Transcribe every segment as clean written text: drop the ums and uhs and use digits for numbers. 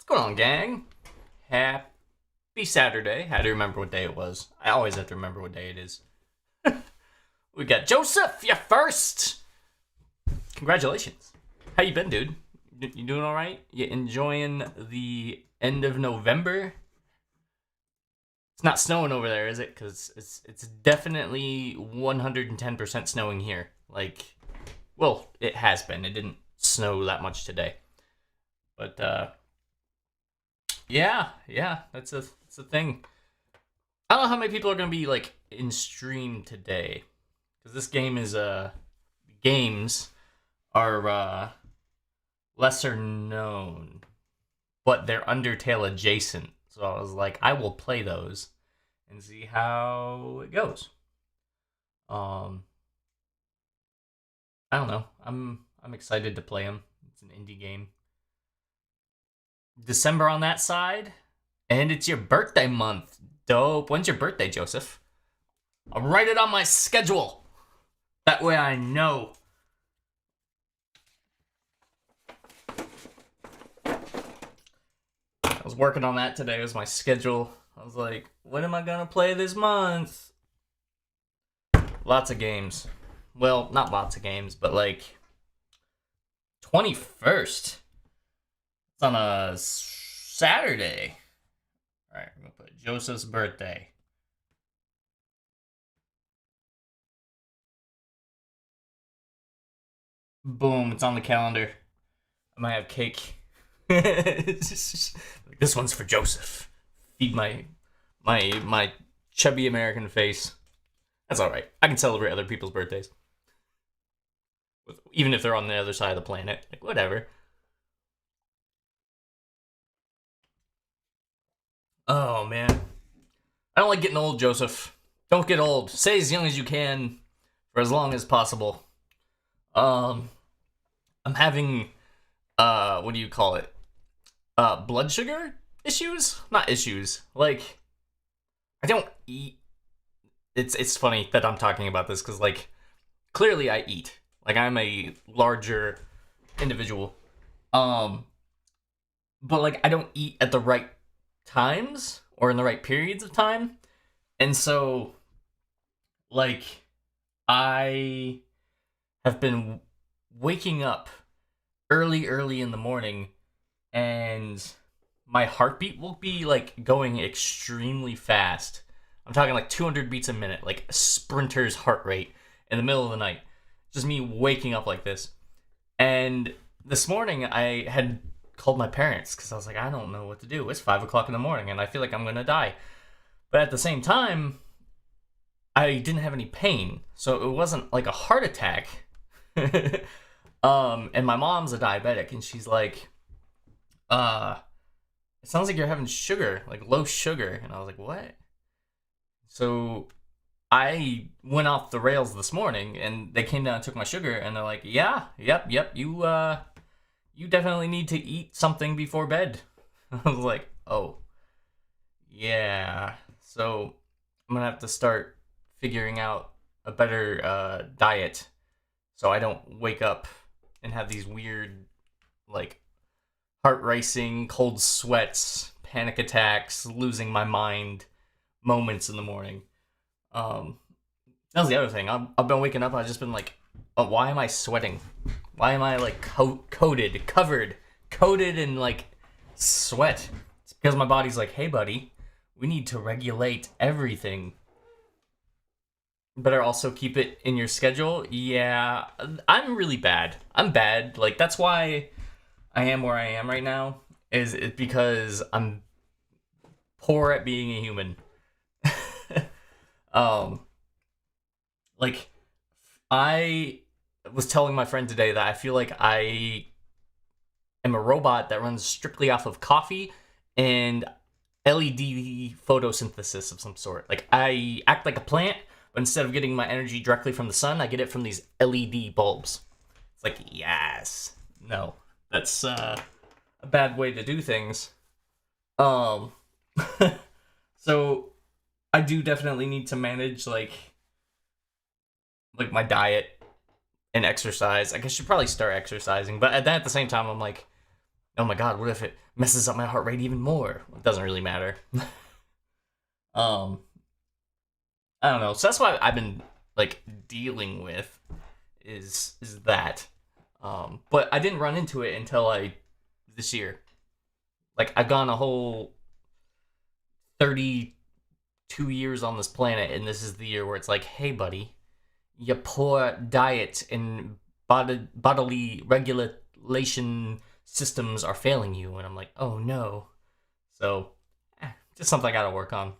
going on, gang? Happy Saturday. Had to remember what day it was. I always have to remember what day it is. We got Joseph, you first. Congratulations. How you been, dude? You doing all right? You enjoying the end of November? It's not snowing over there, is it? Because it's definitely 110% snowing here. Like, well, it has been. It didn't snow that much today. But, yeah, that's a thing. I don't know how many people are going to be, like, in stream today. Because this game is, games are, lesser known. But they're Undertale adjacent. So I was like, I will play those and see how it goes. I don't know. I'm excited to play them. It's an indie game. December on that side, and it's your birthday month. Dope. When's your birthday, Joseph? I'll write it on my schedule. That way I know. I was working on that today. It was my schedule. I was like, what am I gonna play this month? Lots of games. Well, not lots of games, but like 21st. It's on a Saturday. All right, I'm gonna put Joseph's birthday. Boom, it's on the calendar. I might have cake. This one's for Joseph. Feed my chubby American face. That's all right. I can celebrate other people's birthdays, even if they're on the other side of the planet. Like, whatever. Oh man, I don't like getting old, Joseph. Don't get old. Stay as young as you can for as long as possible. I'm having what do you call it? Blood sugar issues? Not issues. Like, I don't eat. It's funny that I'm talking about this because, like, clearly I eat. Like, I'm a larger individual. But like, I don't eat at the right times or in the right periods of time. And so, like, I have been waking up early in the morning, and my heartbeat will be like going extremely fast. I'm talking like 200 beats a minute, like a sprinter's heart rate in the middle of the night. Just me waking up like this. And this morning I had called my parents because I was like, I don't know what to do. It's 5 o'clock in the morning and I feel like I'm gonna die. But at the same time, I didn't have any pain, so it wasn't like a heart attack. And my mom's a diabetic, and she's like, it sounds like you're having sugar, like low sugar. And I was like, what? So I went off the rails this morning, and they came down and took my sugar, and they're like, yep, you definitely need to eat something before bed. I was like, oh, yeah. So I'm gonna have to start figuring out a better diet so I don't wake up and have these weird, like, heart racing, cold sweats, panic attacks, losing my mind moments in the morning. That was the other thing. I've been waking up, I've just been like, oh, why am I sweating? Why am I, like, coated in, like, sweat? It's because my body's like, hey, buddy, we need to regulate everything. Better also keep it in your schedule. Yeah, I'm really bad. I'm bad. Like, that's why I am where I am right now. Is it because I'm poor at being a human. Like, I was telling my friend today that I feel like I am a robot that runs strictly off of coffee and LED photosynthesis of some sort. Like, I act like a plant, but instead of getting my energy directly from the sun, I get it from these LED bulbs. It's like, yes. No. That's a bad way to do things. So I do definitely need to manage like my diet and exercise. I guess I should probably start exercising, but at the same time I'm like, oh my god, what if it messes up my heart rate even more. It doesn't really matter. I don't know. So that's what I've been like dealing with is that. But I didn't run into it until this year. Like I've gone a whole 32 years on this planet, and this is the year where it's like, hey buddy, your poor diet and bodily regulation systems are failing you. And I'm like, oh no. So just something I gotta work on.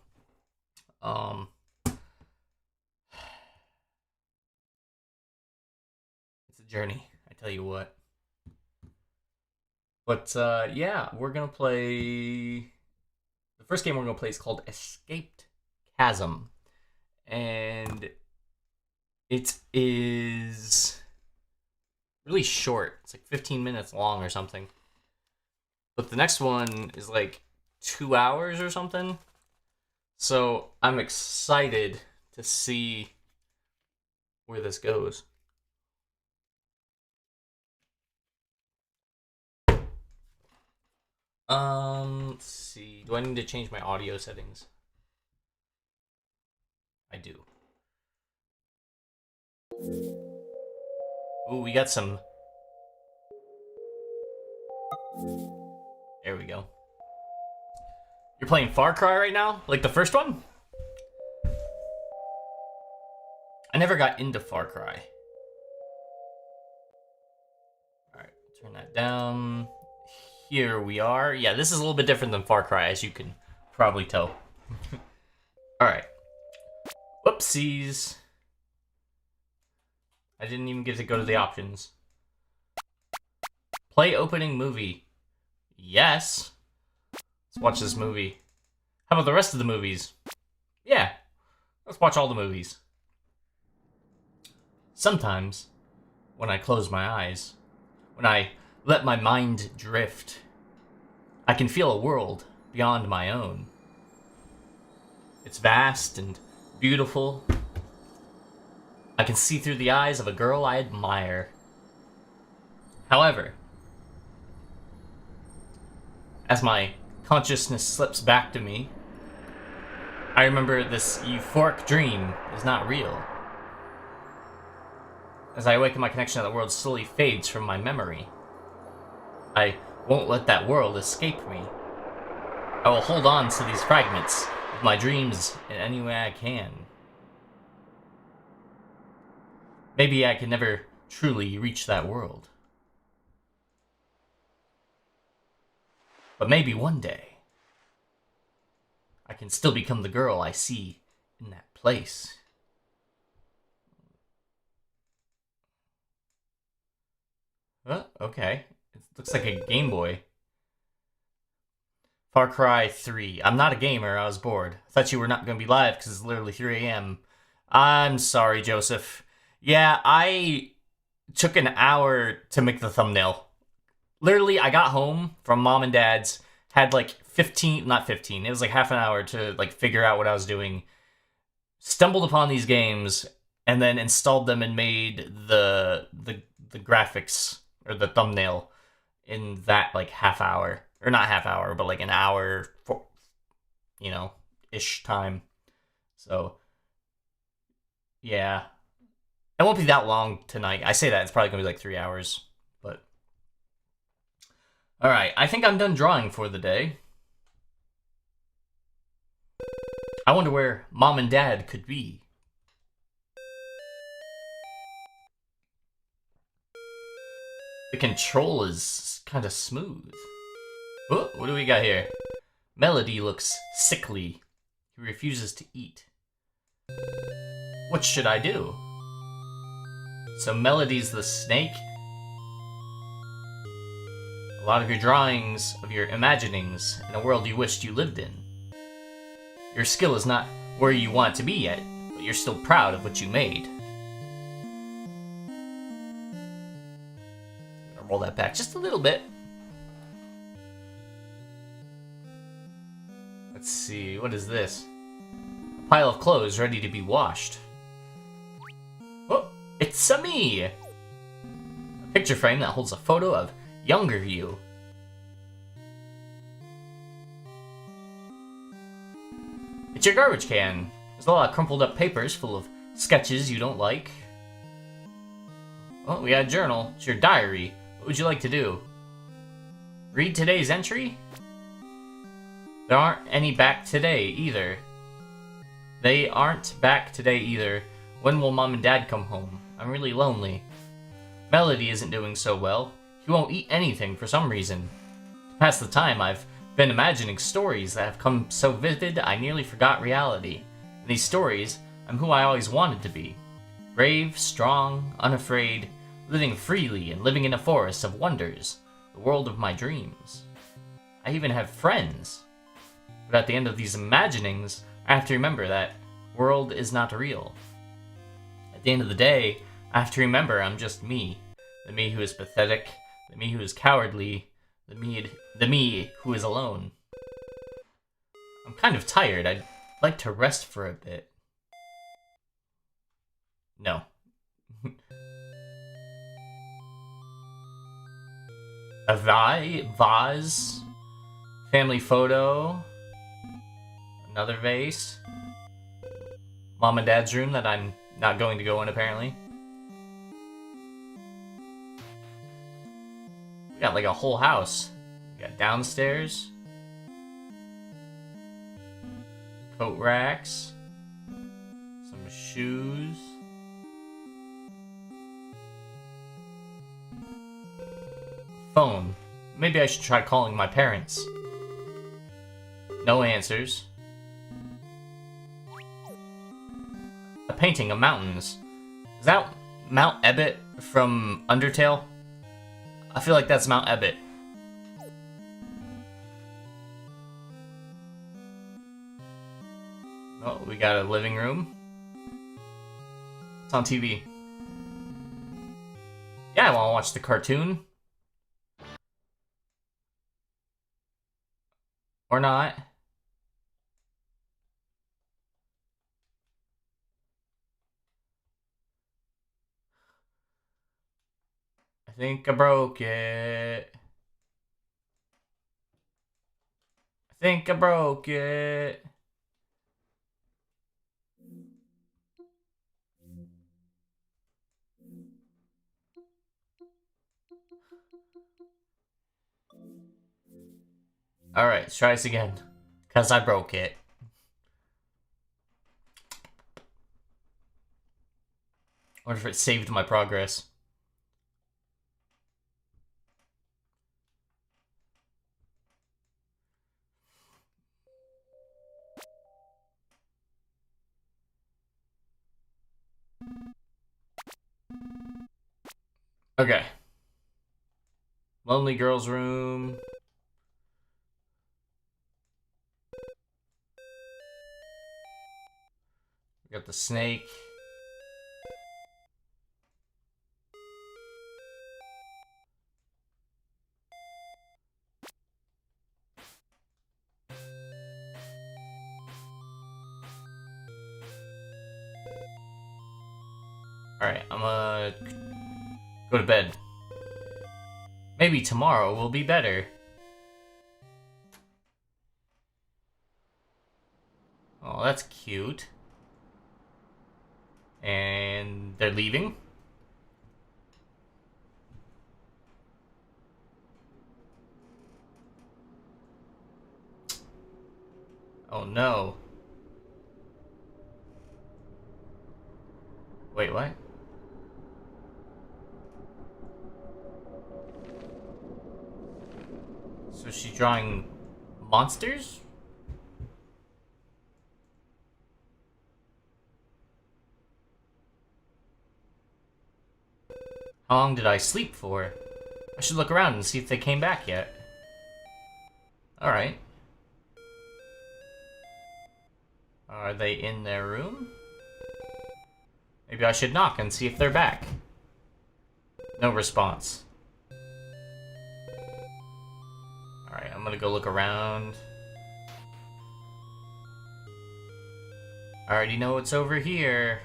It's a journey, I tell you what. But yeah, we're gonna play. The first game we're gonna play is called EscapedChasm, and it is really short. It's like 15 minutes long or something. But the next one is like 2 hours or something. So I'm excited to see where this goes. Let's see. Do I need to change my audio settings? I do. Ooh, we got some. There we go. You're playing Far Cry right now? Like the first one? I never got into Far Cry. Alright, turn that down. Here we are. Yeah, this is a little bit different than Far Cry, as you can probably tell. Alright. Whoopsies. I didn't even get to go to the options. Play opening movie. Yes. Let's watch this movie. How about the rest of the movies? Yeah. Let's watch all the movies. Sometimes, when I close my eyes, when I let my mind drift, I can feel a world beyond my own. It's vast and beautiful. I can see through the eyes of a girl I admire. However, as my consciousness slips back to me, I remember this euphoric dream is not real. As I awaken, my connection to the world slowly fades from my memory. I won't let that world escape me. I will hold on to these fragments of my dreams in any way I can. Maybe I can never truly reach that world. But maybe one day, I can still become the girl I see in that place. Okay. It looks like a Game Boy. Far Cry 3. I'm not a gamer, I was bored. I thought you were not going to be live because it's literally 3 a.m. I'm sorry, Joseph. Yeah, I took an hour to make the thumbnail. Literally, I got home from mom and dad's, had like 15, not 15, it was like half an hour to like figure out what I was doing. Stumbled upon these games, and then installed them and made the graphics, or the thumbnail, in that like half hour. Or not half hour, but like an hour, for, you know, ish time. So, yeah. It won't be that long tonight. I say that, it's probably going to be like 3 hours. But, alright, I think I'm done drawing for the day. I wonder where Mom and Dad could be. The control is kind of smooth. Oh, what do we got here? Melody looks sickly. He refuses to eat. What should I do? So Melody's the snake? A lot of your drawings of your imaginings in a world you wished you lived in. Your skill is not where you want it to be yet, but you're still proud of what you made. I'm gonna roll that back just a little bit. Let's see, what is this? A pile of clothes ready to be washed. Oh, it's me! A picture frame that holds a photo of younger you. It's your garbage can. There's a lot of crumpled up papers full of sketches you don't like. Oh, we got a journal. It's your diary. What would you like to do? Read today's entry? There aren't any back today either. They aren't back today either. When will Mom and Dad come home? I'm really lonely. Melody isn't doing so well. He won't eat anything for some reason. To pass the time, I've been imagining stories that have come so vivid I nearly forgot reality. In these stories, I'm who I always wanted to be. Brave, strong, unafraid, living freely and living in a forest of wonders, the world of my dreams. I even have friends. But at the end of these imaginings, I have to remember that world is not real. At the end of the day, I have to remember I'm just me. The me who is pathetic, the me who is cowardly, the me who is alone. I'm kind of tired. I'd like to rest for a bit. No. A vase, family photo, another vase, Mom and Dad's room that I'm not going to go in apparently. We got like a whole house. We got downstairs, coat racks, some shoes. Phone. Maybe I should try calling my parents. No answers. A painting of mountains. Is that Mount Ebbet from Undertale? I feel like that's Mount Ebbet. Oh, we got a living room. It's on TV. Yeah, I want to watch the cartoon. Or not. I think I broke it. I think I broke it. Alright, let's try this again. Because I broke it. I wonder if it saved my progress. Okay. Lonely girl's room. We got the snake. Alright, I'm gonna go to bed. Maybe tomorrow will be better. Oh, that's cute. And they're leaving. Oh no. Wait, what? So she's drawing monsters? How long did I sleep for? I should look around and see if they came back yet. Alright. Are they in their room? Maybe I should knock and see if they're back. No response. Alright, I'm gonna go look around. I already know what's over here.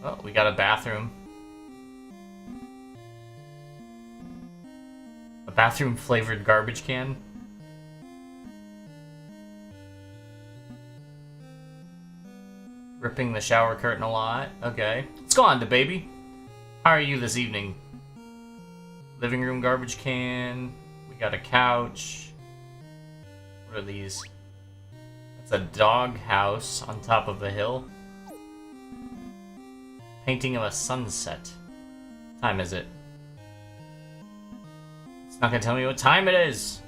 Oh, we got a bathroom. A bathroom flavored garbage can. Ripping the shower curtain a lot. Okay. Let's go on to baby. How are you this evening? Living room garbage can. We got a couch. What are these? It's a dog house on top of a hill. Painting of a sunset. What time is it? It's not gonna tell me what time it is.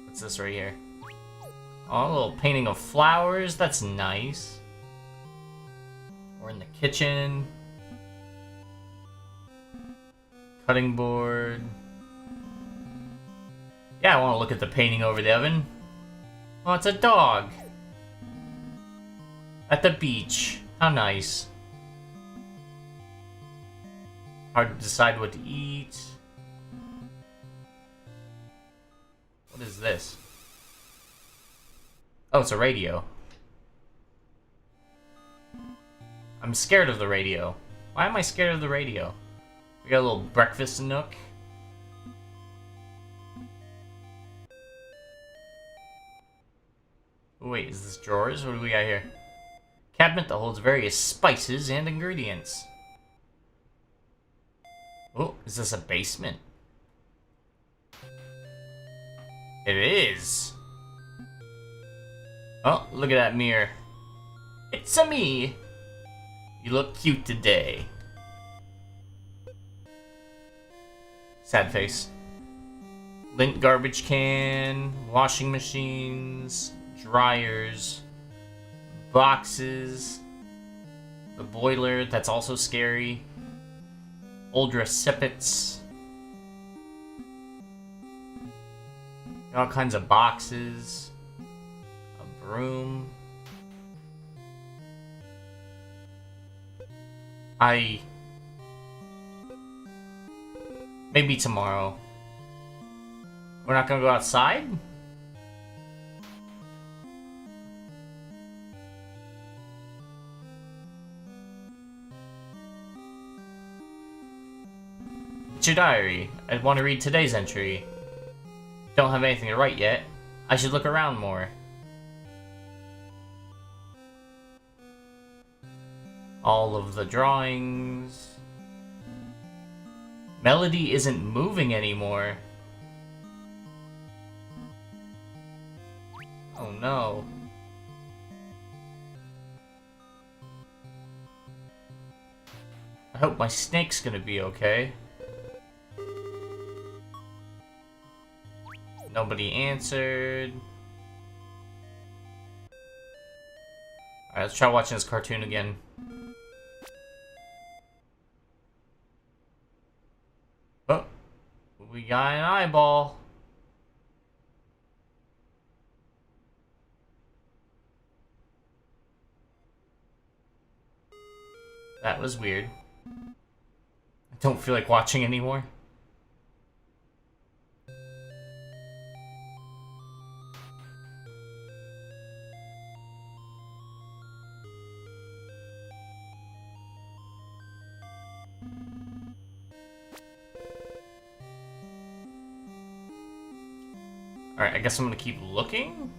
What's this right here? Oh, a little painting of flowers. That's nice. We're in the kitchen. Cutting board. Yeah, I want to look at the painting over the oven. Oh, it's a dog. At the beach. How nice. Hard to decide what to eat. What is this? Oh, it's a radio. I'm scared of the radio. Why am I scared of the radio? We got a little breakfast nook. Wait, is this drawers? What do we got here? Cabinet that holds various spices and ingredients. Oh, is this a basement? It is. Oh, look at that mirror. It's a me. You look cute today. Sad face. Lint garbage can, washing machines, dryers, boxes, the boiler that's also scary, old recipients, all kinds of boxes, a broom. Maybe tomorrow. We're not gonna go outside? It's your diary. I want to read today's entry. Don't have anything to write yet. I should look around more. All of the drawings. Melody isn't moving anymore. Oh no. I hope my snake's gonna be okay. Nobody answered. Alright, let's try watching this cartoon again. Oh, we got an eyeball. That was weird. I don't feel like watching anymore. Alright, I guess I'm gonna keep looking?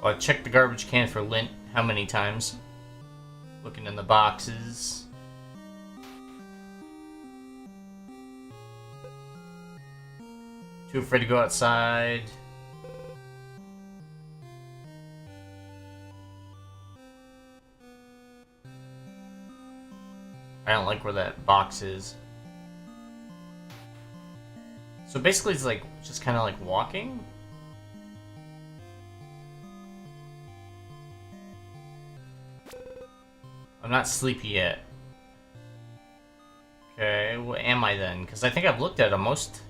Well, I checked the garbage can for lint how many times? Looking in the boxes. Too afraid to go outside. I don't like where that box is. So basically it's like, just kind of like walking? I'm not sleepy yet. Okay, what am I then? Because I think I've looked at most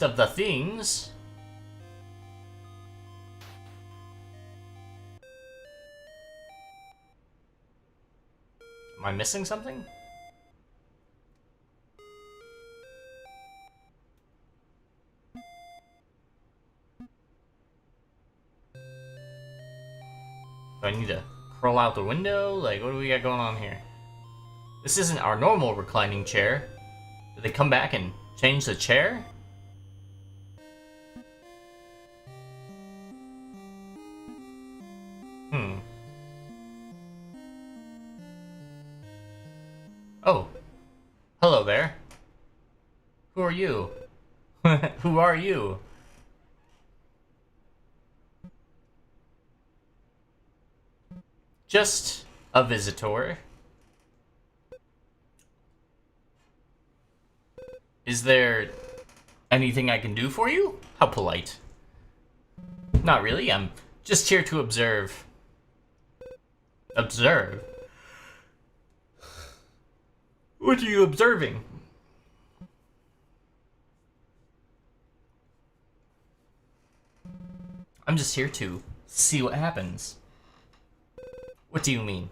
of the things. Am I missing something? Do I need to crawl out the window? Like, what do we got going on here? This isn't our normal reclining chair. Did they come back and change the chair? Oh. Hello there. Who are you? Who are you? Just a visitor. Is there anything I can do for you? How polite. Not really, I'm just here to observe. Observe? What are you observing? I'm just here to see what happens. What do you mean?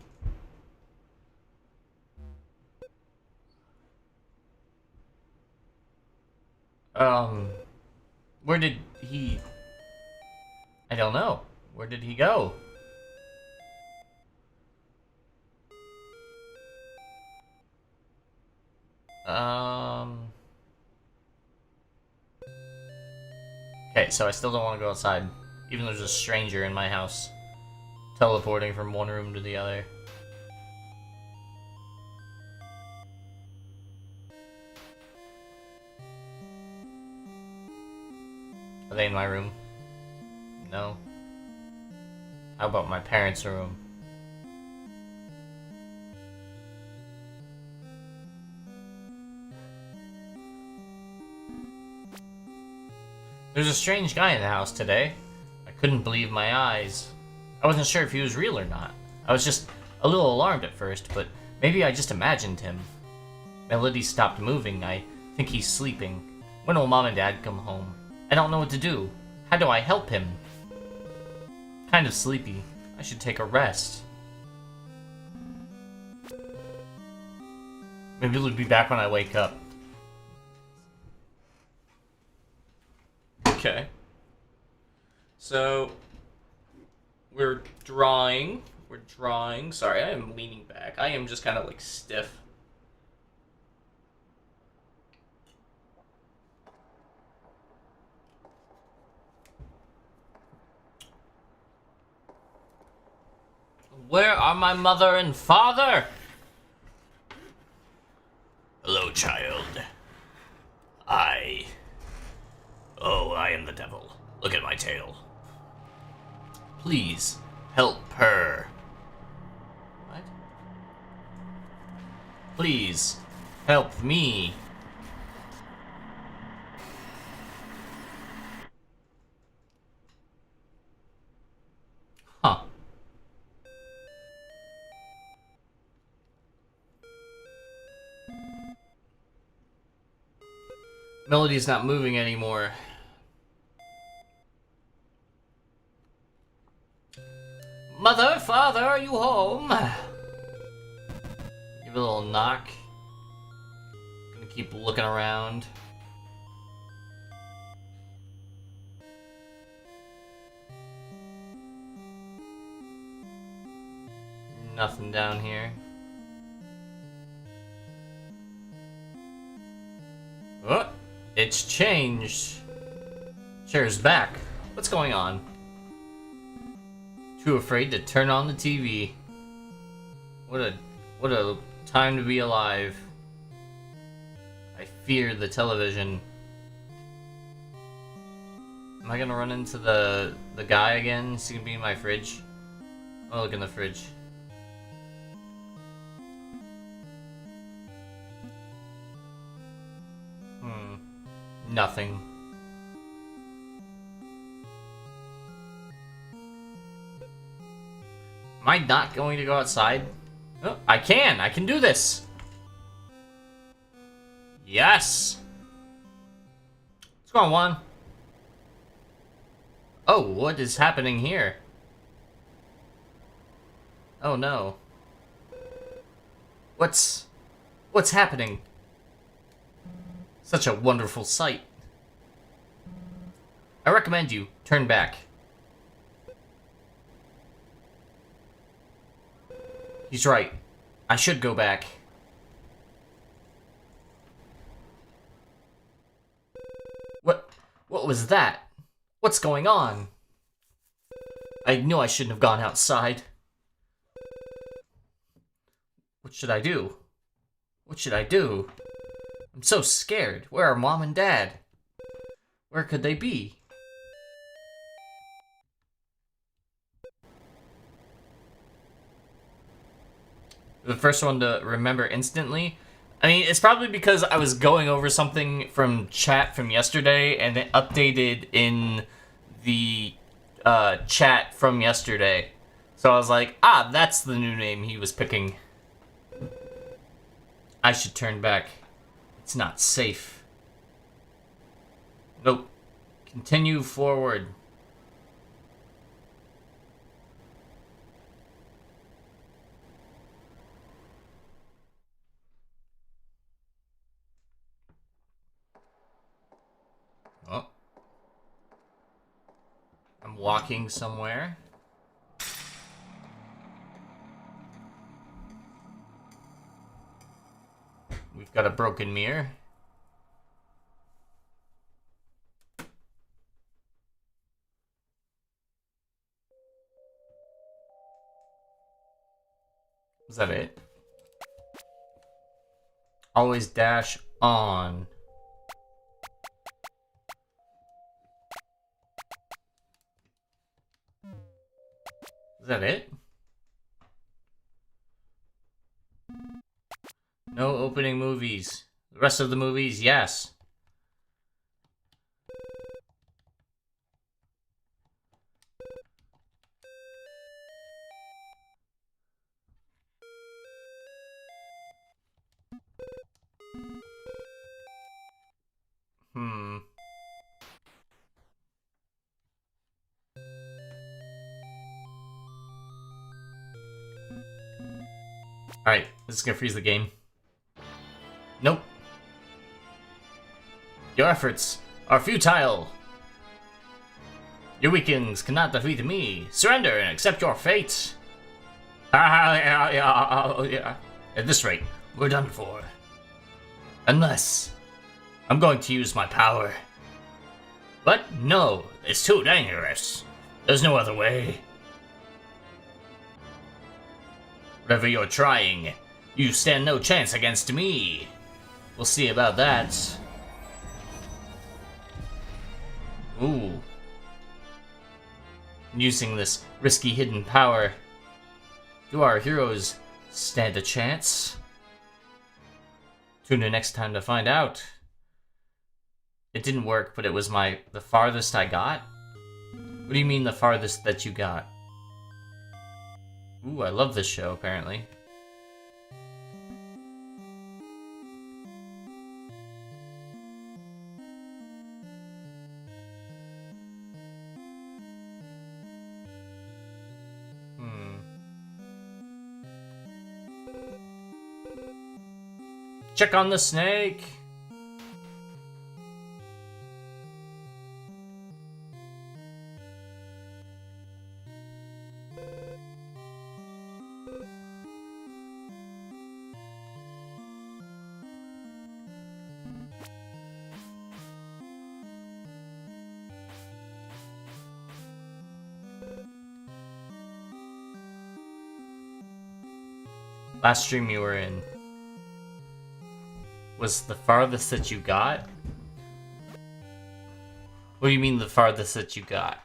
Where did he... I don't know. Where did he go? Okay, so I still don't want to go outside. Even though there's a stranger in my house. Teleporting from one room to the other. Are they in my room? No. How about my parents' room? There's a strange guy in the house today. I couldn't believe my eyes. I wasn't sure if he was real or not. I was just a little alarmed at first, but maybe I just imagined him. Melody stopped moving. I think he's sleeping. When will Mom and Dad come home? I don't know what to do. How do I help him? Kind of sleepy. I should take a rest. Maybe he'll be back when I wake up. Okay. So, we're drawing. Sorry, I am leaning back. I am just kind of like stiff. Where are my mother and father? Hello, child. I am the devil. Look at my tail. Please, help her. What? Please, help me. Huh. Melody's not moving anymore. Mother, father, are you home? Give a little knock. Gonna keep looking around. Nothing down here. Oh, it's changed. Chair's back. What's going on? Too afraid to turn on the TV. What a time to be alive. I fear the television. Am I gonna run into the guy again? Is he gonna be in my fridge? Oh, look in the fridge. Nothing. Am I not going to go outside? Oh, I can do this. Yes. What's going on? Oh, what is happening here? Oh no. What's happening? Such a wonderful sight. I recommend you turn back. He's right. I should go back. What was that? What's going on? I knew I shouldn't have gone outside. What should I do? What should I do? I'm so scared. Where are Mom and Dad? Where could they be? The first one to remember instantly. I mean, it's probably because I was going over something from chat from yesterday and it updated in the chat from yesterday. So I was like, ah, that's the new name he was picking. I should turn back. It's not safe. Nope. Continue forward. Oh. I'm walking somewhere. We've got a broken mirror. Is that it? Always dash on. Is that it? No opening movies. The rest of the movies, yes. Alright, this is gonna freeze the game. Nope. Your efforts are futile. Your weaklings cannot defeat me. Surrender and accept your fate. Yeah. At this rate, we're done for. Unless I'm going to use my power. But no, it's too dangerous. There's no other way. Whatever you're trying, you stand no chance against me. We'll see about that. Ooh. Using this risky hidden power, do our heroes stand a chance? Tune in next time to find out. It didn't work, but it was the farthest I got? What do you mean the farthest that you got? Ooh, I love this show, apparently. Check on the snake! Last stream you were in was the farthest that you got? What do you mean the farthest that you got?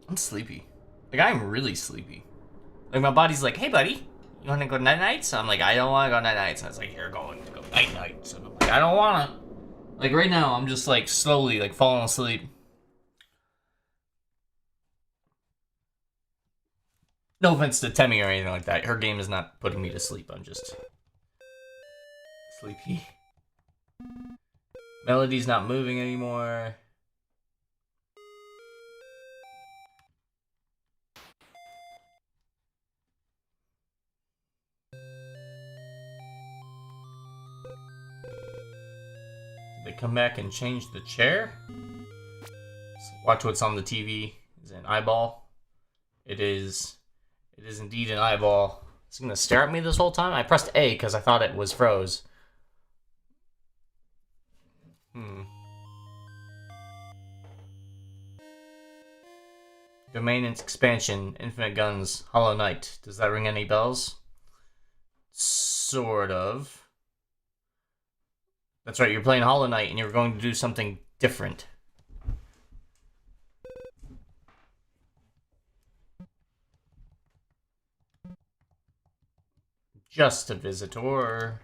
I'm sleepy. Like, I'm really sleepy. Like, my body's like, hey, buddy, you want to go night-night? So I'm like, I don't want to go night-night. So I was like, you're going to go night-night. So I'm like, I don't want to. Like, right now, I'm just, like, slowly, like, falling asleep. No offense to Temmie or anything like that. Her game is not putting me to sleep. I'm just sleepy. Melody's not moving anymore. Did they come back and change the chair? Let's watch what's on the TV. Is it an eyeball? It is. It is indeed an eyeball. Is it gonna stare at me this whole time? I pressed A because I thought it was froze. Domain expansion, Infinite Guns, Hollow Knight. Does that ring any bells? Sort of. That's right, you're playing Hollow Knight and you're going to do something different. Just a visitor.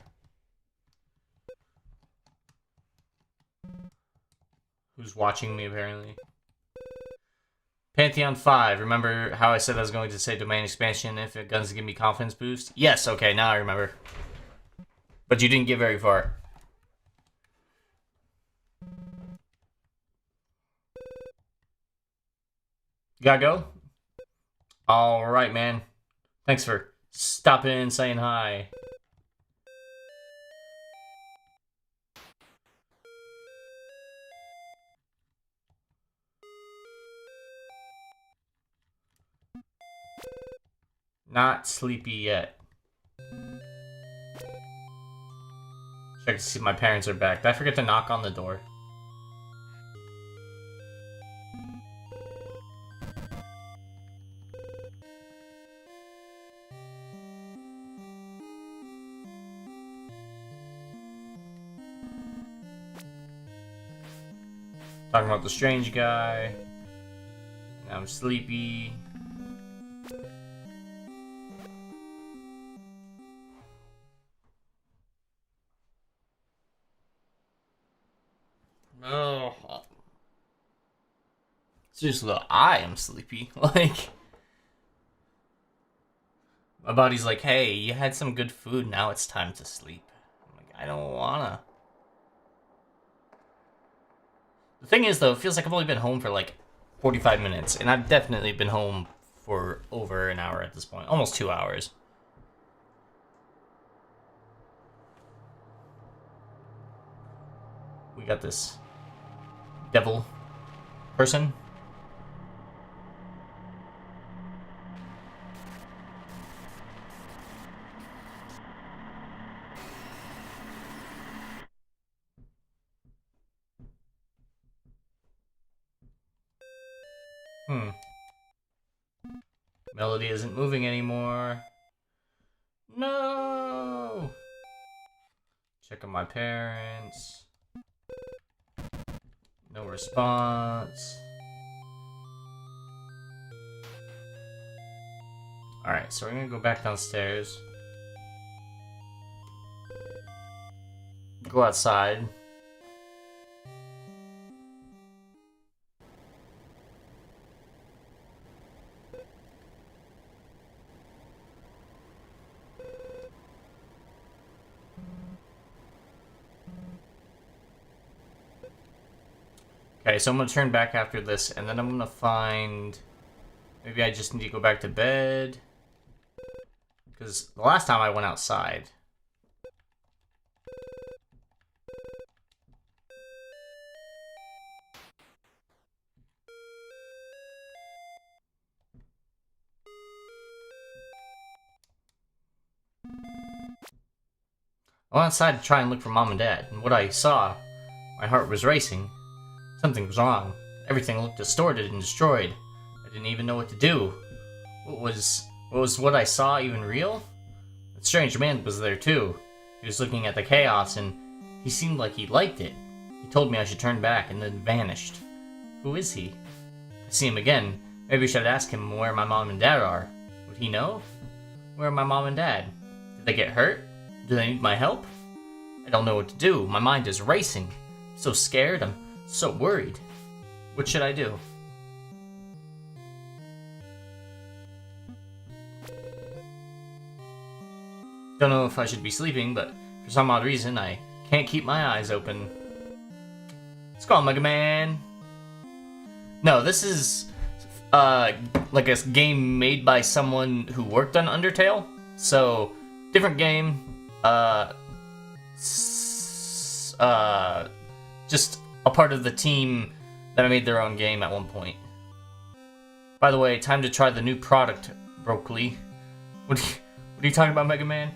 Who's watching me, apparently. Pantheon 5. Remember how I said I was going to say domain expansion if it guns give me confidence boost? Yes, okay, now I remember. But you didn't get very far. You gotta go? Alright, man. Thanks for stopping in and saying hi. Not sleepy yet. Check to see if my parents are back. Did I forget to knock on the door? Talking about the strange guy. Now I'm sleepy. Oh. Seriously though, I am sleepy. Like, my body's like, hey, you had some good food, now it's time to sleep. I'm like, I don't wanna. The thing is though, it feels like I've only been home for like 45 minutes, and I've definitely been home for over an hour at this point. Almost 2 hours. We got this devil person. Melody isn't moving anymore. No! Check on my parents. No response. Alright, so we're gonna go back downstairs. Go outside. Okay, so I'm gonna turn back after this, and then I'm gonna find... Maybe I just need to go back to bed. Because the last time I went outside... I went outside to try and look for Mom and Dad, and what I saw, my heart was racing. Something was wrong. Everything looked distorted and destroyed. I didn't even know what to do. Was what I saw even real? The strange man was there too. He was looking at the chaos and he seemed like he liked it. He told me I should turn back and then vanished. Who is he? I see him again. Maybe I should ask him where my mom and dad are. Would he know? Where are my mom and dad? Did they get hurt? Do they need my help? I don't know what to do. My mind is racing. I'm so scared. I'm so worried. What should I do? Don't know if I should be sleeping, but for some odd reason, I can't keep my eyes open. Let's go, Mega Man. No, this is like a game made by someone who worked on Undertale. So, different game. Just a part of the team that made their own game at one point. By the way, time to try the new product, Broccoli. What are you talking about, Mega Man?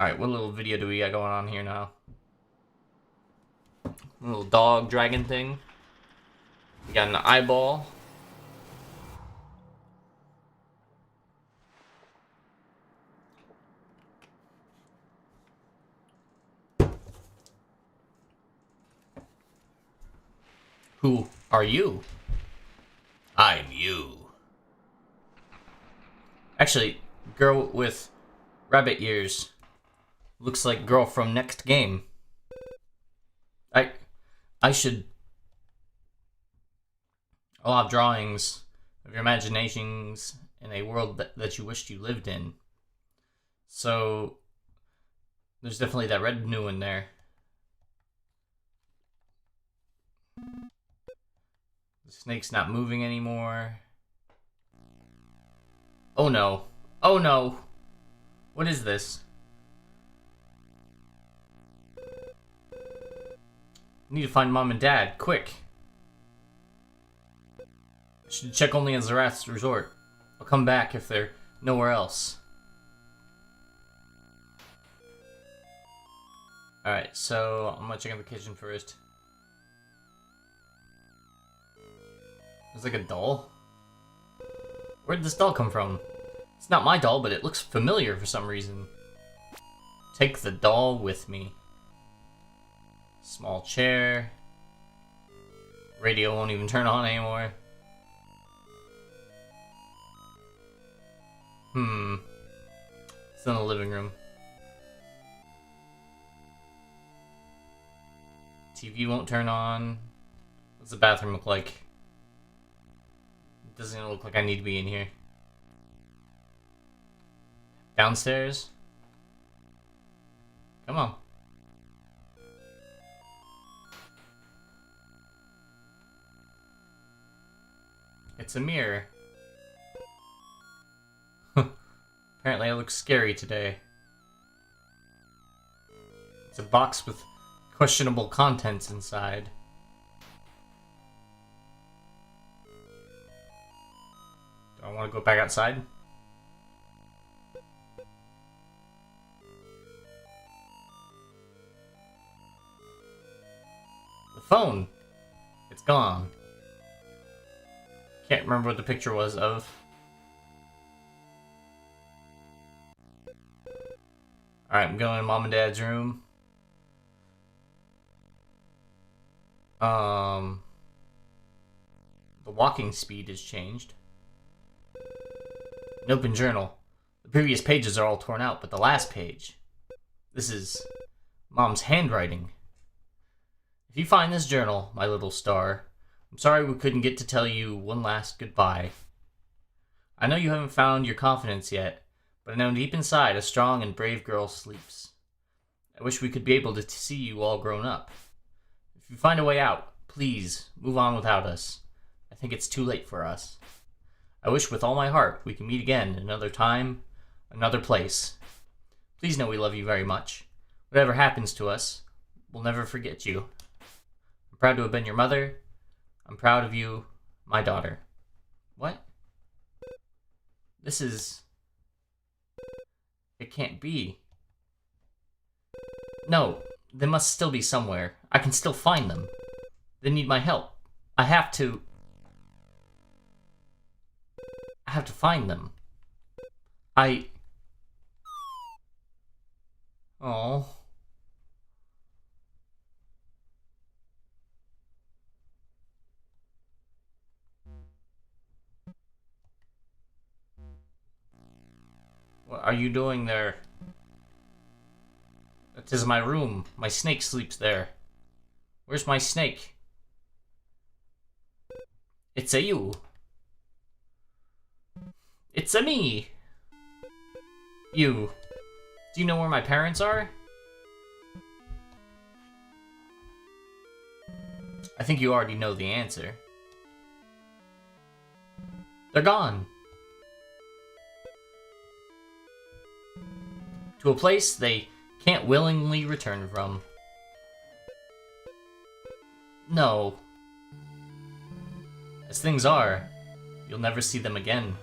Alright, what little video do we got going on here now? A little dog dragon thing. We got an eyeball. Who are you? I'm you. Actually, girl with rabbit ears. Looks like girl from next game. I should... I'll have drawings of your imaginations in a world that you wished you lived in. So, there's definitely that red new in there. The snake's not moving anymore. Oh no. Oh no. What is this? I need to find Mom and Dad, quick. I should check only in Zarath's resort. I'll come back if they're nowhere else. Alright, so I'm gonna check in the kitchen first. There's like a doll. Where did this doll come from? It's not my doll, but it looks familiar for some reason. Take the doll with me. Small chair. Radio won't even turn on anymore. It's in the living room. TV won't turn on. What's the bathroom look like? It doesn't even look like I need to be in here. Downstairs? Come on. It's a mirror. Apparently I look scary today. It's a box with questionable contents inside. Do I want to go back outside? The phone! It's gone. Can't remember what the picture was of. Alright, I'm going to Mom and Dad's room. The walking speed has changed. An open journal. The previous pages are all torn out, but the last page... This is Mom's handwriting. If you find this journal, my little star, I'm sorry we couldn't get to tell you one last goodbye. I know you haven't found your confidence yet, but I know deep inside a strong and brave girl sleeps. I wish we could be able to see you all grown up. If you find a way out, please move on without us. I think it's too late for us. I wish with all my heart we can meet again another time, another place. Please know we love you very much. Whatever happens to us, we'll never forget you. I'm proud to have been your mother. I'm proud of you, my daughter. What? This is... It can't be. No, they must still be somewhere. I can still find them. They need my help. I have to find them. Oh. What are you doing there? That is my room. My snake sleeps there. Where's my snake? It's a you. It's a me. You. Do you know where my parents are? I think you already know the answer. They're gone. To a place they can't willingly return from. No. As things are, you'll never see them again.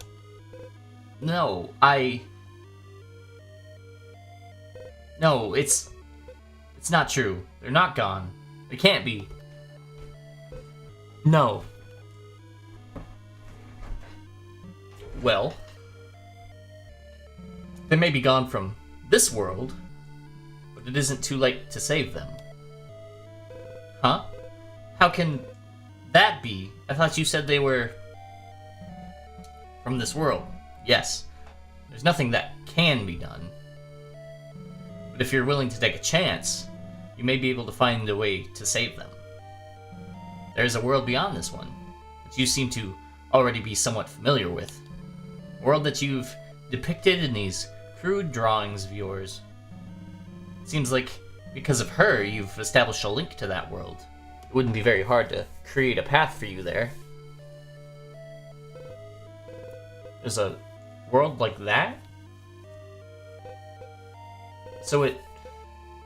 No, No, it's not true. They're not gone. They can't be. No. Well, they may be gone from this world, but it isn't too late to save them. Huh? How can that be? I thought you said they were from this world. Yes. There's nothing that can be done. But if you're willing to take a chance, you may be able to find a way to save them. There is a world beyond this one, which you seem to already be somewhat familiar with. A world that you've depicted in these crude drawings of yours. It seems like because of her, you've established a link to that world. It wouldn't be very hard to create a path for you there. There's a world like that? So it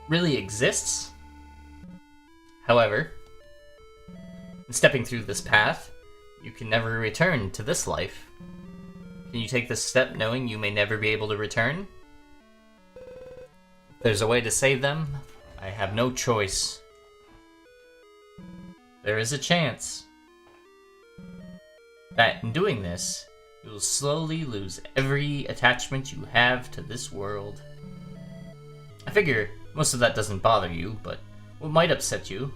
really exists? However, in stepping through this path, you can never return to this life. Can you take this step knowing you may never be able to return? If there's a way to save them, I have no choice. There is a chance that in doing this, you will slowly lose every attachment you have to this world. I figure most of that doesn't bother you, but what might upset you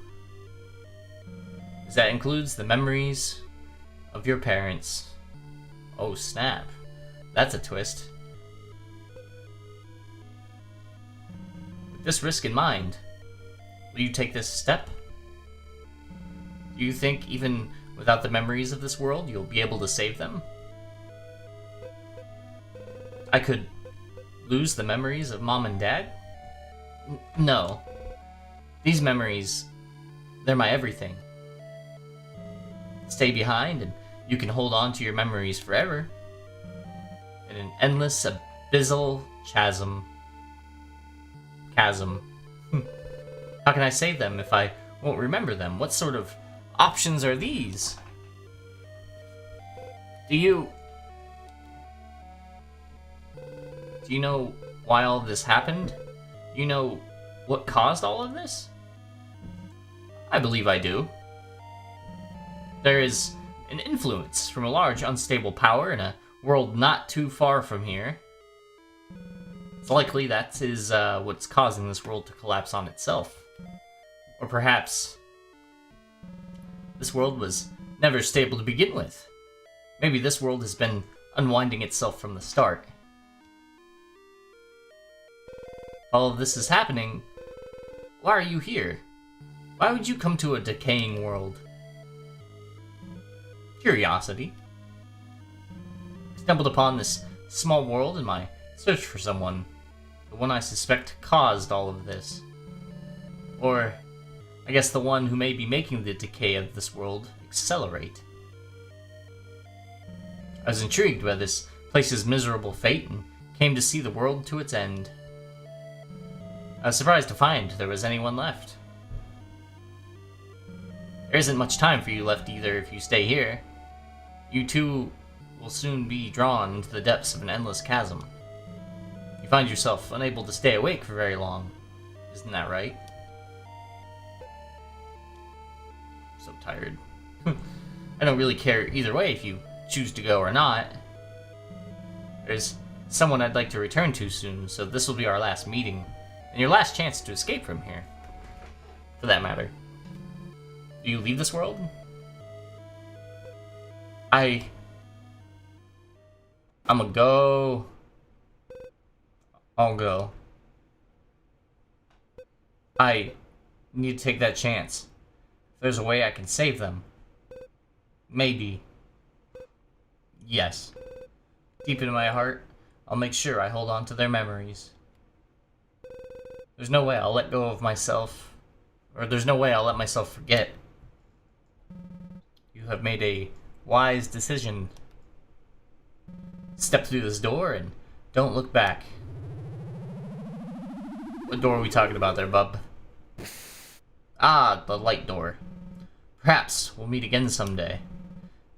is that includes the memories of your parents. Oh snap, that's a twist. With this risk in mind, will you take this step? Do you think even without the memories of this world, you'll be able to save them? I could lose the memories of Mom and Dad? No. These memories, they're my everything. Stay behind and you can hold on to your memories forever. In an endless, abyssal chasm. How can I save them if I won't remember them? What sort of options are these? Do you know why all of this happened? Do you know what caused all of this? I believe I do. There is an influence from a large unstable power in a world not too far from here. It's likely that is what's causing this world to collapse on itself. Or perhaps this world was never stable to begin with. Maybe this world has been unwinding itself from the start. All of this is happening. Why are you here? Why would you come to a decaying world? Curiosity. I stumbled upon this small world in my search for someone. The one I suspect caused all of this. Or, I guess the one who may be making the decay of this world accelerate. I was intrigued by this place's miserable fate and came to see the world to its end. I was surprised to find there was anyone left. There isn't much time for you left either if you stay here. You too will soon be drawn into the depths of an endless chasm. You find yourself unable to stay awake for very long. Isn't that right? I'm so tired. I don't really care either way if you choose to go or not. There's someone I'd like to return to soon, so this will be our last meeting. And your last chance to escape from here. For that matter. Do you leave this world? I'ma go. I'll go. I need to take that chance. If there's a way I can save them. Maybe. Yes. Deep in my heart, I'll make sure I hold on to their memories. There's no way I'll let go of myself, or there's no way I'll let myself forget. You have made a wise decision. Step through this door and don't look back. What door are we talking about there, bub? Ah, the light door. Perhaps we'll meet again someday.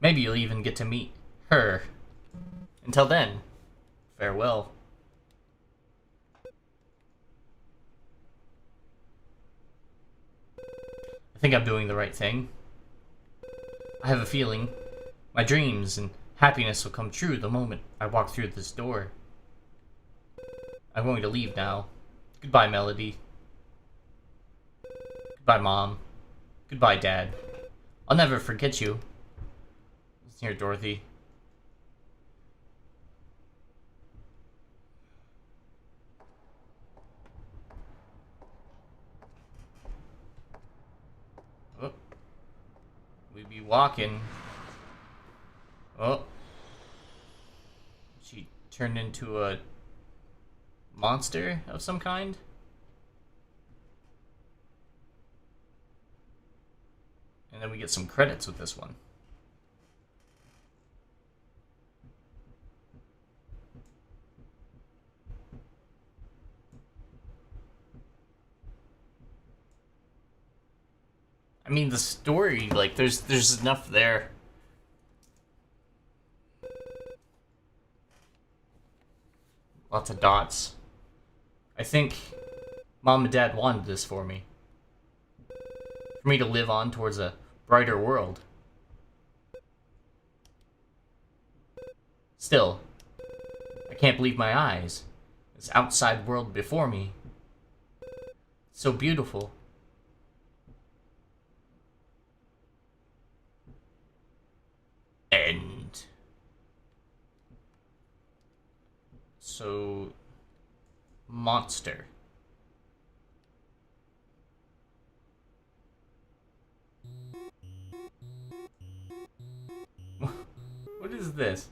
Maybe you'll even get to meet her. Until then, farewell. I think I'm doing the right thing. I have a feeling my dreams and happiness will come true the moment I walk through this door. I'm going to leave now. Goodbye, Melody. Goodbye, Mom. Goodbye, Dad. I'll never forget you. Listen here, Dorothy. Oh. We be walking. Oh. She turned into a monster of some kind? And then we get some credits with this one. I mean, the story, like, there's enough there. Lots of dots. I think Mom and Dad wanted this for me. For me to live on towards a brighter world. Still, I can't believe my eyes. This outside world before me. So beautiful. And so monster. What is this?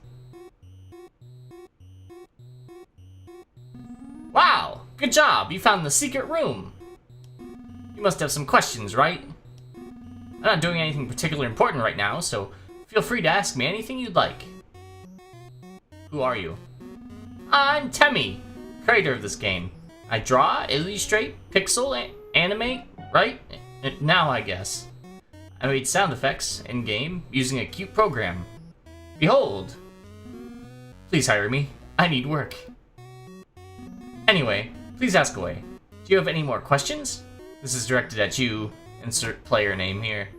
Wow! Good job! You found the secret room! You must have some questions, right? I'm not doing anything particularly important right now, so feel free to ask me anything you'd like. Who are you? I'm Temmie, creator of this game. I draw, illustrate, pixel, animate, right? Now I guess. I made sound effects in-game using a cute program. Behold! Please hire me. I need work. Anyway, please ask away. Do you have any more questions? This is directed at you. Insert player name here.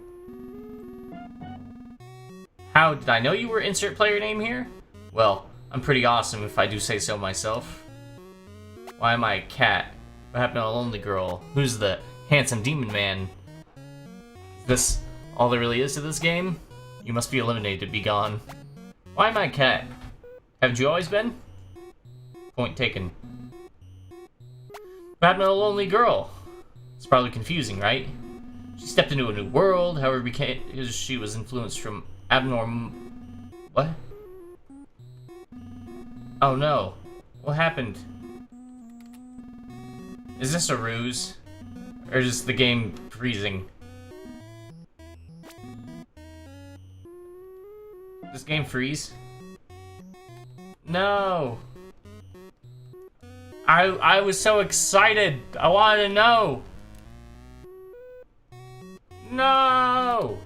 How did I know you were insert player name here? Well, I'm pretty awesome if I do say so myself. Why am I a cat? What happened to a lonely girl? Who's the handsome demon man? Is this all there really is to this game? You must be eliminated, be gone. Why am I a cat? Haven't you always been? Point taken. What happened to a lonely girl? It's probably confusing, right? She stepped into a new world, however because she was influenced from abnormal... What? Oh no. What happened? Is this a ruse? Or is the game freezing? This game freeze? No! I was so excited! I wanted to know! No!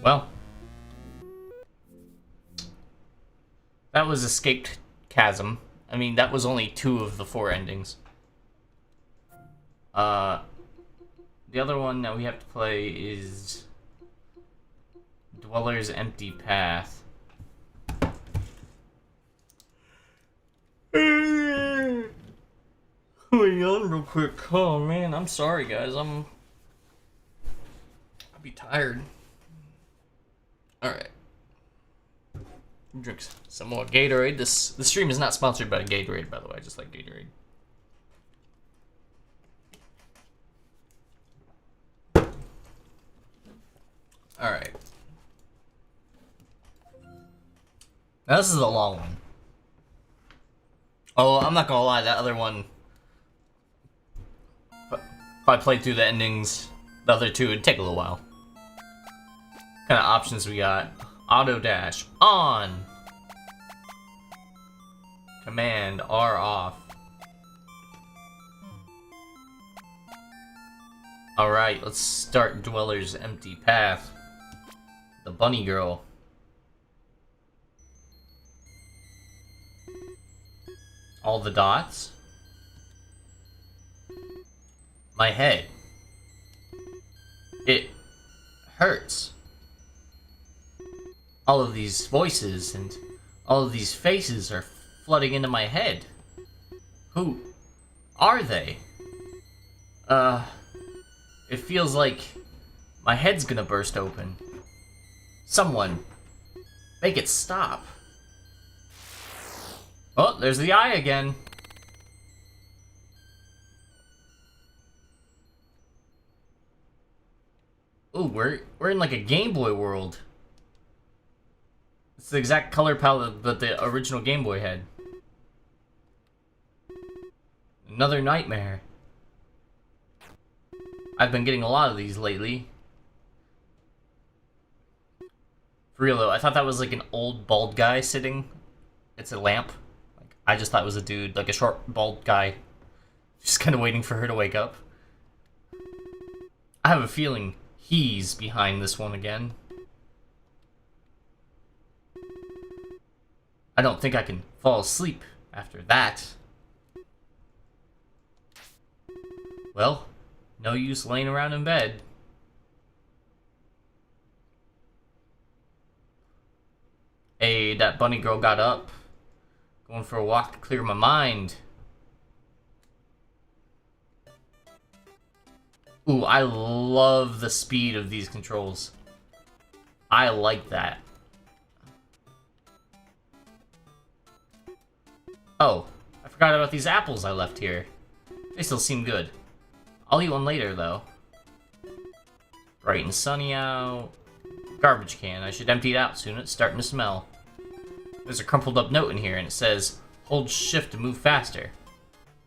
Well. That was EscapedChasm. I mean, that was only 2 of the 4 endings. The other one that we have to play is Dweller'sEmptyPath. Hold on real quick. Oh man, I'm sorry guys. I'll be tired. Alright. Drink some more Gatorade. The stream is not sponsored by Gatorade, by the way. I just like Gatorade. Alright. Now this is a long one. Oh, I'm not gonna lie, that other one, if I played through the endings, the other two, it'd take a little while. What kind of options we got? Auto dash on. Command R off. Alright, let's start Dweller's Empty Path. The bunny girl. All the dots. My head. It hurts. All of these voices and all of these faces are flooding into my head. Who are they? It feels like my head's gonna burst open. Someone, make it stop. Oh, there's the eye again. Ooh, we're in like a Game Boy world. It's the exact color palette that the original Game Boy had. Another nightmare. I've been getting a lot of these lately. For real though, I thought that was like an old bald guy sitting. It's a lamp. Like, I just thought it was a dude, like a short bald guy. Just kind of waiting for her to wake up. I have a feeling he's behind this one again. I don't think I can fall asleep after that. Well, no use laying around in bed. Hey, that bunny girl got up. Going for a walk to clear my mind. Ooh, I love the speed of these controls. I like that. Oh, I forgot about these apples I left here. They still seem good. I'll eat one later, though. Bright and sunny out. Garbage can. I should empty it out soon. It's starting to smell. There's a crumpled up note in here, and it says, hold shift to move faster.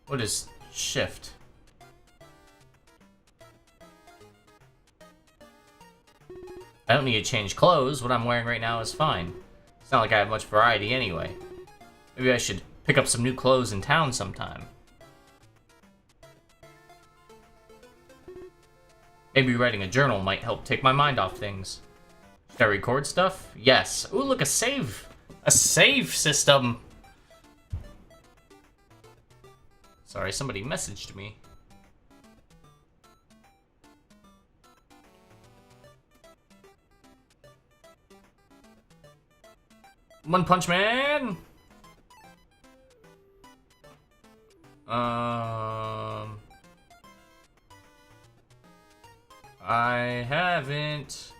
What is shift? I don't need to change clothes. What I'm wearing right now is fine. It's not like I have much variety anyway. Maybe I should pick up some new clothes in town sometime. Maybe writing a journal might help take my mind off things. Should I record stuff? Yes. Ooh, look, a save. A save system. Sorry, somebody messaged me. One Punch Man. I haven't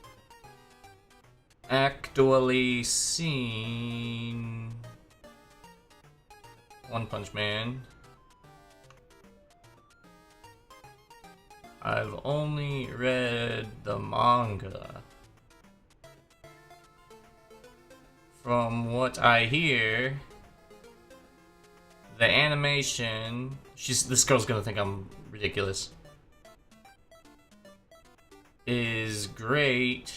actually seen One Punch Man. I've only read the manga. From what I hear, the animation... This girl's gonna think I'm ridiculous. Is great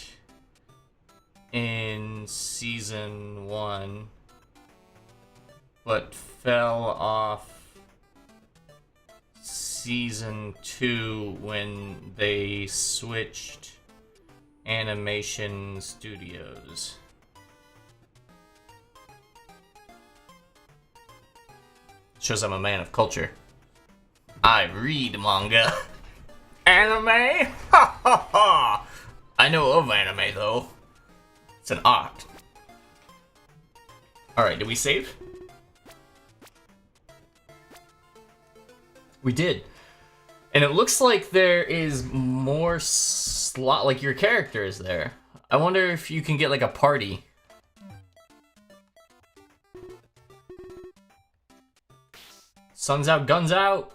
in season 1, but fell off season 2 when they switched animation studios. Shows I'm a man of culture. I read manga. Anime? Ha ha ha! I know of anime though. It's an art. Alright, did we save? We did. And it looks like there is more slot, like your character is there. I wonder if you can get like a party. Sun's out, guns out.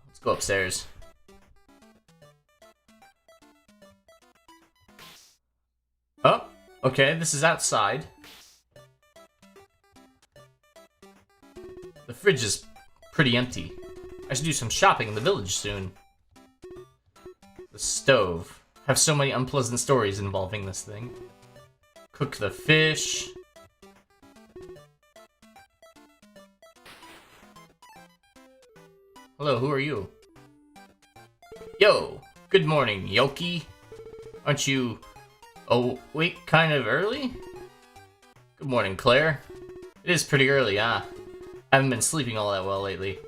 Let's go upstairs. Oh, okay, this is outside. The fridge is pretty empty. I should do some shopping in the village soon. The stove. I have so many unpleasant stories involving this thing. Cook the fish. Hello, who are you? Yo, good morning, Yoki. Aren't you... Oh, wait, kind of early? Good morning, Claire. It is pretty early, huh? I haven't been sleeping all that well lately.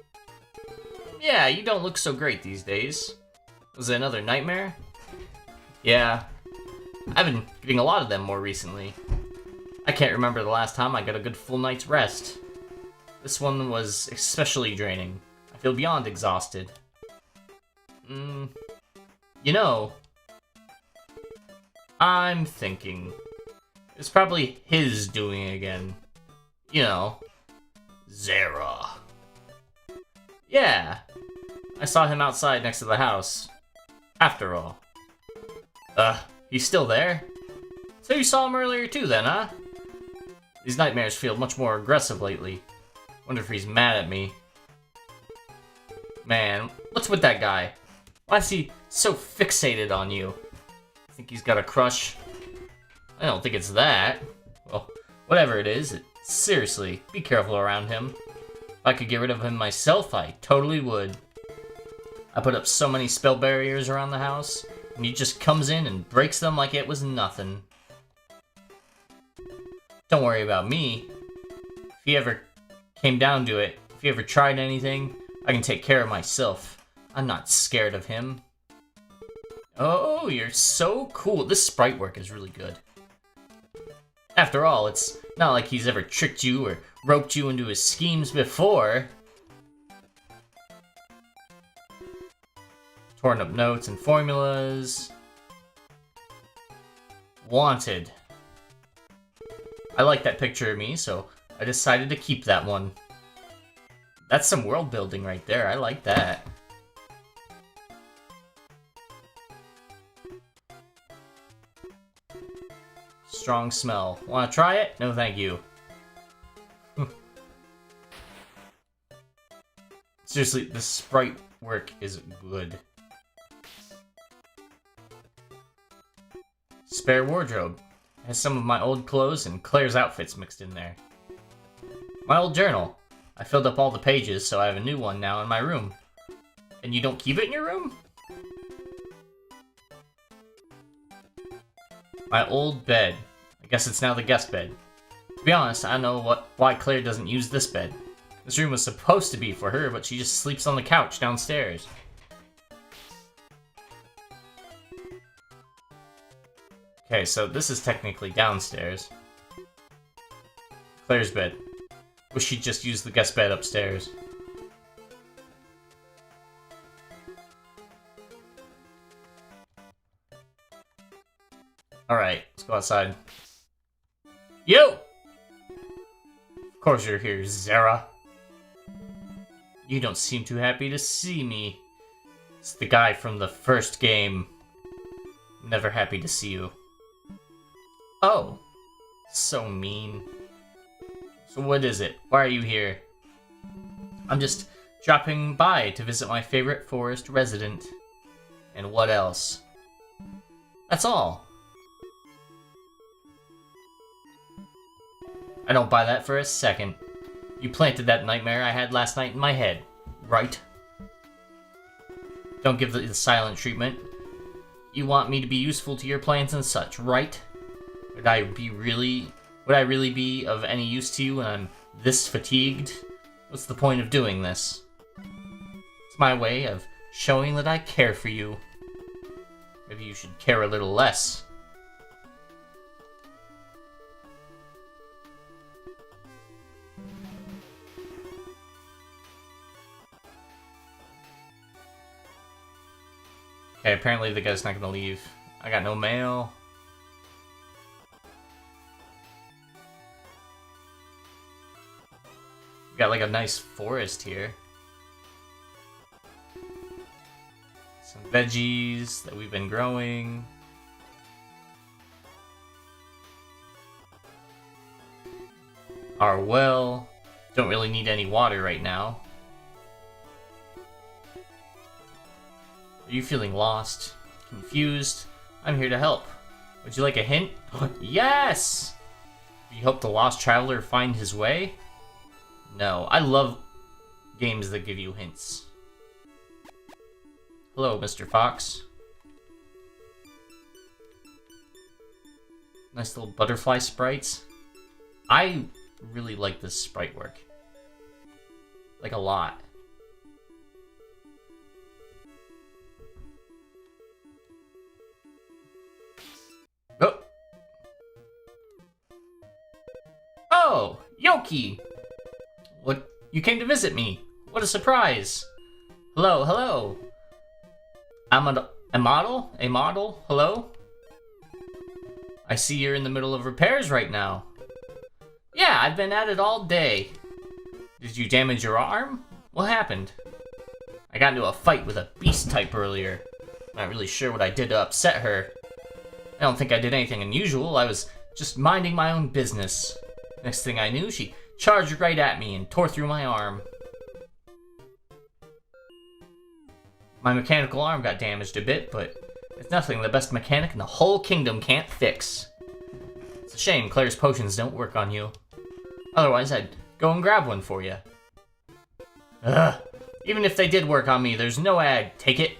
Yeah, you don't look so great these days. Was it another nightmare? Yeah. I've been getting a lot of them more recently. I can't remember the last time I got a good full night's rest. This one was especially draining. I feel beyond exhausted. You know, I'm thinking it's probably his doing again. You know, Zara. Yeah, I saw him outside next to the house. After all. He's still there? So you saw him earlier too then, huh? These nightmares feel much more aggressive lately. Wonder if he's mad at me. Man, what's with that guy? Why is he so fixated on you? Think he's got a crush? I don't think it's that. Well, whatever it is, seriously, be careful around him. If I could get rid of him myself, I totally would. I put up so many spell barriers around the house, and he just comes in and breaks them like it was nothing. Don't worry about me. If he ever came down to it, if he ever tried anything, I can take care of myself. I'm not scared of him. Oh, you're so cool. This sprite work is really good. After all, it's not like he's ever tricked you or roped you into his schemes before. Torn up notes and formulas. Wanted. I like that picture of me, so I decided to keep that one. That's some world building right there. I like that. Strong smell. Wanna try it? No, thank you. Seriously, the sprite work is good. Spare wardrobe. It has some of my old clothes and Claire's outfits mixed in there. My old journal. I filled up all the pages, so I have a new one now in my room. And you don't keep it in your room? My old bed. I guess it's now the guest bed. To be honest, I don't know why Claire doesn't use this bed. This room was supposed to be for her, but she just sleeps on the couch downstairs. Okay, so this is technically downstairs. Claire's bed. Wish she'd just use the guest bed upstairs. Alright, let's go outside. Yo! Of course you're here, Zara. You don't seem too happy to see me. It's the guy from the first game. Never happy to see you. Oh. So mean. So what is it? Why are you here? I'm just dropping by to visit my favorite forest resident. And what else? That's all. I don't buy that for a second. You planted that nightmare I had last night in my head, right? Don't give the silent treatment. You want me to be useful to your plans and such, right? Would I really be of any use to you when I'm this fatigued? What's the point of doing this? It's my way of showing that I care for you. Maybe you should care a little less. Okay, apparently the guy's not gonna leave. I got no mail. We got like a nice forest here. Some veggies that we've been growing. Our well. Don't really need any water right now. Are you feeling lost? Confused? I'm here to help. Would you like a hint? Yes! Do you help the lost traveler find his way? No, I love games that give you hints. Hello, Mr. Fox. Nice little butterfly sprites. I really like this sprite work. Like a lot. Oh! Oh! Yoki! What? You came to visit me. What a surprise. Hello, hello. I'm a model? A model? Hello? I see you're in the middle of repairs right now. Yeah, I've been at it all day. Did you damage your arm? What happened? I got into a fight with a beast type earlier. I'm not really sure what I did to upset her. I don't think I did anything unusual. I was just minding my own business. Next thing I knew, she charged right at me and tore through my arm. My mechanical arm got damaged a bit, but it's nothing the best mechanic in the whole kingdom can't fix. It's a shame Claire's potions don't work on you. Otherwise, I'd go and grab one for you. Ugh. Even if they did work on me, there's no way I'd take it.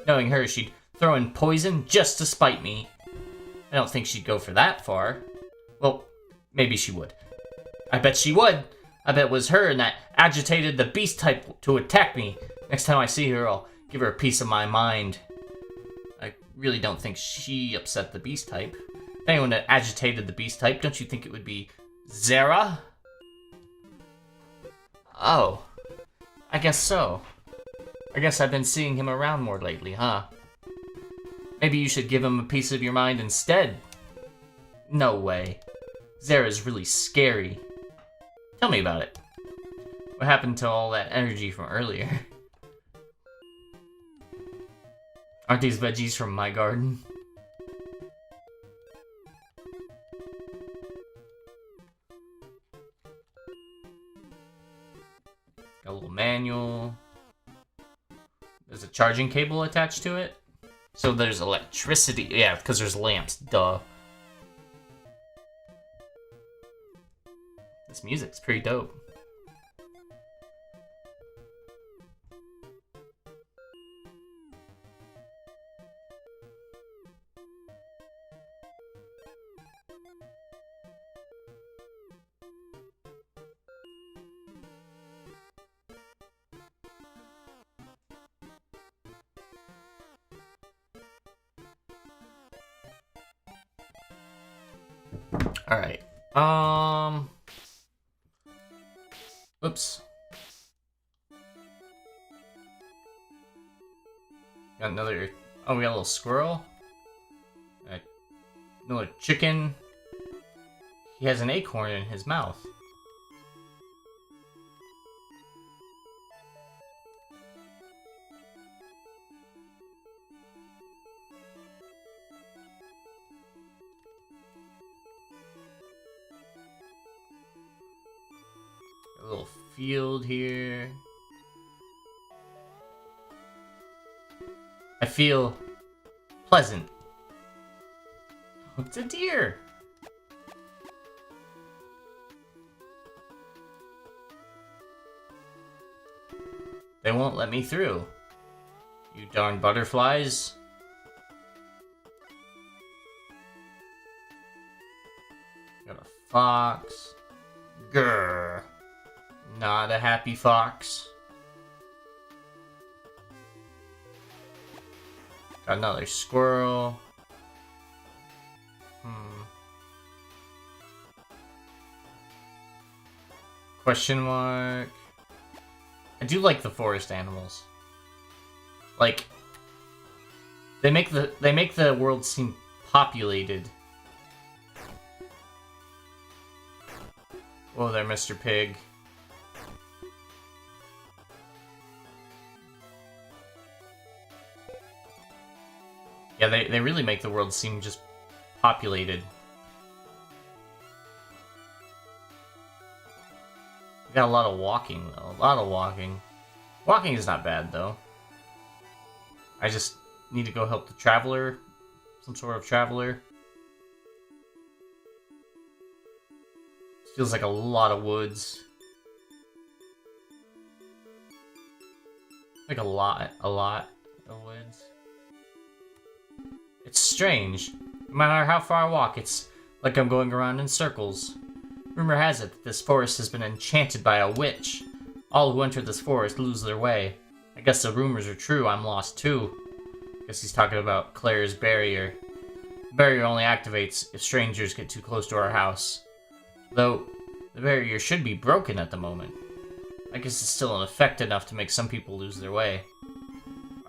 Knowing her, she'd throw in poison just to spite me. I don't think she'd go for that far. Well, maybe she would. I bet she would. I bet it was her and that agitated the beast type to attack me. Next time I see her, I'll give her a piece of my mind. I really don't think she upset the beast type. If anyone that agitated the beast type, don't you think it would be Zara? Oh. I guess so. I guess I've been seeing him around more lately, huh? Maybe you should give him a piece of your mind instead. No way. Zara's really scary. Tell me about it. What happened to all that energy from earlier? Aren't these veggies from my garden? Got a little manual. There's a charging cable attached to it. So there's electricity. Yeah, because there's lamps. Duh. This music's pretty dope. Alright. Oops. Got another... Oh, we got a little squirrel. Another chicken. He has an acorn in his mouth. A little field here. I feel pleasant. It's a deer. They won't let me through. You darn butterflies. Got a fox. Grr. Not a happy fox. Got another squirrel. Question mark. I do like the forest animals. Like, they make the world seem populated. Whoa there, Mr. Pig. Yeah, they really make the world seem just populated. We got a lot of walking, though. A lot of walking. Walking is not bad, though. I just need to go help the traveler. Some sort of traveler. Feels like a lot of woods. Like a lot of woods. It's strange. No matter how far I walk, it's like I'm going around in circles. Rumor has it that this forest has been enchanted by a witch. All who enter this forest lose their way. I guess the rumors are true, I'm lost too. Guess he's talking about Claire's barrier. The barrier only activates if strangers get too close to our house. Though, the barrier should be broken at the moment. I guess it's still in effect enough to make some people lose their way.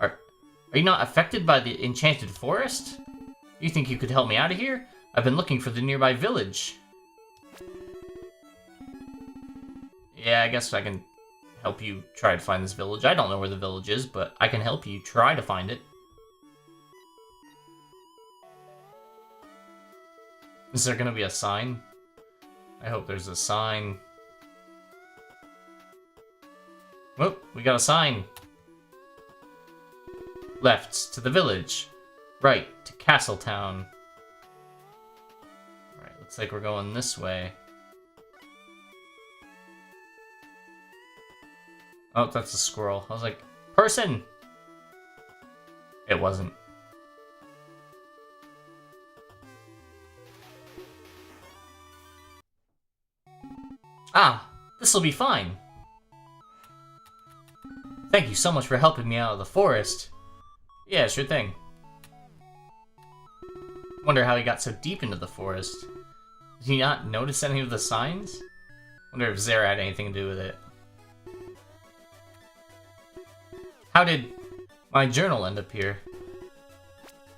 Are you not affected by the enchanted forest? You think you could help me out of here? I've been looking for the nearby village. Yeah, I guess I can help you try to find this village. I don't know where the village is, but I can help you try to find it. Is there gonna be a sign? I hope there's a sign. Whoop, we got a sign. Left to the village. Right to Castletown. Alright, looks like we're going this way. Oh, that's a squirrel. I was like, person! It wasn't. Ah, this'll be fine. Thank you so much for helping me out of the forest. Yeah, sure thing. Wonder how he got so deep into the forest. Did he not notice any of the signs? Wonder if Zara had anything to do with it. How did my journal end up here?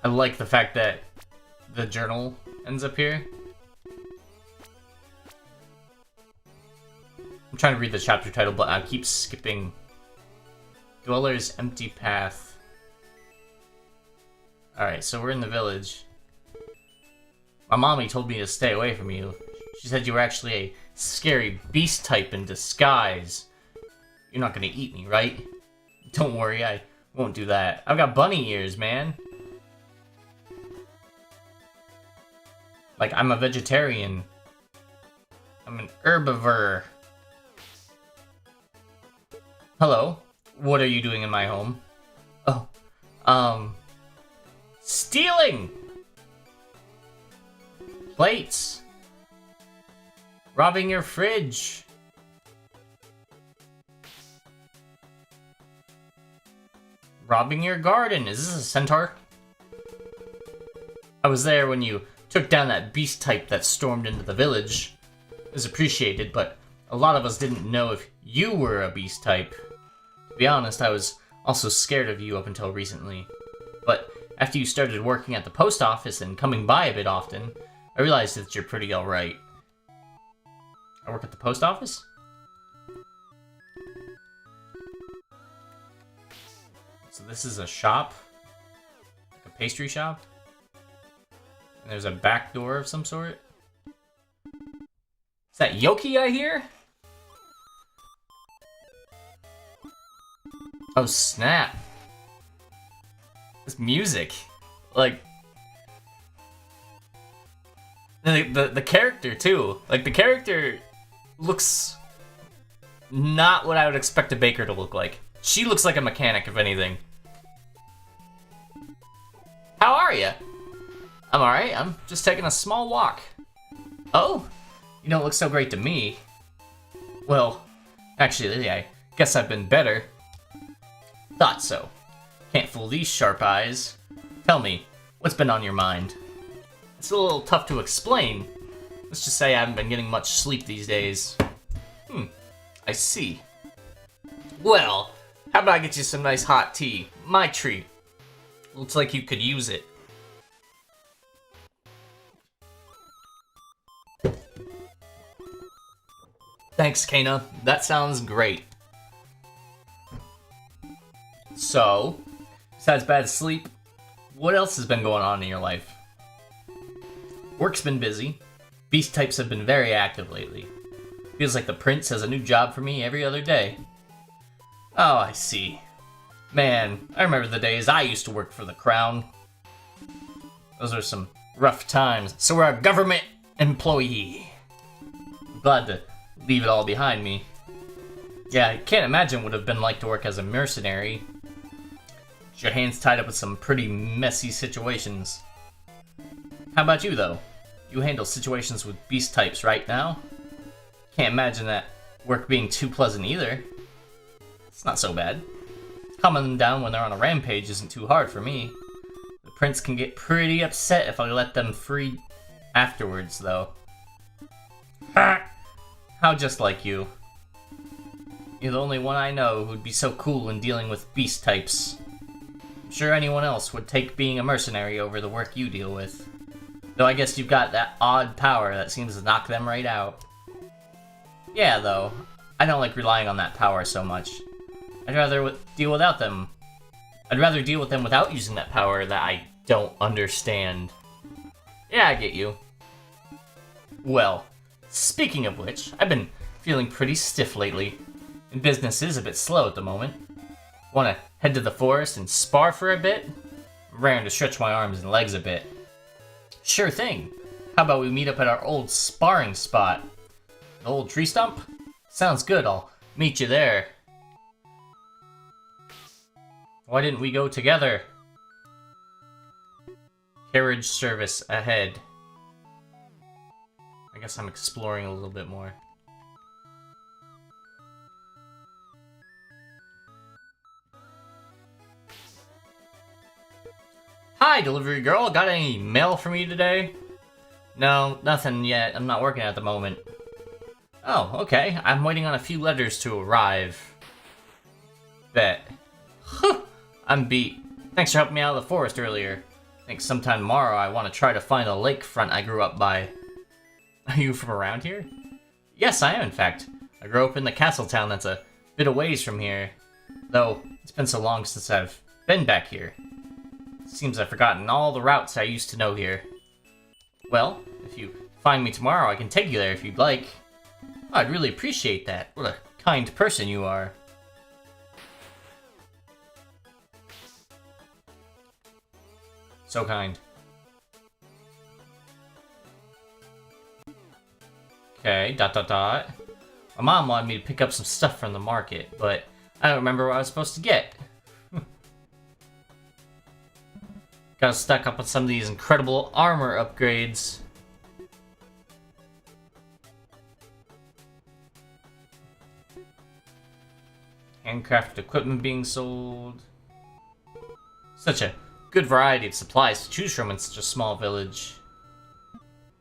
I like the fact that the journal ends up here. I'm trying to read the chapter title, but I keep skipping. Dweller'sEmptyPath. Alright, so we're in the village. My mommy told me to stay away from you. She said you were actually a scary beast type in disguise. You're not gonna eat me, right? Don't worry, I won't do that. I've got bunny ears, man. Like, I'm a vegetarian. I'm an herbivore. Hello? What are you doing in my home? Oh, stealing! Plates! Robbing your fridge! Robbing your garden! Is this a centaur? I was there when you took down that beast type that stormed into the village. It was appreciated, but a lot of us didn't know if you were a beast type. To be honest, I was also scared of you up until recently. But after you started working at the post office and coming by a bit often, I realized that you're pretty alright. I work at the post office? So this is a shop? Like a pastry shop? And there's a back door of some sort? Is that Yoki I hear? Oh snap. This music. Like the character too. Like the character looks not what I would expect a baker to look like. She looks like a mechanic, if anything. How are you? I'm alright. I'm just taking a small walk. Oh, you don't look so great to me. Well, actually, I guess I've been better. Thought so. Can't fool these sharp eyes. Tell me, what's been on your mind? It's a little tough to explain. Let's just say I haven't been getting much sleep these days. I see. Well, how about I get you some nice hot tea? My treat. Looks like you could use it. Thanks, Kana. That sounds great. So, besides bad sleep, what else has been going on in your life? Work's been busy. Beast types have been very active lately. Feels like the prince has a new job for me every other day. Oh, I see. Man, I remember the days I used to work for the crown. Those are some rough times. So we're a government employee. I'm glad to leave it all behind me. Yeah, I can't imagine what it would have been like to work as a mercenary. Your hands tied up with some pretty messy situations. How about you, though? You handle situations with beast types right now? Can't imagine that work being too pleasant either. It's not so bad. Calming them down when they're on a rampage isn't too hard for me. The prince can get pretty upset if I let them free afterwards, though. How just like you. You're the only one I know who'd be so cool in dealing with beast types. I'm sure anyone else would take being a mercenary over the work you deal with. Though I guess you've got that odd power that seems to knock them right out. Yeah, though, I don't like relying on that power so much. I'd rather deal without them. I'd rather deal with them without using that power that I don't understand. Yeah, I get you. Well, speaking of which, I've been feeling pretty stiff lately. And business is a bit slow at the moment. Wanna head to the forest and spar for a bit? I'm raring to stretch my arms and legs a bit. Sure thing. How about we meet up at our old sparring spot? An old tree stump? Sounds good, I'll meet you there. Why didn't we go together? Carriage service ahead. I guess I'm exploring a little bit more. Hi, delivery girl. Got any mail for me today? No, nothing yet. I'm not working at the moment. Oh, okay. I'm waiting on a few letters to arrive. Bet. I'm beat. Thanks for helping me out of the forest earlier. I think sometime tomorrow I want to try to find a lakefront I grew up by. Are you from around here? Yes, I am, in fact. I grew up in the castle town that's a bit a ways from here. Though, it's been so long since I've been back here. Seems I've forgotten all the routes I used to know here. Well, if you find me tomorrow, I can take you there if you'd like. I'd really appreciate that. What a kind person you are. So kind. Okay, ... My mom wanted me to pick up some stuff from the market, but I don't remember what I was supposed to get. Gotta stack up on some of these incredible armor upgrades. Handcrafted equipment being sold. Such a good variety of supplies to choose from in such a small village.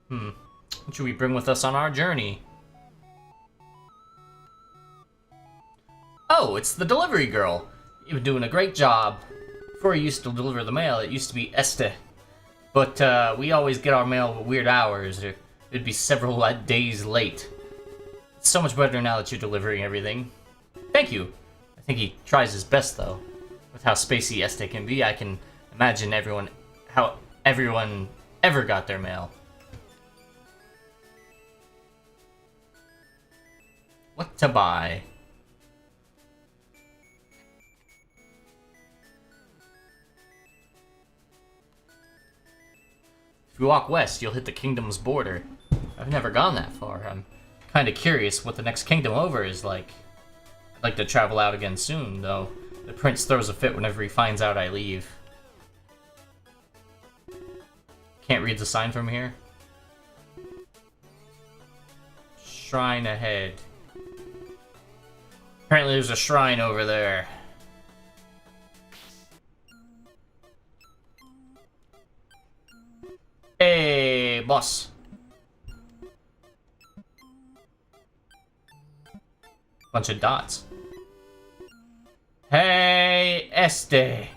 What should we bring with us on our journey? Oh, it's the delivery girl. You've been doing a great job. Before I used to deliver the mail, it used to be Este. But we always get our mail at weird hours, or it'd be several days late. It's so much better now that you're delivering everything. Thank you. I think he tries his best, though. With how spacey Este can be, I can imagine how everyone ever got their mail. What to buy? If you walk west, you'll hit the kingdom's border. I've never gone that far. I'm kind of curious what the next kingdom over is like. I'd like to travel out again soon, though the prince throws a fit whenever he finds out I leave. Can't read the sign from here. Shrine ahead. Apparently there's a shrine over there. Hey, boss. Bunch of dots. Hey, Este.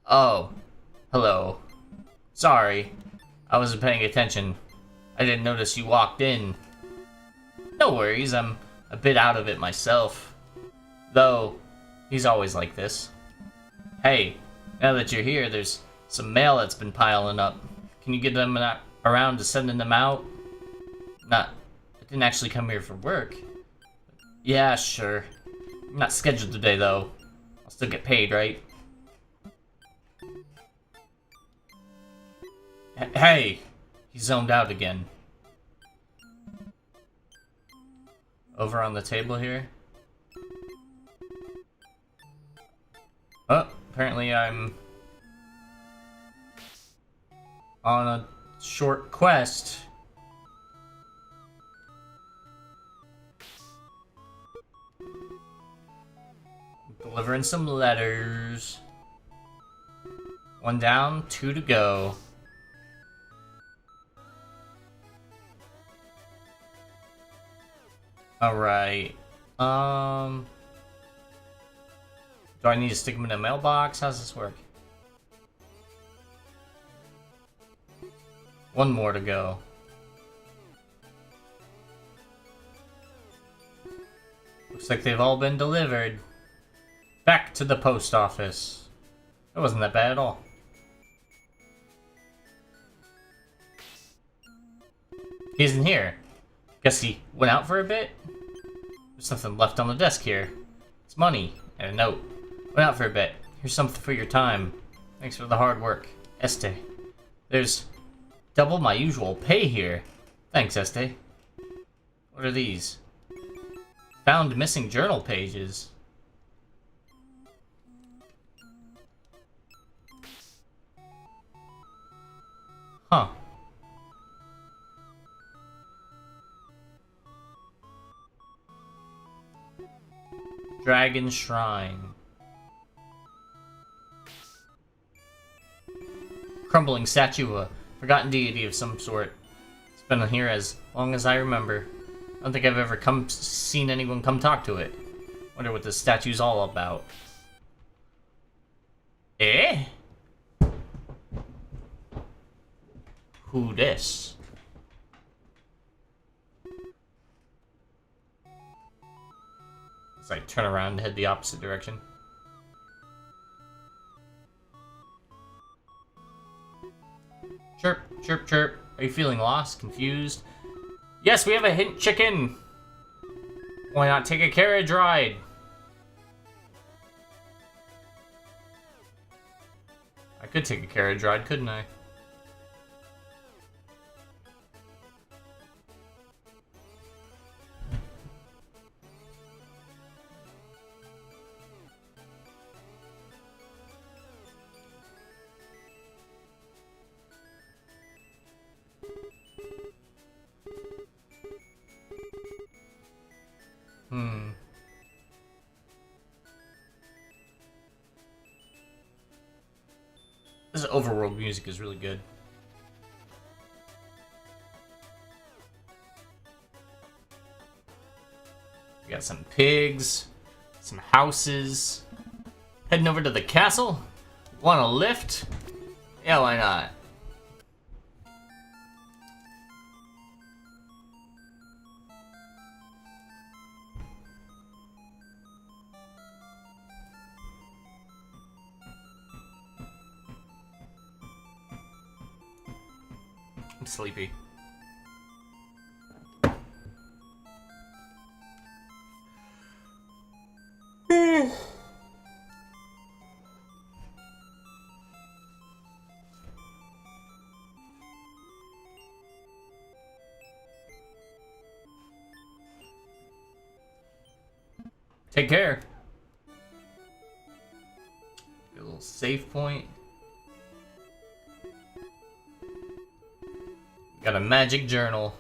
Oh, hello. Sorry, I wasn't paying attention. I didn't notice you walked in. No worries, I'm a bit out of it myself. Though, he's always like this. Hey, now that you're here, there's some mail that's been piling up. Can you get them around to sending them out? I didn't actually come here for work. Yeah, sure. I'm not scheduled today, though. I'll still get paid, right? Hey! He zoned out again. Over on the table here. Oh, apparently I'm on a short quest. Delivering some letters. 1 down, 2 to go. Alright. Do I need to stick them in a mailbox? How's this work? 1 more to go. Looks like they've all been delivered. Back to the post office. That wasn't that bad at all. He isn't here. Guess he went out for a bit? There's something left on the desk here. It's money and a note. Went out for a bit. Here's something for your time. Thanks for the hard work. Este. There's double my usual pay here. Thanks, Este. What are these? Found missing journal pages. Huh. Dragon Shrine. Crumbling statue of a forgotten deity of some sort. It's been here as long as I remember. I don't think I've ever seen anyone come talk to it. Wonder what this statue's all about. Eh? Who this? As I turn around and head the opposite direction. Chirp, chirp, chirp. Are you feeling lost, confused? Yes, we have a hint chicken! Why not take a carriage ride? I could take a carriage ride, couldn't I? This overworld music is really good. We got some pigs, some houses. Heading over to the castle? Want a lift? Yeah, why not? I'm sleepy. Take care. Get a little save point. Got a magic journal.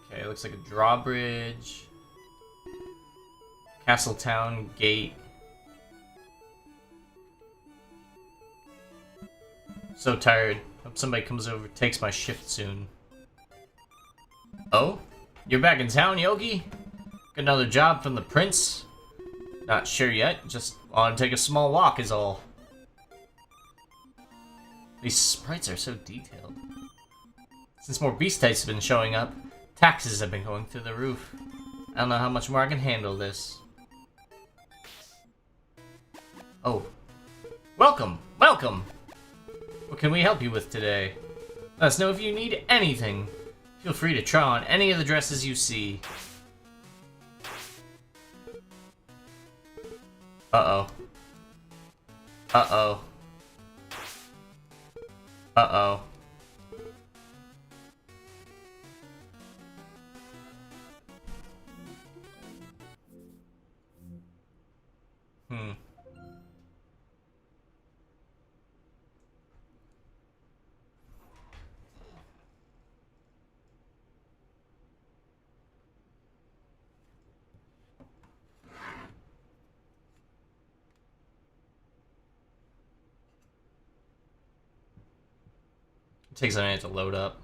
Okay, looks like a drawbridge. Castletown gate. So tired. Hope somebody comes over, takes my shift soon. Oh? You're back in town, Yogi? Got another job from the prince? Not sure yet, just want to take a small walk is all. These sprites are so detailed. Since more beast types have been showing up, taxes have been going through the roof. I don't know how much more I can handle this. Oh. Welcome! Welcome! What can we help you with today? Let us know if you need anything. Feel free to try on any of the dresses you see. Uh-oh. Uh-oh. Uh-oh. It takes a minute to load up.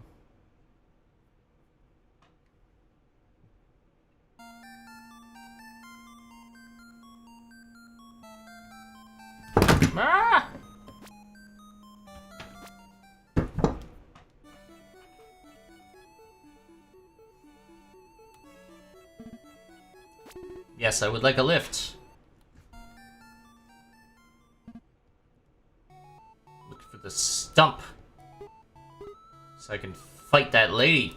Ah! Yes, I would like a lift. Look for the stump. So I can fight that lady.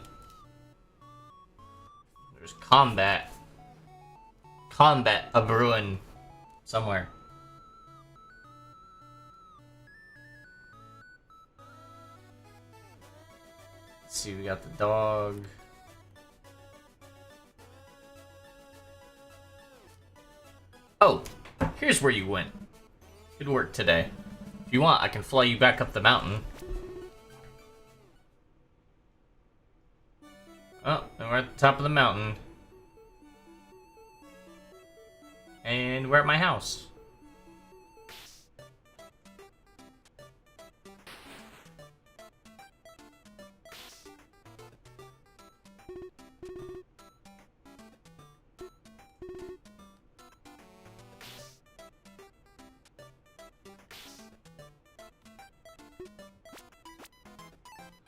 There's combat. Combat a-brewing somewhere. Let's see, we got the dog. Oh, here's where you went. Good work today. If you want, I can fly you back up the mountain. Oh, and we're at the top of the mountain. And we're at my house.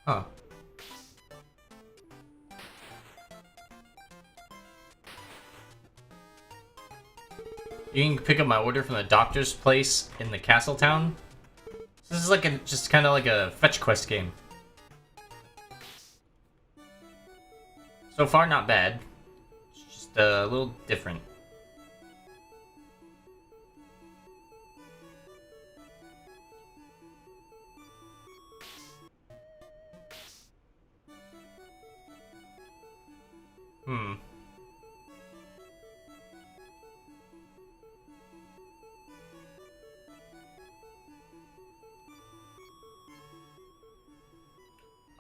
Huh. You can pick up my order from the doctor's place in the castle town. This is like just kind of like a fetch quest game. So far, not bad. It's just a little different.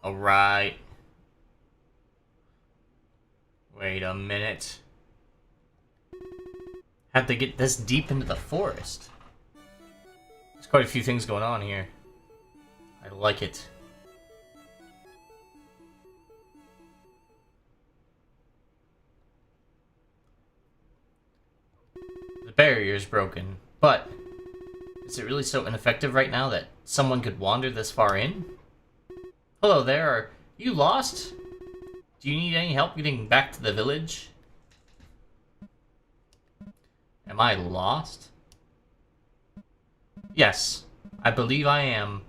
Alright. Wait a minute. Had to get this deep into the forest. There's quite a few things going on here. I like it. The barrier's broken, but is it really so ineffective right now that someone could wander this far in? Hello there, are you lost? Do you need any help getting back to the village? Am I lost? Yes, I believe I am,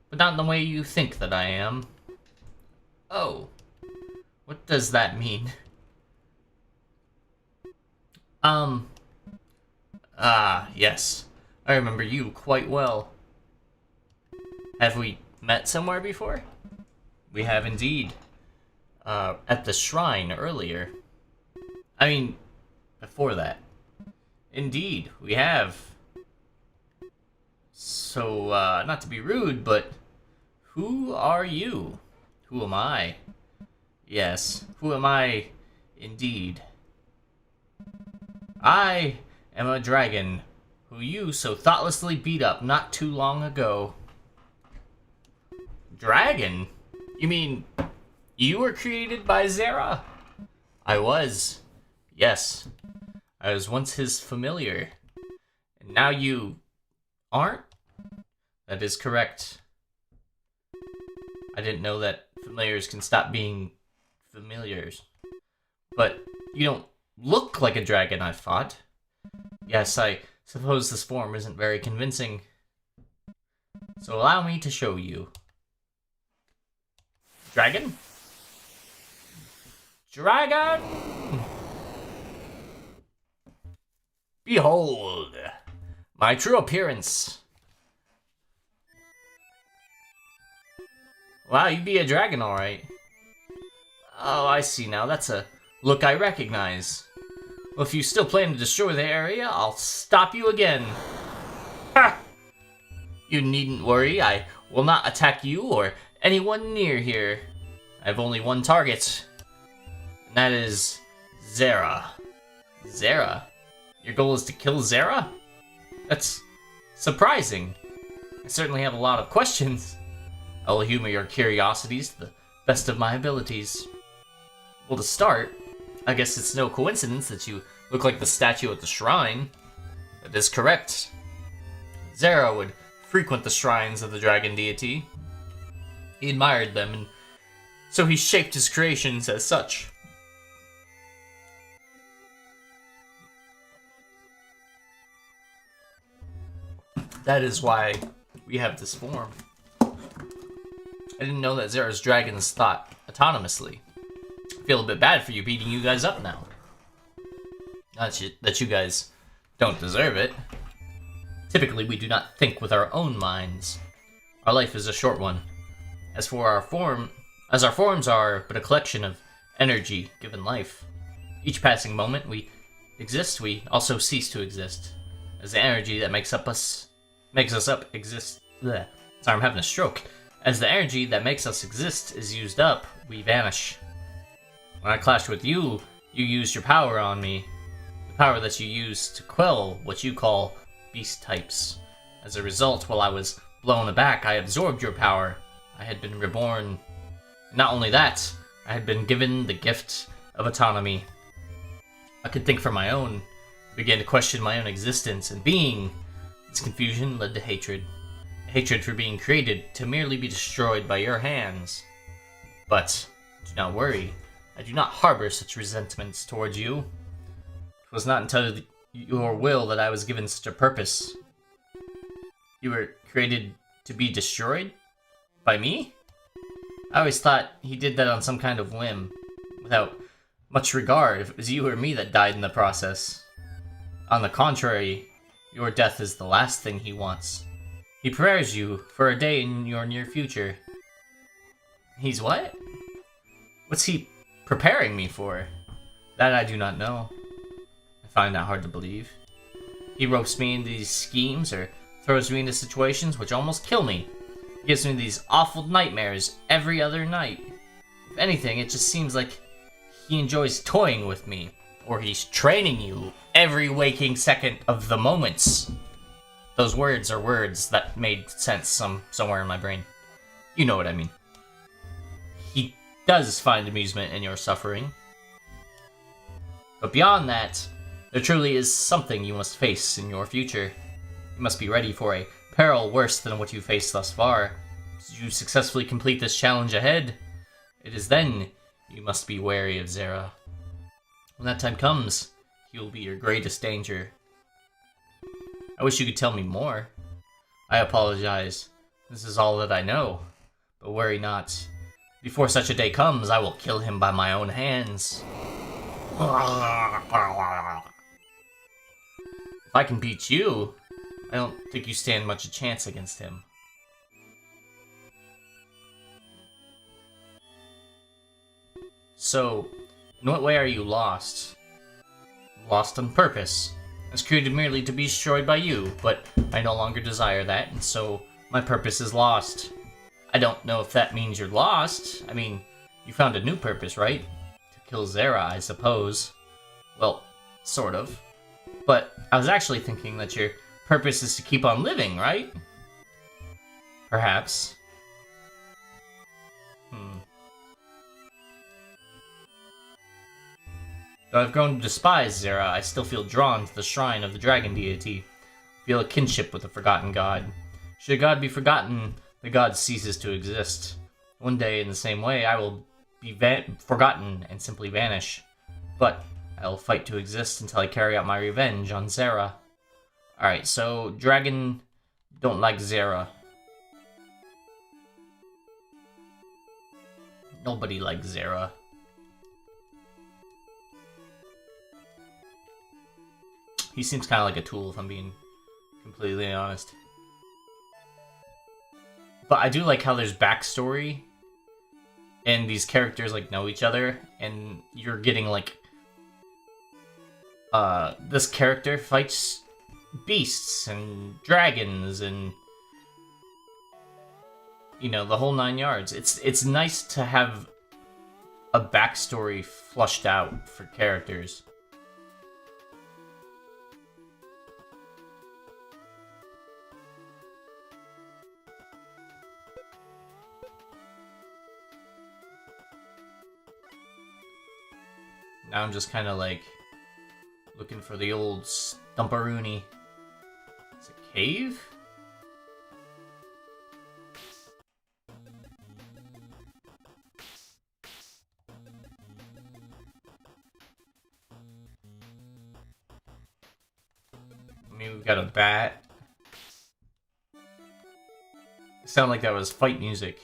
but not in the way you think that I am. Oh, what does that mean? Yes, I remember you quite well. Have we met somewhere before? We have indeed. At the shrine earlier. I mean, before that. Indeed, we have. So, not to be rude, but who are you? Who am I? Yes, who am I indeed? I am a dragon who you so thoughtlessly beat up not too long ago. Dragon? You mean you were created by Zera? I was. Yes. I was once his familiar. And now you aren't? That is correct. I didn't know that familiars can stop being familiars. But you don't look like a dragon, I thought. Yes, I Suppose this form isn't very convincing. So allow me to show you. Dragon? Dragon! Behold, my true appearance. Wow, you be a dragon, alright. Oh, I see now. That's a look I recognize. Well, if you still plan to destroy the area, I'll stop you again. Ha! You needn't worry. I will not attack you or anyone near here. I have only one target. And that is Zera. Zera? Your goal is to kill Zera? That's surprising. I certainly have a lot of questions. I will humor your curiosities to the best of my abilities. Well, to start, I guess it's no coincidence that you look like the statue at the shrine. That is correct. Zera would frequent the shrines of the dragon deity. He admired them, and so he shaped his creations as such. That is why we have this form. I didn't know that Zera's dragons thought autonomously. I feel a bit bad for you beating you guys up now. Not that you guys don't deserve it. Typically, we do not think with our own minds. Our life is a short one. As our forms are but a collection of energy given life. Each passing moment we exist, we also cease to exist. As the energy that makes us up exists. Bleh. Sorry, I'm having a stroke. As the energy that makes us exist is used up, we vanish. When I clashed with you, you used your power on me. The power that you used to quell what you call beast types. As a result, while I was blown aback, I absorbed your power. I had been reborn. Not only that, I had been given the gift of autonomy. I could think for my own, began to question my own existence and being. This confusion led to hatred. Hatred for being created to merely be destroyed by your hands. But do not worry. I do not harbor such resentments towards you. It was not until your will that I was given such a purpose. You were created to be destroyed? By me? I always thought he did that on some kind of whim, without much regard if it was you or me that died in the process. On the contrary, your death is the last thing he wants. He prepares you for a day in your near future. He's what? What's he preparing me for? That I do not know. I find that hard to believe. He ropes me into these schemes or throws me into situations which almost kill me. He gives me these awful nightmares every other night. If anything, it just seems like he enjoys toying with me, or he's training you every waking second of the moments. Those words are words that made sense somewhere in my brain. You know what I mean. He does find amusement in your suffering. But beyond that, there truly is something you must face in your future. You must be ready for a peril worse than what you faced thus far. Should you successfully complete this challenge ahead, it is then you must be wary of Zera. When that time comes, he will be your greatest danger. I wish you could tell me more. I apologize. This is all that I know. But worry not. Before such a day comes, I will kill him by my own hands. If I can beat you, I don't think you stand much a chance against him. So, in what way are you lost? Lost on purpose. I was created merely to be destroyed by you, but I no longer desire that, and so my purpose is lost. I don't know if that means you're lost. I mean, you found a new purpose, right? To kill Zera, I suppose. Well, sort of. But I was actually thinking that your purpose is to keep on living, right? Perhaps. Though I've grown to despise Zera, I still feel drawn to the shrine of the dragon deity. I feel a kinship with the forgotten god. Should a god be forgotten, the god ceases to exist. One day, in the same way, I will be forgotten and simply vanish. But I will fight to exist until I carry out my revenge on Zera. Alright, so Dragon don't like Zera. Nobody likes Zera. He seems kind of like a tool, if I'm being completely honest. But I do like how there's backstory, and these characters like know each other, and you're getting like, this character fights beasts and dragons and, you know, the whole 9 yards. It's nice to have a backstory flushed out for characters. Now I'm just kind of like looking for the old Stumparoonie. It's a cave? I mean, we've got a bat. It sounded like that was fight music.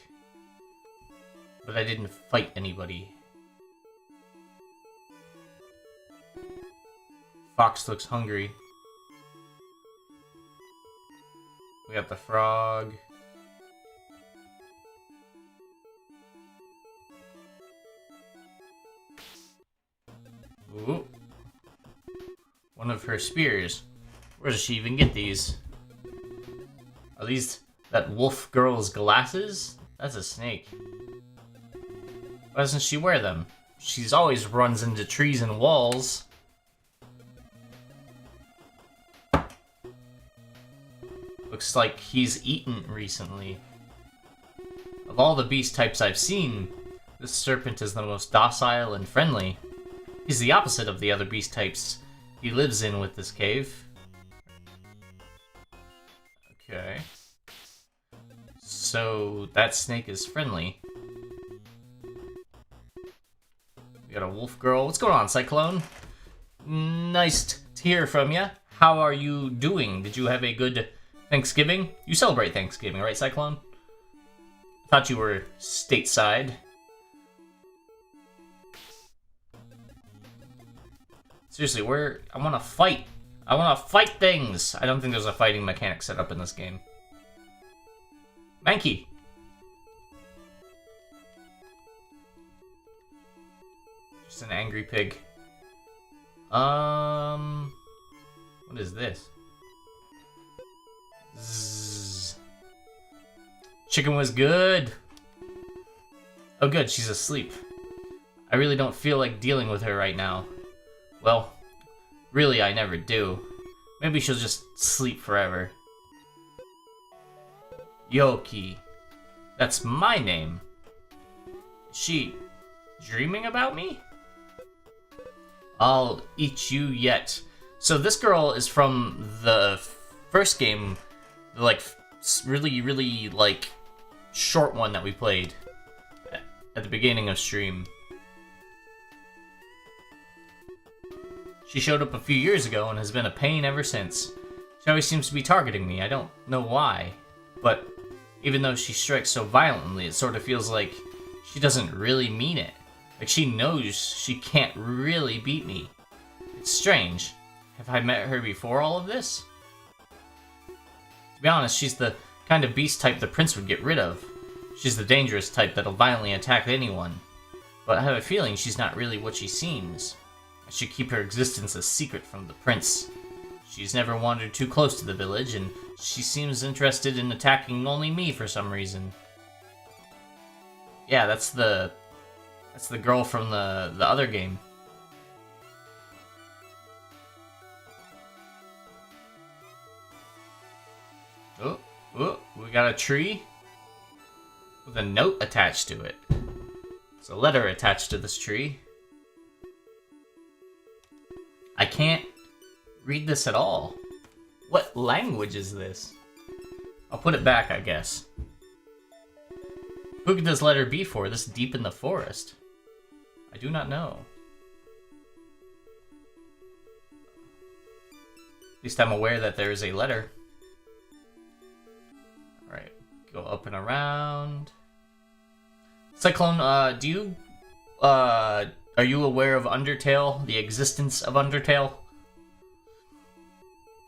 But I didn't fight anybody. Fox looks hungry. We got the frog. Ooh. One of her spears. Where does she even get these? Are these that wolf girl's glasses? That's a snake. Why doesn't she wear them? She's always runs into trees and walls. Looks like he's eaten recently. Of all the beast types I've seen, this serpent is the most docile and friendly. He's the opposite of the other beast types he lives in with this cave. Okay. So that snake is friendly. We got a wolf girl. What's going on, Cyclone? Nice to hear from you. How are you doing? Did you have a good Thanksgiving? You celebrate Thanksgiving, right, Cyclone? Thought you were stateside. Seriously, I want to fight. I want to fight things. I don't think there's a fighting mechanic set up in this game. Mankey. Just an angry pig. What is this? Zzz. Chicken was good. Oh good, she's asleep. I really don't feel like dealing with her right now. Well, really I never do. Maybe she'll just sleep forever. Yoki. That's my name. Is she dreaming about me? I'll eat you yet. So this girl is from the first game, like really like short one that we played at the beginning of stream. She showed up a few years ago and has been a pain ever since. She always seems to be targeting me. I don't know why, but even though she strikes so violently, it sort of feels like she doesn't really mean it. Like she knows she can't really beat me. It's strange. Have I met her before all of this? To be honest, she's the kind of beast type the prince would get rid of. She's the dangerous type that'll violently attack anyone. But I have a feeling she's not really what she seems. I should keep her existence a secret from the prince. She's never wandered too close to the village, and she seems interested in attacking only me for some reason. Yeah, that's the girl from the other game. Oh, we got a tree with a note attached to it. There's a letter attached to this tree. I can't read this at all. What language is this? I'll put it back, I guess. Who could this letter be for, this deep in the forest? I do not know. least I'm aware that there is a letter. Alright, go up and around. Cyclone, are you aware of Undertale? The existence of Undertale?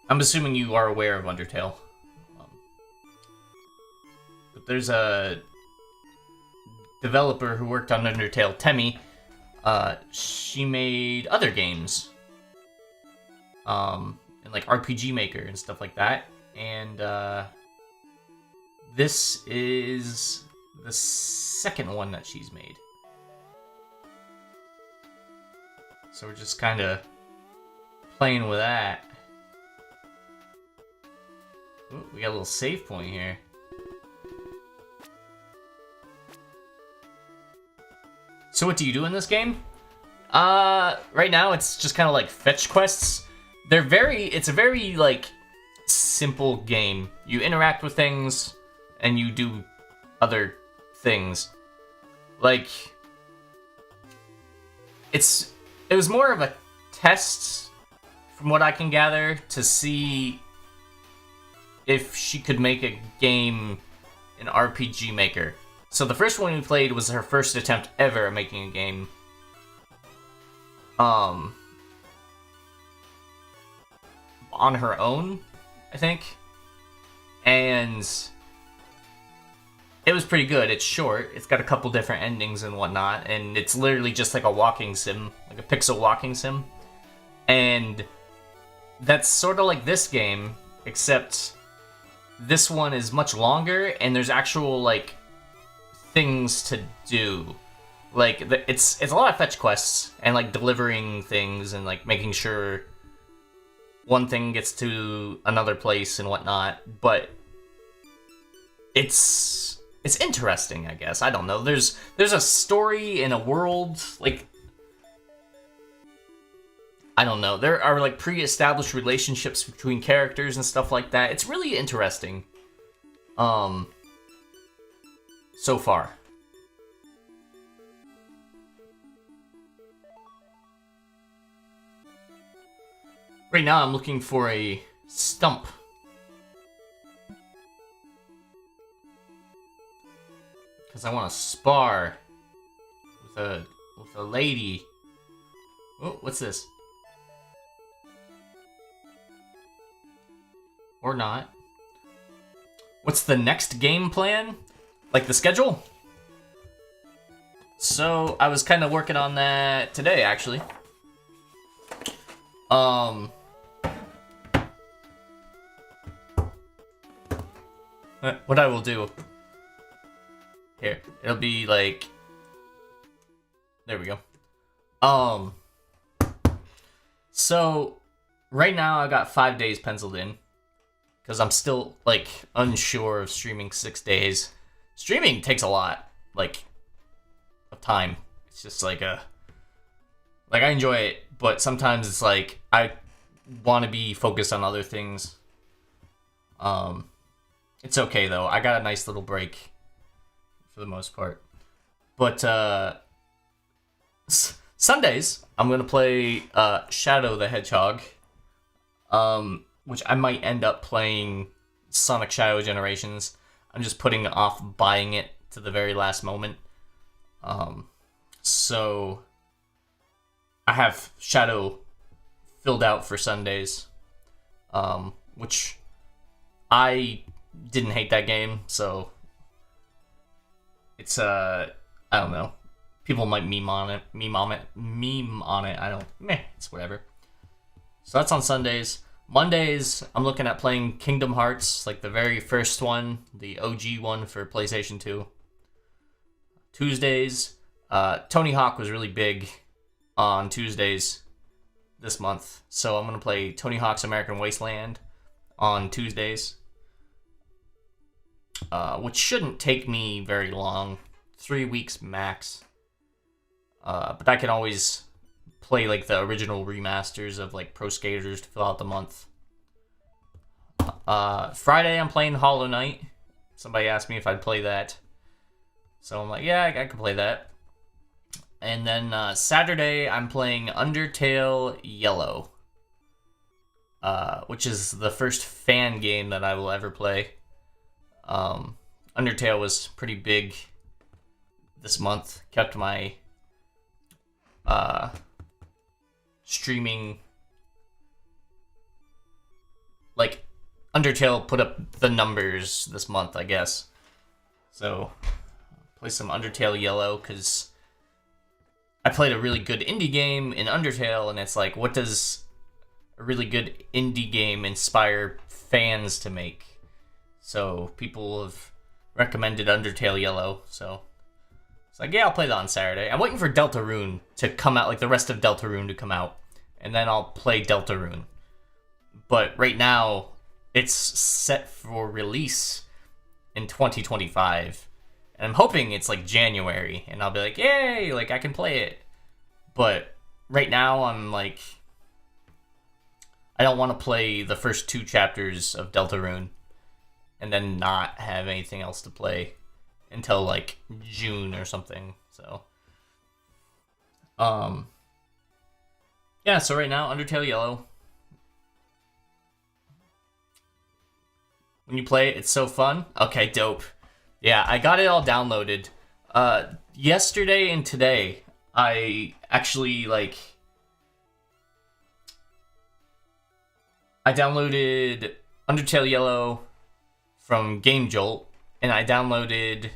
I'm assuming you are aware of Undertale. But there's a developer who worked on Undertale, Temmie. She made other games. And like RPG Maker and stuff like that. And this is the second one that she's made. So we're just kind of playing with that. Ooh, we got a little save point here. So what do you do in this game? Right now it's just kind of like fetch quests. It's a very like simple game. You interact with things and you do other things. Like it was more of a test from what I can gather to see if she could make a game in RPG Maker. So the first one we played was her first attempt ever at making a game. On her own, I think. And it was pretty good. It's short. It's got a couple different endings and whatnot. And it's literally just like a walking sim. Like a pixel walking sim. And that's sort of like this game. Except this one is much longer. And there's actual, like, things to do. Like, it's a lot of fetch quests. And, like, delivering things. And, like, making sure one thing gets to another place and whatnot. But it's interesting, I guess. I don't know. There's a story in a world, like, I don't know. There are like pre-established relationships between characters and stuff like that. It's really interesting. So far. Right now I'm looking for a stump. Because I want to spar with a lady. Oh, what's this? Or not. What's the next game plan? Like the schedule? So, I was kind of working on that today, actually. What I will do... Here, it'll be like... There we go. So, right now I got 5 days penciled in. Because I'm still, like, unsure of streaming 6 days. Streaming takes a lot, like, of time. It's just like a... Like, I enjoy it, but sometimes it's like, I want to be focused on other things. It's okay, though. I got a nice little break. For the most part. But, Sundays, I'm going to play, Shadow the Hedgehog. Which I might end up playing Sonic Shadow Generations. I'm just putting off buying it to the very last moment. So I have Shadow filled out for Sundays. Which I didn't hate that game, so it's I don't know. People might meme on it. I don't. Meh. It's whatever. So that's on Sundays. Mondays, I'm looking at playing Kingdom Hearts, like the very first one, the OG one for PlayStation 2. Tuesdays, Tony Hawk was really big on Tuesdays this month, so I'm going to play Tony Hawk's American Wasteland on Tuesdays, which shouldn't take me very long, 3 weeks max, but I can always play like the original remasters of like Pro Skaters to fill out the month. Friday I'm playing Hollow Knight. Somebody asked me if I'd play that, so I'm like, yeah, I can play that. And then Saturday I'm playing Undertale Yellow. which is the first fan game that I will ever play. Undertale was pretty big this month. Kept my streaming, like, Undertale put up the numbers this month, I guess. So, play some Undertale Yellow, because I played a really good indie game in Undertale, and it's like, what does a really good indie game inspire fans to make? So, people have recommended Undertale Yellow, so it's like, yeah, I'll play that on Saturday. I'm waiting for Deltarune to come out, like the rest of Deltarune to come out, and then I'll play Deltarune. But right now, it's set for release in 2025, and I'm hoping it's like January, and I'll be like, yay, like I can play it. But right now, I'm like, I don't want to play the first 2 chapters of Deltarune and then not have anything else to play until like June or something. So yeah, so right now, Undertale Yellow, when you play it, it's so fun. Okay, dope. Yeah, I got it all downloaded yesterday and today. I actually, like, I downloaded Undertale Yellow from Game Jolt, and I downloaded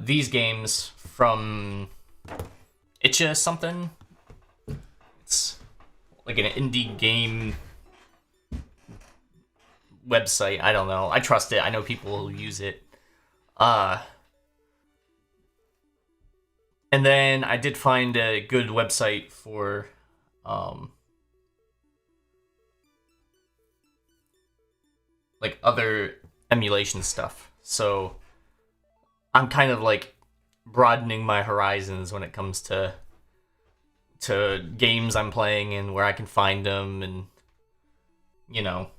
these games from Itcha something. It's like an indie game website. I don't know. I trust it. I know people who use it. And then I did find a good website for like other emulation stuff. So I'm kind of like broadening my horizons when it comes to games I'm playing and where I can find them. And, you know,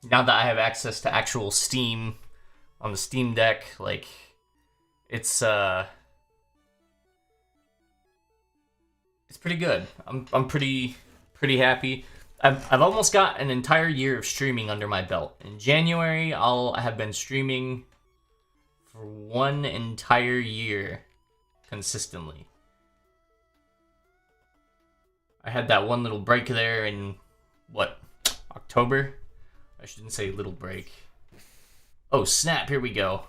now that I have access to actual Steam on the Steam Deck, like, it's pretty good. I'm pretty happy. I've almost got an entire year of streaming under my belt. In January, I'll have been streaming for 1 entire year consistently. I had that one little break there in, what, October? I shouldn't say little break. Oh, snap, here we go.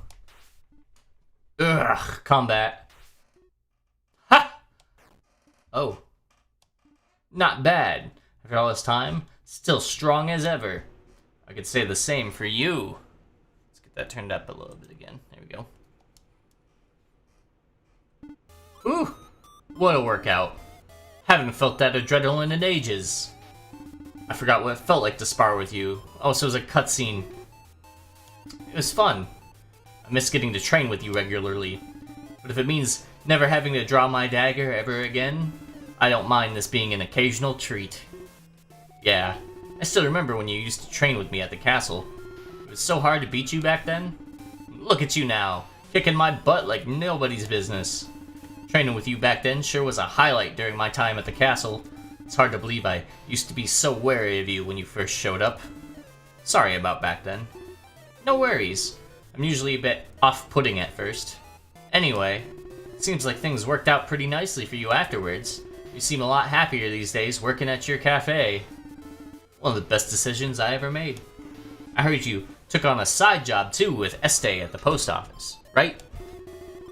Ugh, combat. Ha! Oh. Not bad. After all this time, still strong as ever. I could say the same for you. Let's get that turned up a little bit again. There we go. Ooh, what a workout. Haven't felt that adrenaline in ages. I forgot what it felt like to spar with you. Oh, so it was a cutscene. It was fun. I miss getting to train with you regularly. But if it means never having to draw my dagger ever again, I don't mind this being an occasional treat. Yeah, I still remember when you used to train with me at the castle. It was so hard to beat you back then. Look at you now, kicking my butt like nobody's business. Training with you back then sure was a highlight during my time at the castle. It's hard to believe I used to be so wary of you when you first showed up. Sorry about back then. No worries. I'm usually a bit off-putting at first. Anyway, it seems like things worked out pretty nicely for you afterwards. You seem a lot happier these days working at your cafe. One of the best decisions I ever made. I heard you took on a side job too with Este at the post office, right?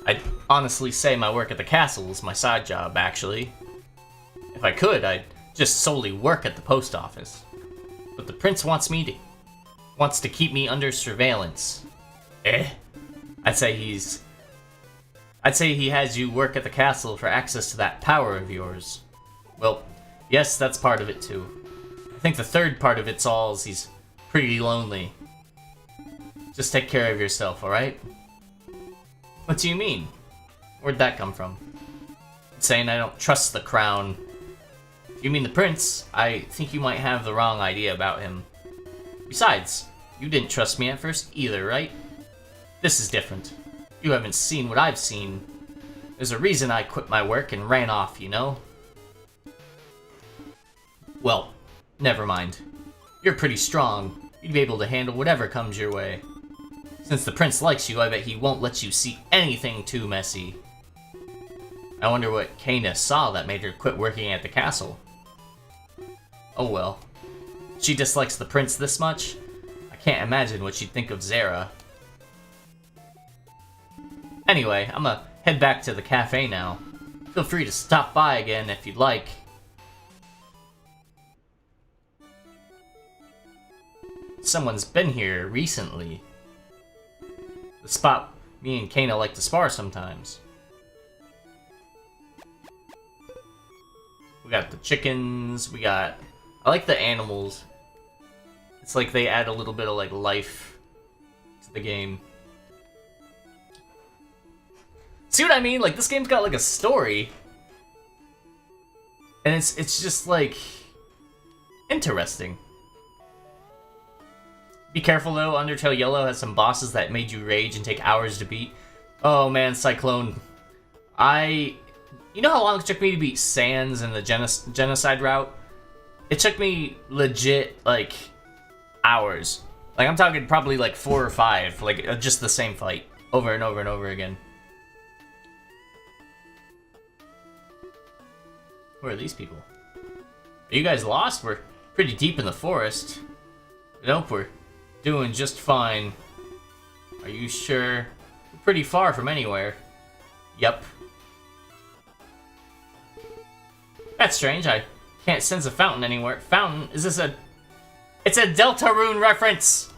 I'd honestly say my work at the castle is my side job, actually. If I could, I'd just solely work at the post office. But the prince wants to keep me under surveillance. I'd say he has you work at the castle for access to that power of yours. Well, yes, that's part of it too. I think the third part of it's all is he's pretty lonely. Just take care of yourself, alright? What do you mean? Where'd that come from? Saying I don't trust the crown. If you mean the prince, I think you might have the wrong idea about him. Besides, you didn't trust me at first either, right? This is different. You haven't seen what I've seen. There's a reason I quit my work and ran off, you know? Well, Never mind. You're pretty strong. You'd be able to handle whatever comes your way. Since the prince likes you, I bet he won't let you see anything too messy. I wonder what Kana saw that made her quit working at the castle. Oh well. She dislikes the prince this much? I can't imagine what she'd think of Zera. Anyway, I'm gonna head back to the cafe now. Feel free to stop by again if you'd like. Someone's been here recently. The spot me and Kana like to spar sometimes. We got the chickens, I like the animals. It's like they add a little bit of like life to the game. See what I mean? Like this game's got like a story. And it's just like interesting. Be careful though, Undertale Yellow has some bosses that made you rage and take hours to beat. Oh man, Cyclone. You know how long it took me to beat Sans in the genocide route? It took me legit, like, hours. Like, I'm talking probably like 4 or 5, like, just the same fight. Over and over and over again. Where are these people? Are you guys lost? We're pretty deep in the forest. Nope, we're doing just fine. Are you sure? We're pretty far from anywhere. Yep. That's strange, I can't sense a fountain anywhere. Fountain? Is this a... It's a Deltarune reference!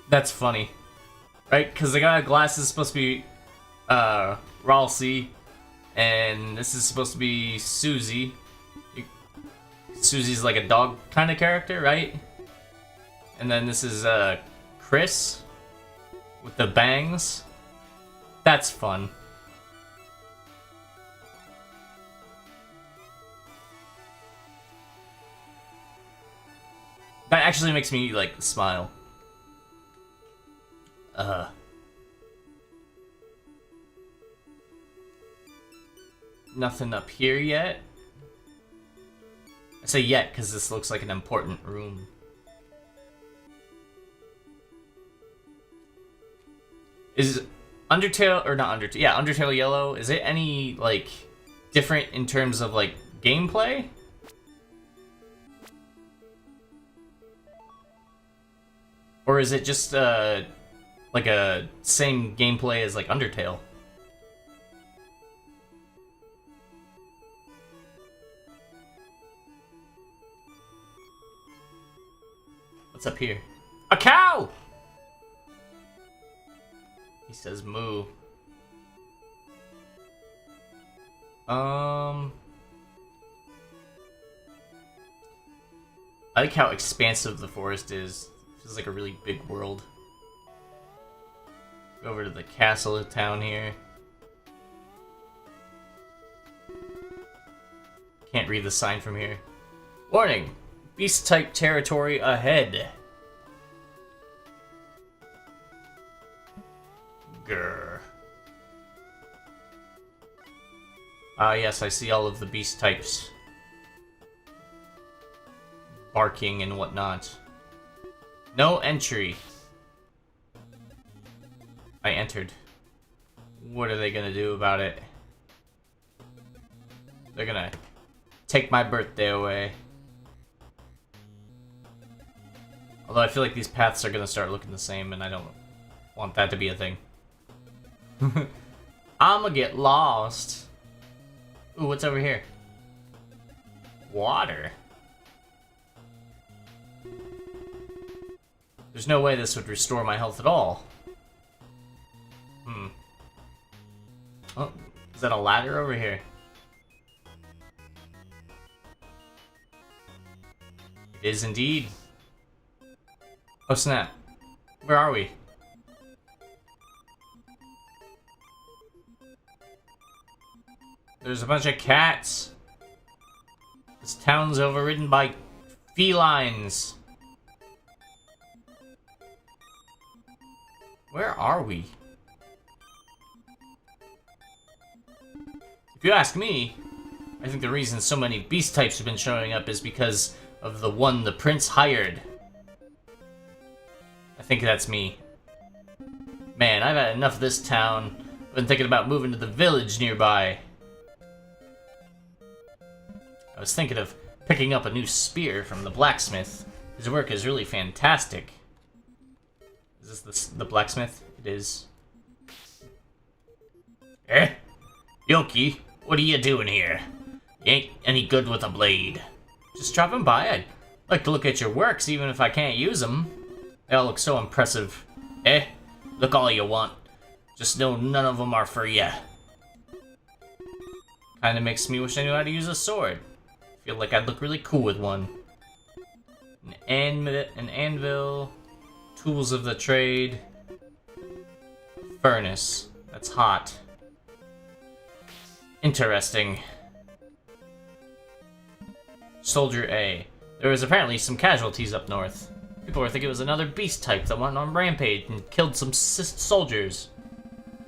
That's funny. Right? Because the guy with glasses is supposed to be, Ralsei. And this is supposed to be Susie. Susie's like a dog kind of character, right? And then this is, Chris. With the bangs. That's fun. That actually makes me, like, smile. Nothing up here yet. I say yet, because this looks like an important room. Is Undertale, or not Undertale, yeah, Undertale Yellow, is it any, like, different in terms of, like, gameplay? Or is it just, like a same gameplay as, like, Undertale? What's up here? A cow! He says moo. I like how expansive the forest is. Feels like a really big world. Go over to the castle town here. Can't read the sign from here. Warning! Beast-type territory ahead. Grr. Ah, yes, I see all of the beast types. Barking and whatnot. No entry. I entered. What are they gonna do about it? They're gonna take my birthday away. Although I feel like these paths are gonna start looking the same, and I don't want that to be a thing. I'ma get lost. Ooh, what's over here? Water. There's no way this would restore my health at all. Oh, is that a ladder over here? It is indeed. Oh snap. Where are we? There's a bunch of cats. This town's overridden by felines. Where are we? If you ask me, I think the reason so many beast types have been showing up is because of the one the prince hired. I think that's me. Man, I've had enough of this town. I've been thinking about moving to the village nearby. I was thinking of picking up a new spear from the blacksmith. His work is really fantastic. Is this the blacksmith? It is. Eh? Yoki, what are you doing here? You ain't any good with a blade. Just dropping by. I'd like to look at your works, even if I can't use them. They all look so impressive. Eh? Look all you want. Just know none of them are for ya. Kinda makes me wish I knew how to use a sword. Feel like I'd look really cool with one. An anvil. Tools of the trade. Furnace. That's hot. Interesting. Soldier A. There was apparently some casualties up north. People were thinking it was another beast type that went on rampage and killed some soldiers.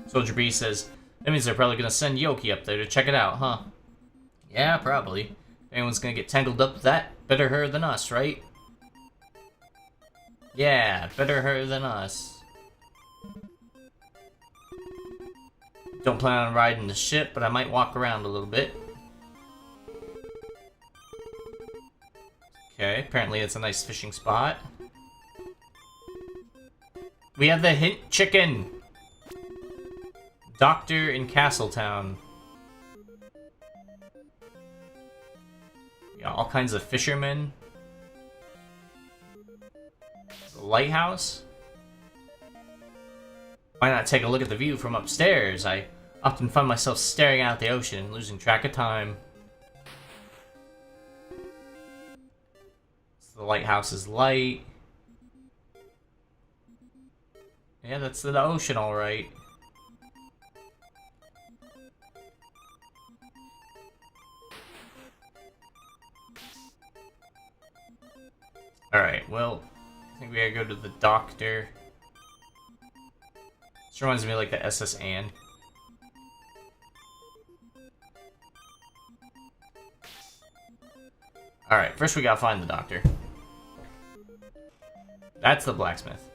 Soldier B says, that means they're probably gonna send Yoki up there to check it out, huh? Yeah, probably. If anyone's gonna get tangled up with that, better her than us, right? Yeah, better her than us. Don't plan on riding the ship, but I might walk around a little bit. Okay, apparently it's a nice fishing spot. We have the hint chicken! Doctor in Castletown. Yeah, all kinds of fishermen. The lighthouse? Why not take a look at the view from upstairs? I often find myself staring out at the ocean and losing track of time. So the lighthouse is light. Yeah, that's the ocean, alright. Alright, well, I think we gotta go to the doctor. This reminds me of like the SS Anne. Alright, first we gotta find the doctor. That's the blacksmith.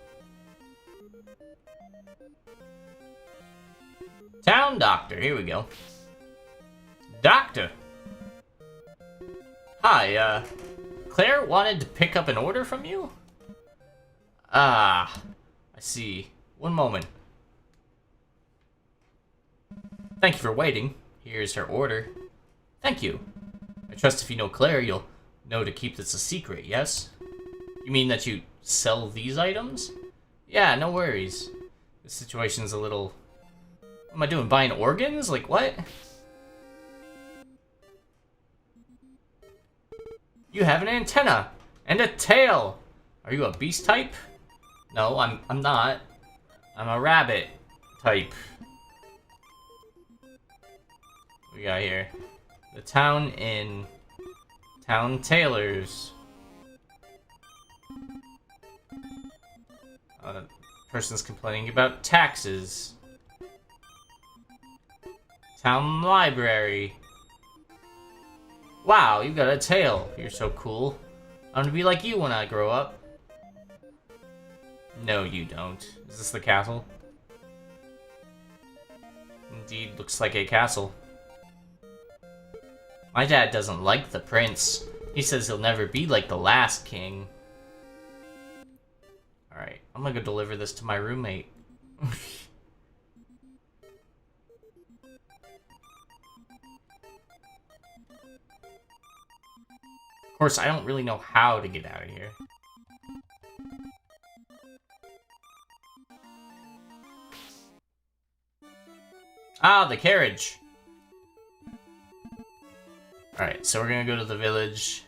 Town doctor, here we go. Doctor! Hi, Claire wanted to pick up an order from you? Ah, I see. One moment. Thank you for waiting. Here's her order. Thank you. I trust if you know Claire, you'll know to keep this a secret, yes? You mean that you sell these items? Yeah, no worries. This situation's a little... What am I doing, buying organs? Like, what? You have an antenna! And a tail! Are you a beast type? No, I'm not. I'm a rabbit type. What we got here? The town inn. Town tailors. Person's complaining about taxes. Town library. Wow, you've got a tail. You're so cool. I'm gonna be like you when I grow up. No, you don't. Is this the castle? Indeed, looks like a castle. My dad doesn't like the prince. He says he'll never be like the last king. Alright, I'm gonna go deliver this to my roommate. Of course, I don't really know how to get out of here. Ah, the carriage! Alright, so we're gonna go to the village.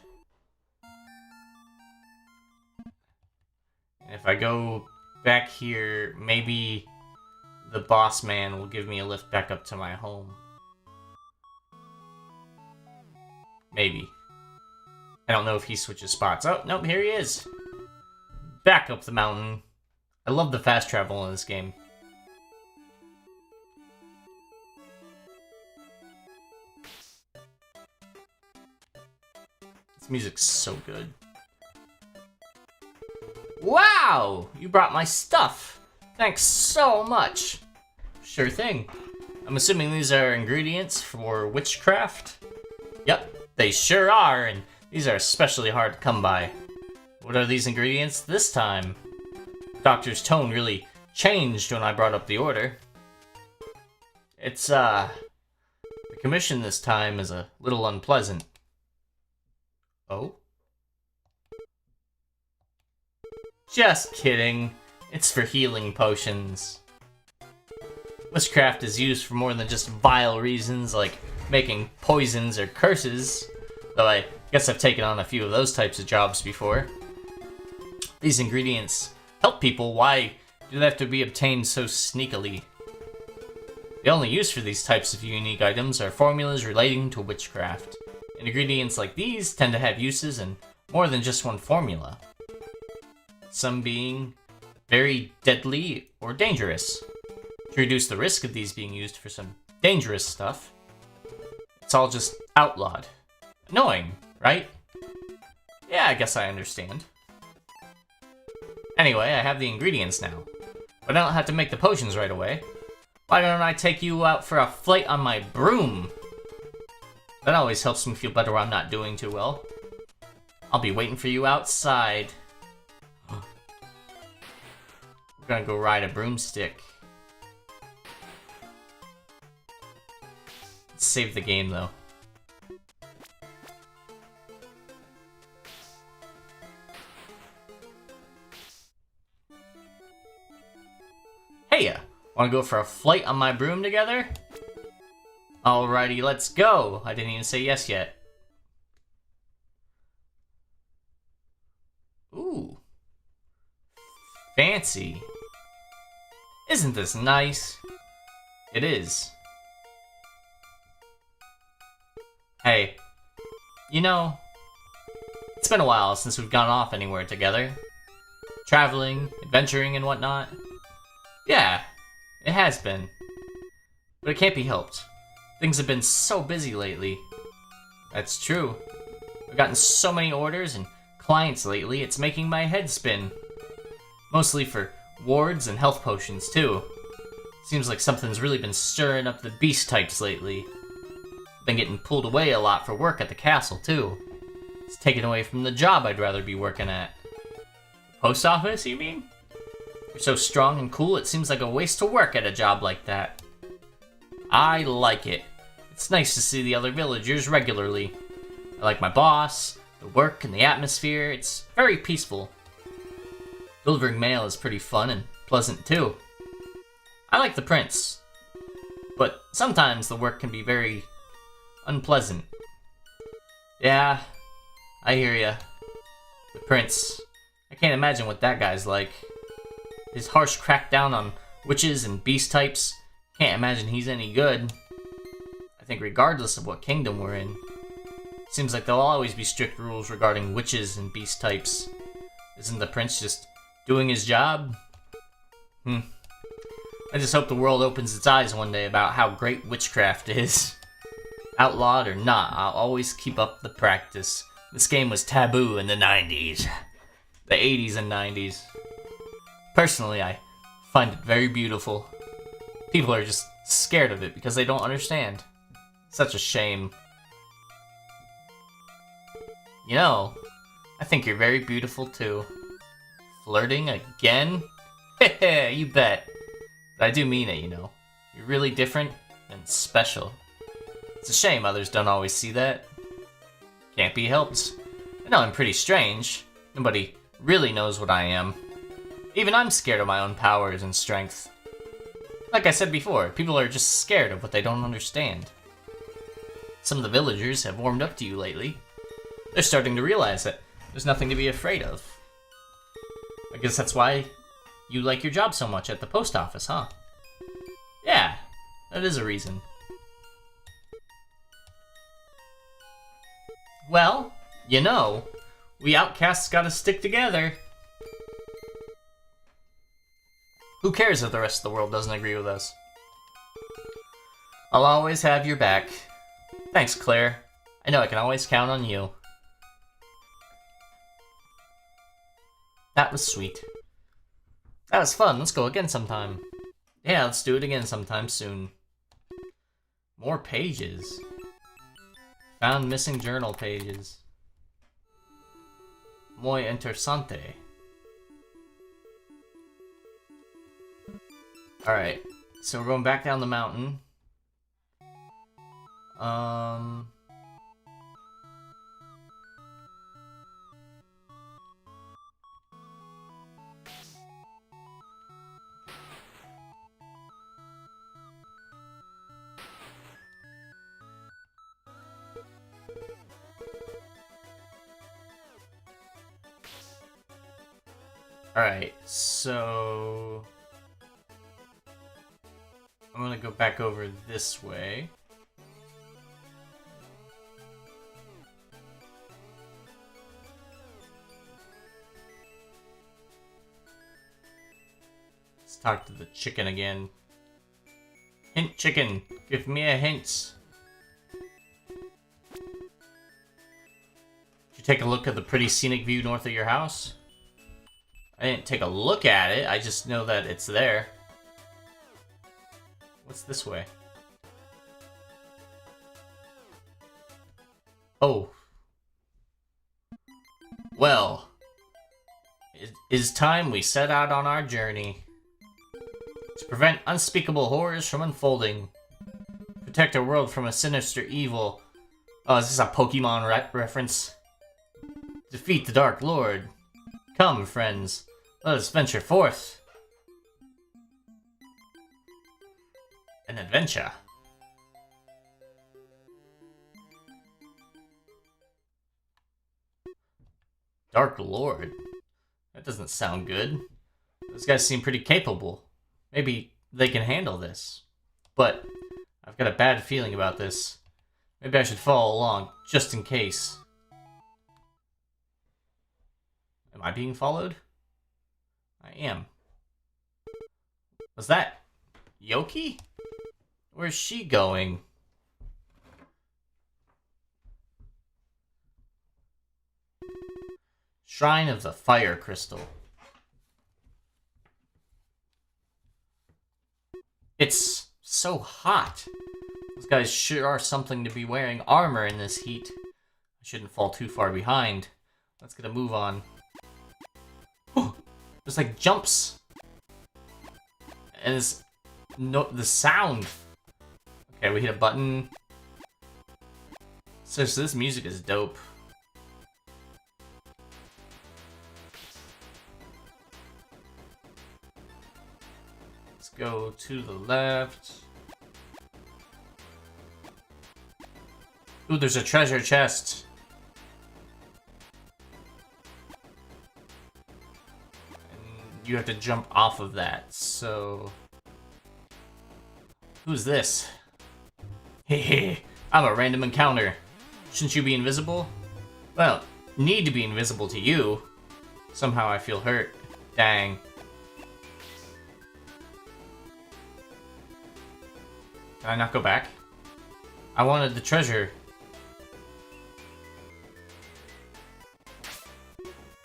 And if I go back here, maybe the boss man will give me a lift back up to my home. Maybe. I don't know if he switches spots. Oh, nope, here he is. Back up the mountain. I love the fast travel in this game. This music's so good. Wow! You brought my stuff! Thanks so much! Sure thing. I'm assuming these are ingredients for witchcraft? Yep, they sure are, and these are especially hard to come by. What are these ingredients this time? The doctor's tone really changed when I brought up the order. It's, the commission this time is a little unpleasant. Oh? Just kidding. It's for healing potions. Witchcraft is used for more than just vile reasons like making poisons or curses, though I guess I've taken on a few of those types of jobs before. These ingredients help people. Why do they have to be obtained so sneakily? The only use for these types of unique items are formulas relating to witchcraft. And ingredients like these tend to have uses in more than just one formula. Some being very deadly or dangerous. To reduce the risk of these being used for some dangerous stuff, it's all just outlawed. Annoying, right? Yeah, I guess I understand. Anyway, I have the ingredients now, but I don't have to make the potions right away. Why don't I take you out for a flight on my broom? That always helps me feel better when I'm not doing too well. I'll be waiting for you outside. We're gonna go ride a broomstick. Let's save the game, though. Heya! Wanna go for a flight on my broom together? Alrighty, let's go! I didn't even say yes yet. Ooh. Fancy. Isn't this nice? It is. Hey, you know, it's been a while since we've gone off anywhere together. Traveling, adventuring, and whatnot. Yeah, it has been. But it can't be helped. Things have been so busy lately. That's true. I've gotten so many orders and clients lately, it's making my head spin. Mostly for wards and health potions, too. Seems like something's really been stirring up the beast types lately. Been getting pulled away a lot for work at the castle, too. It's taken away from the job I'd rather be working at. Post office, you mean? You're so strong and cool, it seems like a waste to work at a job like that. I like it. It's nice to see the other villagers regularly. I like my boss, the work, and the atmosphere. It's very peaceful. Delivering mail is pretty fun and pleasant, too. I like the prince. But sometimes the work can be very unpleasant. Yeah, I hear ya. The prince. I can't imagine what that guy's like. His harsh crackdown on witches and beast types. Can't imagine he's any good. I think regardless of what kingdom we're in. Seems like there'll always be strict rules regarding witches and beast types. Isn't the prince just doing his job? I just hope the world opens its eyes one day about how great witchcraft is. Outlawed or not, I'll always keep up the practice. This game was taboo in the 90s. The 80s and 90s. Personally, I find it very beautiful. People are just scared of it because they don't understand. Such a shame. You know, I think you're very beautiful too. Flirting again? Heh, you bet. But I do mean it, you know. You're really different and special. It's a shame others don't always see that. Can't be helped. I know I'm pretty strange. Nobody really knows what I am. Even I'm scared of my own powers and strength. Like I said before, people are just scared of what they don't understand. Some of the villagers have warmed up to you lately. They're starting to realize that there's nothing to be afraid of. I guess that's why you like your job so much at the post office, huh? Yeah, that is a reason. Well, you know, we outcasts gotta stick together. Who cares if the rest of the world doesn't agree with us? I'll always have your back. Thanks, Claire. I know I can always count on you. That was sweet. That was fun. Let's go again sometime. Yeah, let's do it again sometime soon. More pages. Found missing journal pages. Muy interesante. Alright, so we're going back down the mountain. Alright, so I'm gonna go back over this way. Let's talk to the chicken again. Hint, chicken, give me a hint. Did you take a look at the pretty scenic view north of your house? I didn't take a look at it, I just know that it's there. What's this way? Oh. Well. It is time we set out on our journey. To prevent unspeakable horrors from unfolding. Protect our world from a sinister evil. Oh, is this a Pokemon reference? Defeat the Dark Lord. Come, friends. Let us venture forth. An adventure. Dark Lord? That doesn't sound good. Those guys seem pretty capable. Maybe they can handle this. But I've got a bad feeling about this. Maybe I should follow along, just in case. Am I being followed? I am. Was that Yoki? Where's she going? Shrine of the Fire Crystal. It's so hot. Those guys sure are something to be wearing armor in this heat. I shouldn't fall too far behind. Let's get a move on. There's like jumps. And it's the sound. Okay, we hit a button. So this music is dope. Let's go to the left. Ooh, there's a treasure chest. And you have to jump off of that, so... Who's this? Hehe, I'm a random encounter. Shouldn't you be invisible? Well, need to be invisible to you. Somehow I feel hurt. Dang. Can I not go back? I wanted the treasure.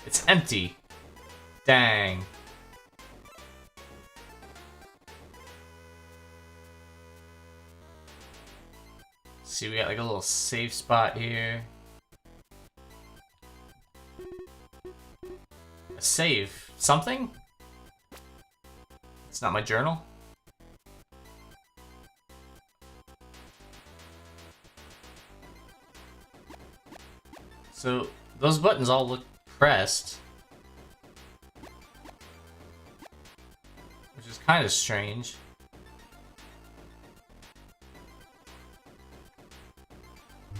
It's empty. Dang. See, we got like a little safe spot here. A save. Something? It's not my journal. So, those buttons all look pressed. Which is kind of strange.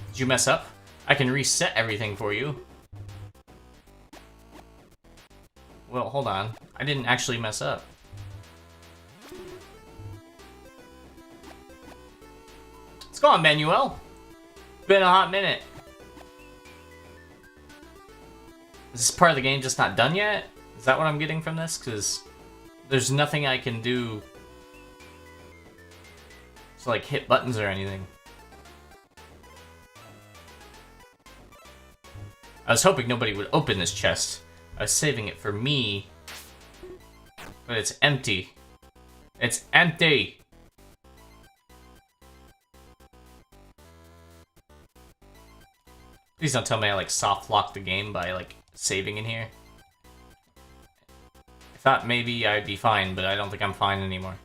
Did you mess up? I can reset everything for you. Well, hold on. I didn't actually mess up. Let's go on, Manuel. Been a hot minute. Is this part of the game just not done yet? Is that what I'm getting from this? Because there's nothing I can do to like hit buttons or anything. I was hoping nobody would open this chest. I was saving it for me. But it's empty. It's empty! Please don't tell me I, like, soft-locked the game by, like, saving in here. I thought maybe I'd be fine, but I don't think I'm fine anymore.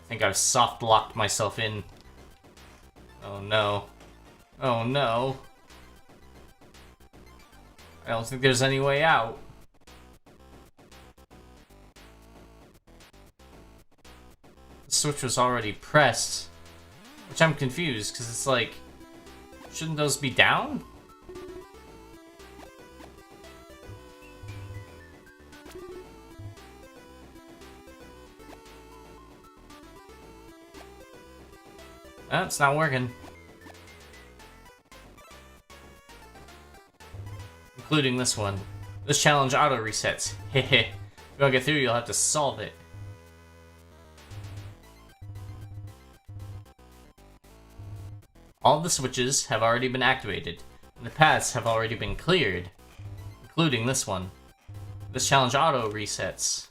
I think I've soft-locked myself in. Oh no. Oh no. I don't think there's any way out. The switch was already pressed. Which I'm confused, because it's like... Shouldn't those be down? Oh, it's not working. Including this one. This challenge auto-resets. Hehe. If you don't get through, you'll have to solve it. All the switches have already been activated, and the paths have already been cleared. Including this one. This challenge auto-resets.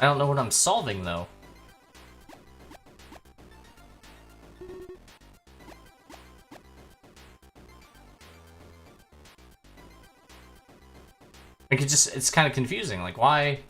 I don't know what I'm solving, though. Like, it's kind of confusing. Like, why?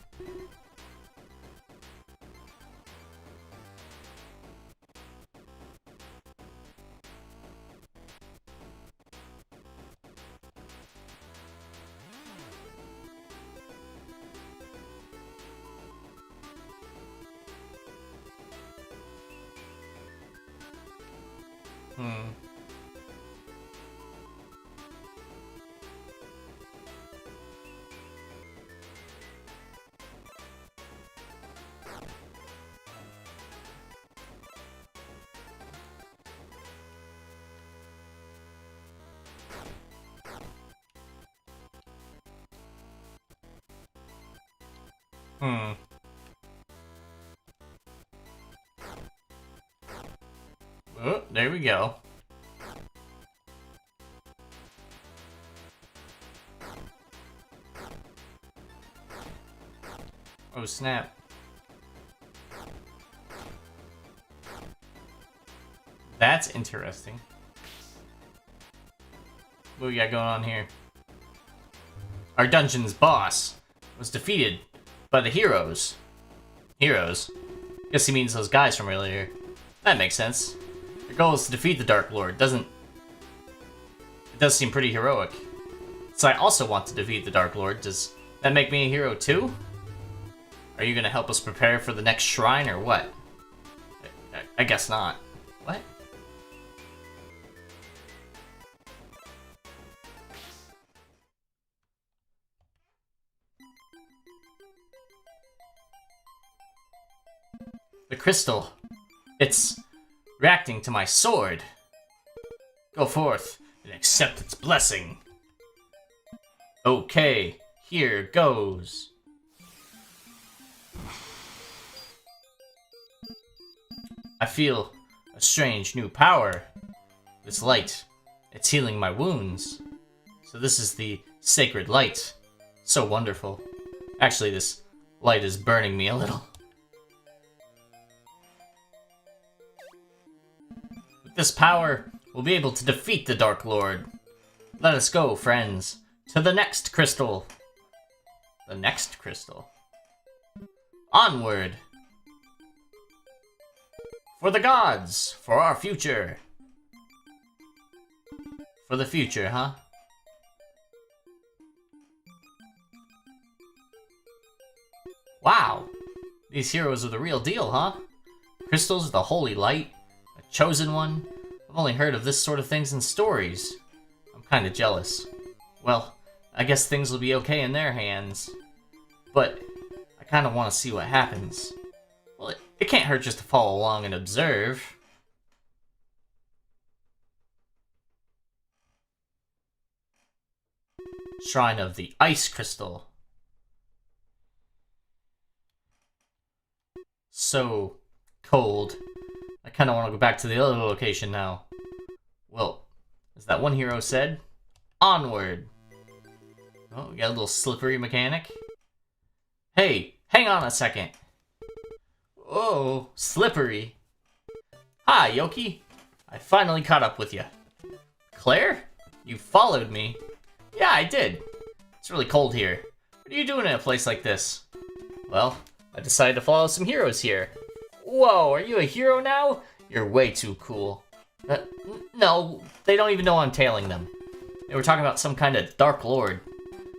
Oh, there we go. Oh, snap. That's interesting. What we got going on here? Our dungeon's boss was defeated by the heroes. Heroes? Guess he means those guys from earlier. That makes sense. Your goal is to defeat the Dark Lord, doesn't... It does seem pretty heroic. So I also want to defeat the Dark Lord. Does that make me a hero too? Are you gonna help us prepare for the next shrine, or what? I guess not. What? The crystal. It's reacting to my sword. Go forth and accept its blessing. Okay, here goes. I feel a strange new power. This light, it's healing my wounds. So this is the sacred light. So wonderful. Actually, this light is burning me a little. With this power, we'll be able to defeat the Dark Lord. Let us go, friends, to the next crystal. The next crystal. Onward! For the gods! For our future! For the future, huh? Wow! These heroes are the real deal, huh? Crystals, the holy light, a chosen one. I've only heard of this sort of things in stories. I'm kinda jealous. Well, I guess things will be okay in their hands. But I kinda wanna see what happens. Well, it can't hurt just to follow along and observe. Shrine of the Ice Crystal. So cold. I kind of want to go back to the other location now. Well, as that one hero said, onward. Oh, we got a little slippery mechanic. Hey, hang on a second. Oh, slippery. Hi, Yoki. I finally caught up with you. Claire? You followed me? Yeah, I did. It's really cold here. What are you doing in a place like this? Well, I decided to follow some heroes here. Whoa, are you a hero now? You're way too cool. No, they don't even know I'm tailing them. They were talking about some kind of Dark Lord.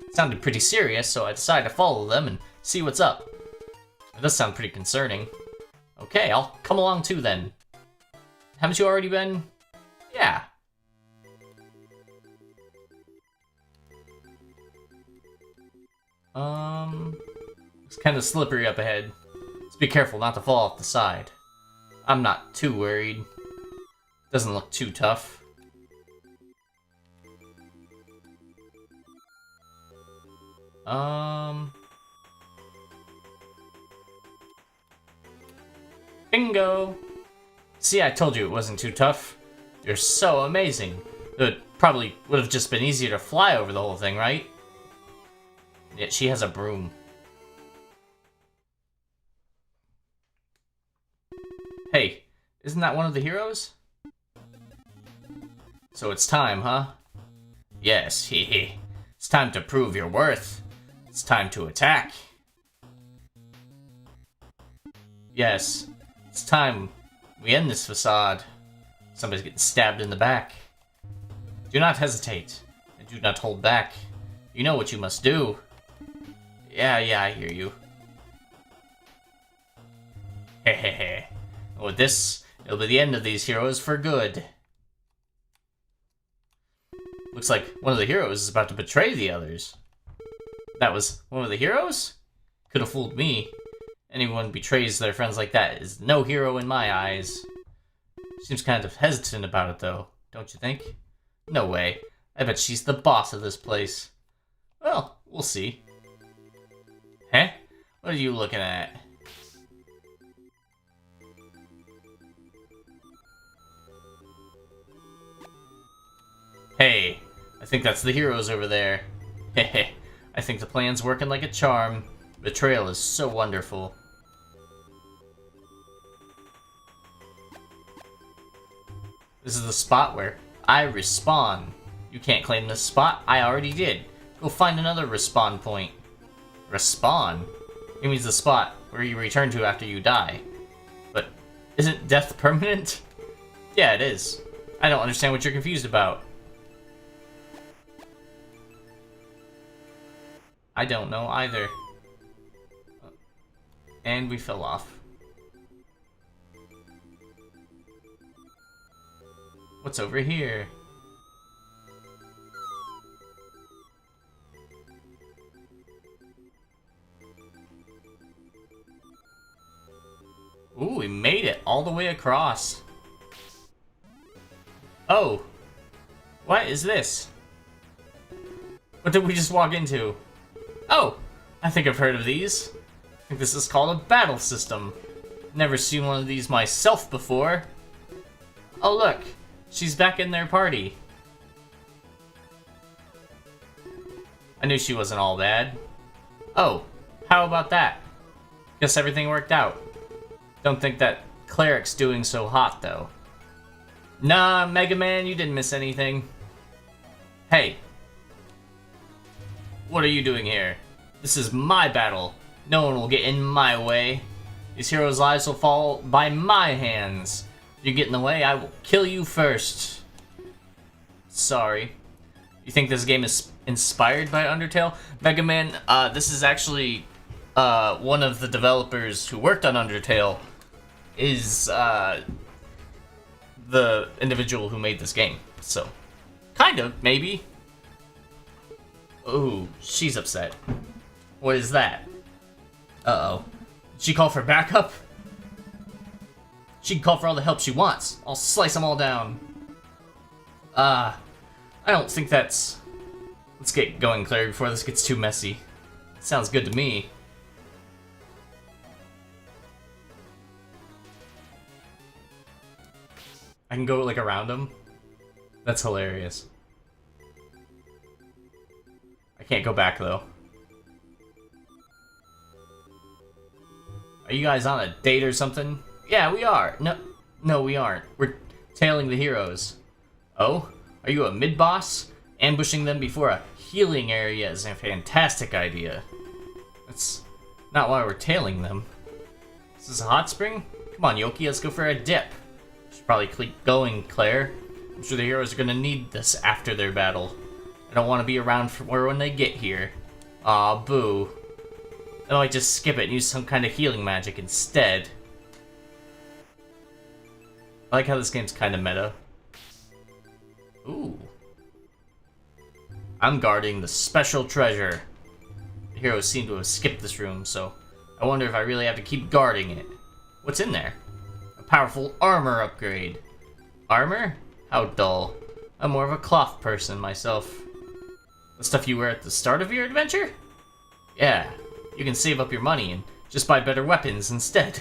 It sounded pretty serious, so I decided to follow them and see what's up. It does sound pretty concerning. Okay, I'll come along too then. Haven't you already been? Yeah. It's kind of slippery up ahead. Let's be careful not to fall off the side. I'm not too worried. Doesn't look too tough. Bingo! See, I told you it wasn't too tough. You're so amazing. It probably would have just been easier to fly over the whole thing, right? Yet she has a broom. Hey, isn't that one of the heroes? So it's time, huh? Yes, hehe. It's time to prove your worth. It's time to attack. Yes, it's time we end this facade. Somebody's getting stabbed in the back. Do not hesitate, and do not hold back. You know what you must do. Yeah, I hear you. Hehehe. With this, it'll be the end of these heroes for good. Looks like one of the heroes is about to betray the others. That was one of the heroes? Could have fooled me. Anyone who betrays their friends like that is no hero in my eyes. Seems kind of hesitant about it though, don't you think? No way. I bet she's the boss of this place. Well, we'll see. Huh? What are you looking at? Hey, I think that's the heroes over there. Hehe, I think the plan's working like a charm. Betrayal is so wonderful. This is the spot where I respawn. You can't claim this spot, I already did. Go find another respawn point. Respawn? It means the spot where you return to after you die. But isn't death permanent? Yeah, it is. I don't understand what you're confused about. I don't know either. And we fell off. What's over here? Ooh, we made it all the way across. Oh. What is this? What did we just walk into? Oh, I think I've heard of these. I think this is called a battle system. Never seen one of these myself before. Oh look, she's back in their party. I knew she wasn't all bad. Oh, how about that? Guess everything worked out. Don't think that cleric's doing so hot though. Nah, Mega Man, you didn't miss anything. Hey. What are you doing here? This is my battle. No one will get in my way. These heroes' lives will fall by my hands. If you get in the way, I will kill you first. Sorry. You think this game is inspired by Undertale? Mega Man, this is actually one of the developers who worked on Undertale is the individual who made this game. So, kind of, maybe. Ooh, she's upset. What is that? Uh-oh. Did she call for backup? She can call for all the help she wants. I'll slice them all down. I don't think that's... Let's get going, Claire, before this gets too messy. Sounds good to me. I can go, like, around them. That's hilarious. I can't go back, though. Are you guys on a date or something? Yeah, we are. No, we aren't. We're tailing the heroes. Oh? Are you a mid-boss? Ambushing them before a healing area is a fantastic idea. That's not why we're tailing them. Is this a hot spring? Come on, Yoki, let's go for a dip. Should probably keep going, Claire. I'm sure the heroes are gonna need this after their battle. I don't want to be around for when they get here. Aw, boo. I might just skip it and use some kind of healing magic instead. I like how this game's kind of meta. Ooh. I'm guarding the special treasure. The heroes seem to have skipped this room, so I wonder if I really have to keep guarding it. What's in there? A powerful armor upgrade. Armor? How dull. I'm more of a cloth person myself. The stuff you wear at the start of your adventure? Yeah, you can save up your money and just buy better weapons instead.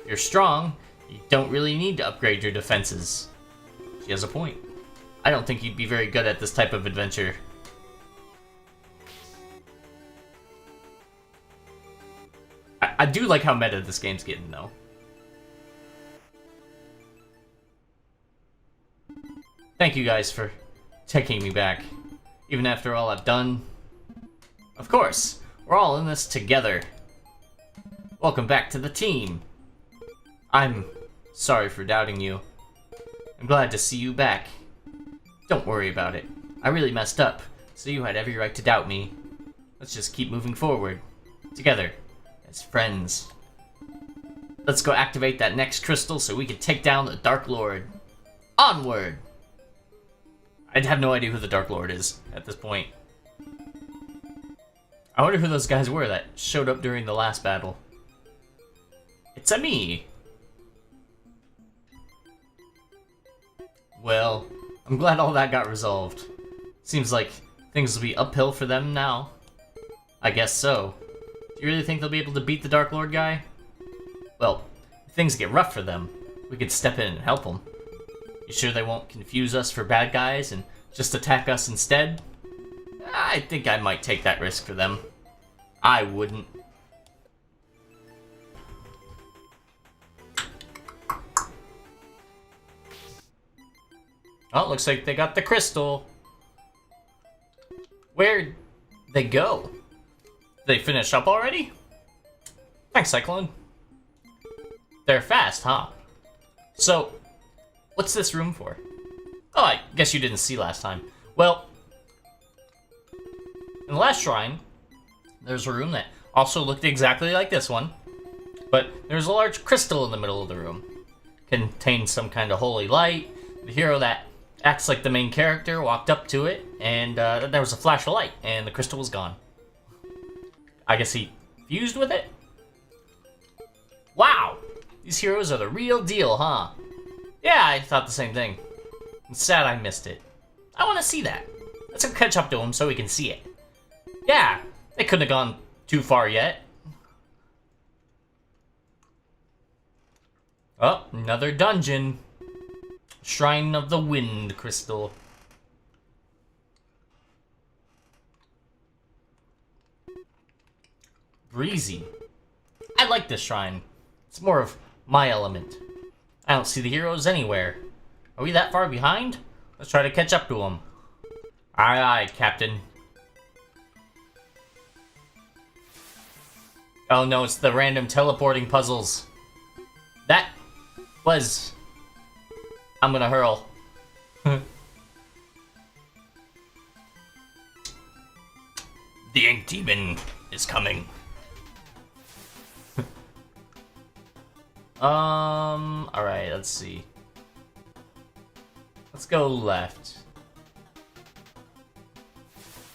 If you're strong, you don't really need to upgrade your defenses. She has a point. I don't think you'd be very good at this type of adventure. I do like how meta this game's getting, though. Thank you guys for taking me back, even after all I've done. Of course, we're all in this together. Welcome back to the team. I'm sorry for doubting you. I'm glad to see you back. Don't worry about it. I really messed up, so you had every right to doubt me. Let's just keep moving forward. Together. As friends. Let's go activate that next crystal so we can take down the Dark Lord. Onward! I'd have no idea who the Dark Lord is at this point. I wonder who those guys were that showed up during the last battle. It's a me. Well, I'm glad all that got resolved. Seems like things will be uphill for them now. I guess so. Do you really think they'll be able to beat the Dark Lord guy? Well, if things get rough for them, we could step in and help them. You sure they won't confuse us for bad guys and just attack us instead? I think I might take that risk for them. I wouldn't. Oh, looks like they got the crystal. Where'd they go? Did they finish up already? Thanks, Cyclone. They're fast, huh? So, what's this room for? Oh, I guess you didn't see last time. Well, in the last shrine, there's a room that also looked exactly like this one, but there's a large crystal in the middle of the room. Contains some kind of holy light. The hero that acts like the main character walked up to it, and there was a flash of light, and the crystal was gone. I guess he fused with it? Wow! These heroes are the real deal, huh? Yeah, I thought the same thing. I'm sad I missed it. I want to see that. Let's go catch up to him so we can see it. Yeah, they couldn't have gone too far yet. Oh, another dungeon. Shrine of the Wind Crystal. Breezy. I like this shrine. It's more of my element. I don't see the heroes anywhere. Are we that far behind? Let's try to catch up to them. Aye, aye, Captain. Oh no, it's the random teleporting puzzles. That was... I'm gonna hurl. The Ink Demon is coming. Alright, let's see. Let's go left.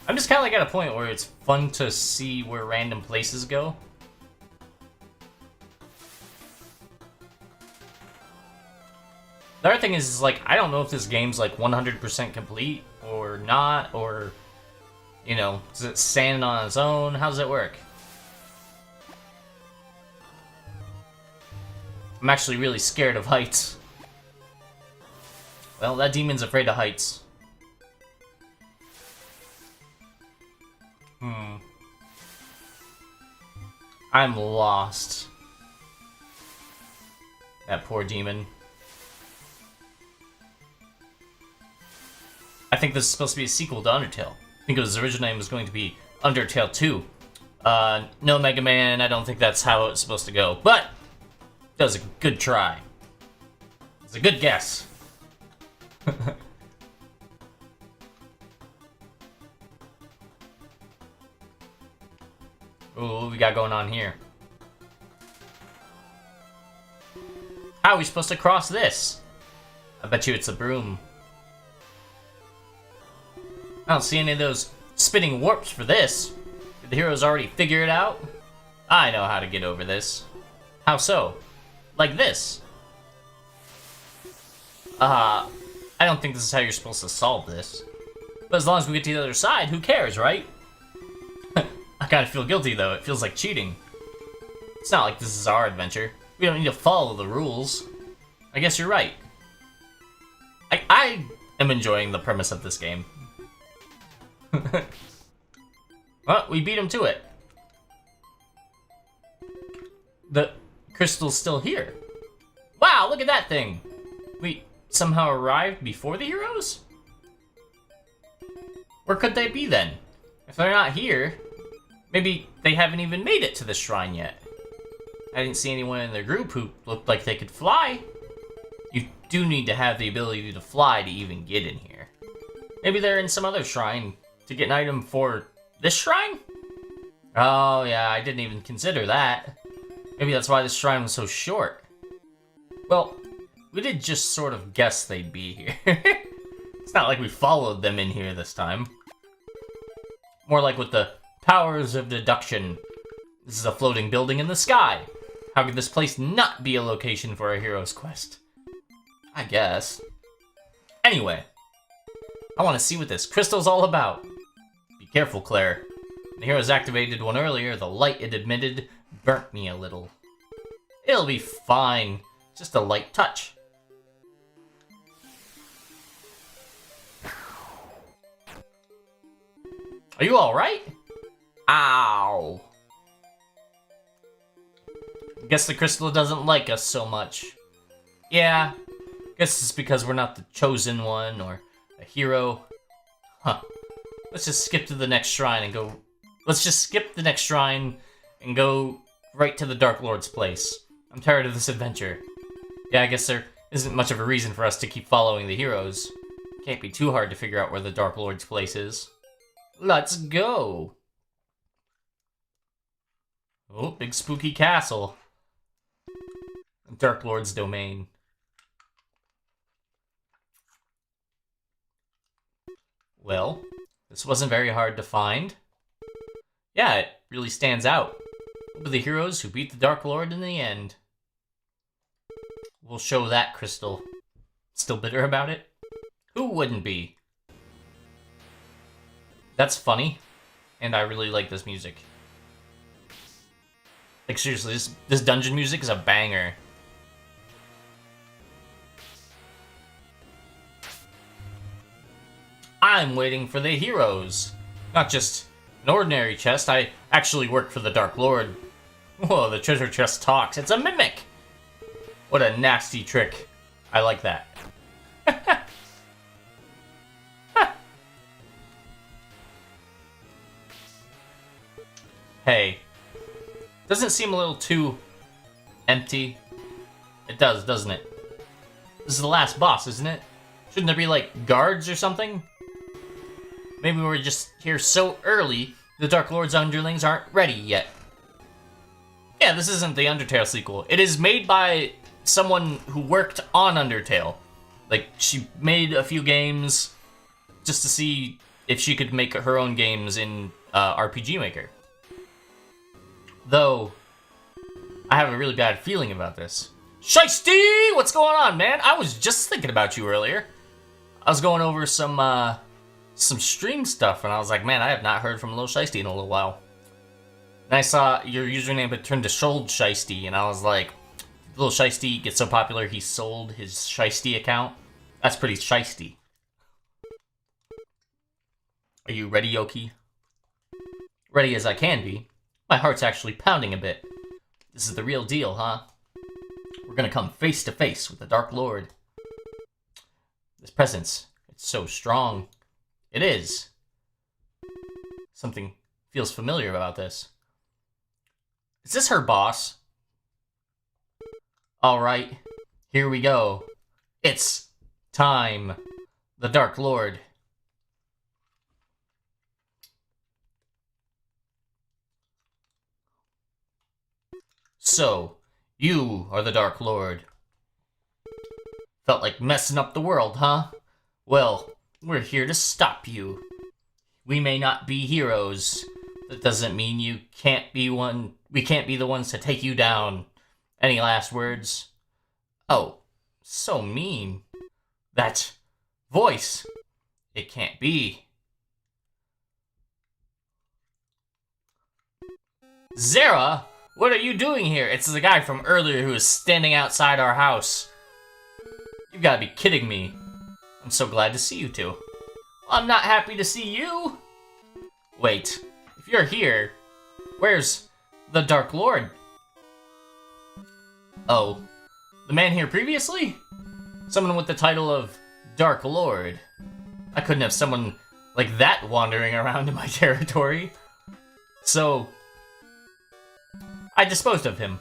I'm just kind of like at a point where it's fun to see where random places go. The other thing is like, I don't know if this game's like 100% complete or not, or, you know, is it standing on its own? How does it work? I'm actually really scared of heights. Well, that demon's afraid of heights. I'm lost. That poor demon. I think this is supposed to be a sequel to Undertale. I think its original name was going to be Undertale 2. No, Mega Man, I don't think that's how it's supposed to go. But, that was a good try. It's a good guess. Ooh, what we got going on here? How are we supposed to cross this? I bet you it's a broom. I don't see any of those spinning warps for this. Did the heroes already figure it out? I know how to get over this. How so? Like this. I don't think this is how you're supposed to solve this. But as long as we get to the other side, who cares, right? I kind of feel guilty, though. It feels like cheating. It's not like this is our adventure. We don't need to follow the rules. I guess you're right. I am enjoying the premise of this game. Well, we beat him to it. The crystal's still here. Wow, look at that thing. We somehow arrived before the heroes? Where could they be then? If they're not here, maybe they haven't even made it to the shrine yet. I didn't see anyone in their group who looked like they could fly. You do need to have the ability to fly to even get in here. Maybe they're in some other shrine to get an item for this shrine? Oh yeah, I didn't even consider that. Maybe that's why this shrine was so short. Well, we did just sort of guess they'd be here. It's not like we followed them in here this time. More like with the powers of deduction. This is a floating building in the sky. How could this place not be a location for a hero's quest? I guess. Anyway, I want to see what this crystal's all about. Be careful, Claire. The heroes activated one earlier. The light it emitted burnt me a little. It'll be fine. Just a light touch. Are you alright? Ow. Guess the crystal doesn't like us so much. Yeah, guess it's because we're not the chosen one or a hero. Huh. Let's just skip to the next shrine and go... Let's just skip the next shrine and go right to the Dark Lord's place. I'm tired of this adventure. Yeah, I guess there isn't much of a reason for us to keep following the heroes. Can't be too hard to figure out where the Dark Lord's place is. Let's go! Oh, big spooky castle. Dark Lord's domain. Well, this wasn't very hard to find. Yeah, it really stands out. We'll be the heroes who beat the Dark Lord in the end. We'll show that crystal. Still bitter about it? Who wouldn't be? That's funny, and I really like this music. Like seriously, this dungeon music is a banger. I'm waiting for the heroes. Not just an ordinary chest, I actually work for the Dark Lord. Whoa, the treasure chest talks. It's a mimic! What a nasty trick. I like that. Hey. Doesn't it seem a little too empty? It does, doesn't it? This is the last boss, isn't it? Shouldn't there be, like, guards or something? Maybe we're just here so early, the Dark Lord's underlings aren't ready yet. Yeah, this isn't the Undertale sequel. It is made by someone who worked on Undertale. Like, she made a few games just to see if she could make her own games in RPG Maker. Though, I have a really bad feeling about this. Shiesty! What's going on, man? I was just thinking about you earlier. I was going over some stream stuff, and I was like, man, I have not heard from Lil Shiesty in a little while. And I saw your username had turned to Sold Shiesty, and I was like, Lil Shiesty gets so popular, he sold his Shiesty account. That's pretty shiesty. Are you ready, Yoki? Ready as I can be. My heart's actually pounding a bit. This is the real deal, huh? We're gonna come face to face with the Dark Lord. This presence, it's so strong. It is. Something feels familiar about this. Is this her boss? Alright, here we go. It's time. The Dark Lord. So, you are the Dark Lord. Felt like messing up the world, huh? Well, we're here to stop you. We may not be heroes. That doesn't mean you can't be one. We can't be the ones to take you down. Any last words? Oh, so mean. That voice. It can't be. Zara? What are you doing here? It's the guy from earlier who is standing outside our house. You've got to be kidding me. I'm so glad to see you two. I'm not happy to see you. Wait, if you're here, where's the Dark Lord? Oh, the man here previously? Someone with the title of Dark Lord. I couldn't have someone like that wandering around in my territory. So, I disposed of him.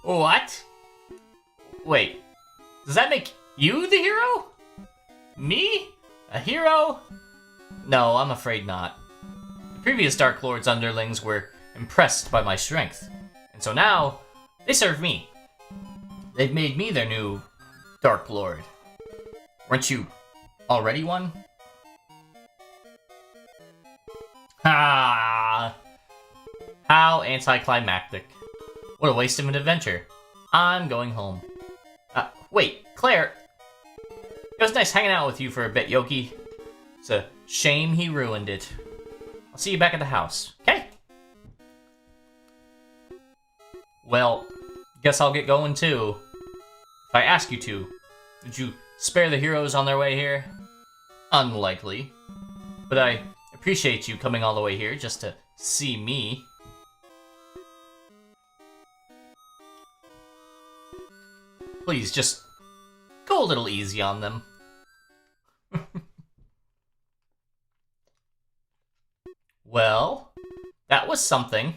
What? Wait, does that make you the hero? Me? A hero? No, I'm afraid not. The previous Dark Lord's underlings were impressed by my strength, and so now, they serve me. They've made me their new Dark Lord. Weren't you already one? Ha! How anticlimactic. What a waste of an adventure. I'm going home. Wait, Claire. It was nice hanging out with you for a bit, Yoki. It's a shame he ruined it. I'll see you back at the house, okay? Well, guess I'll get going too. If I ask you to, would you spare the heroes on their way here? Unlikely. But I appreciate you coming all the way here just to see me. Please, just go a little easy on them. Well, that was something.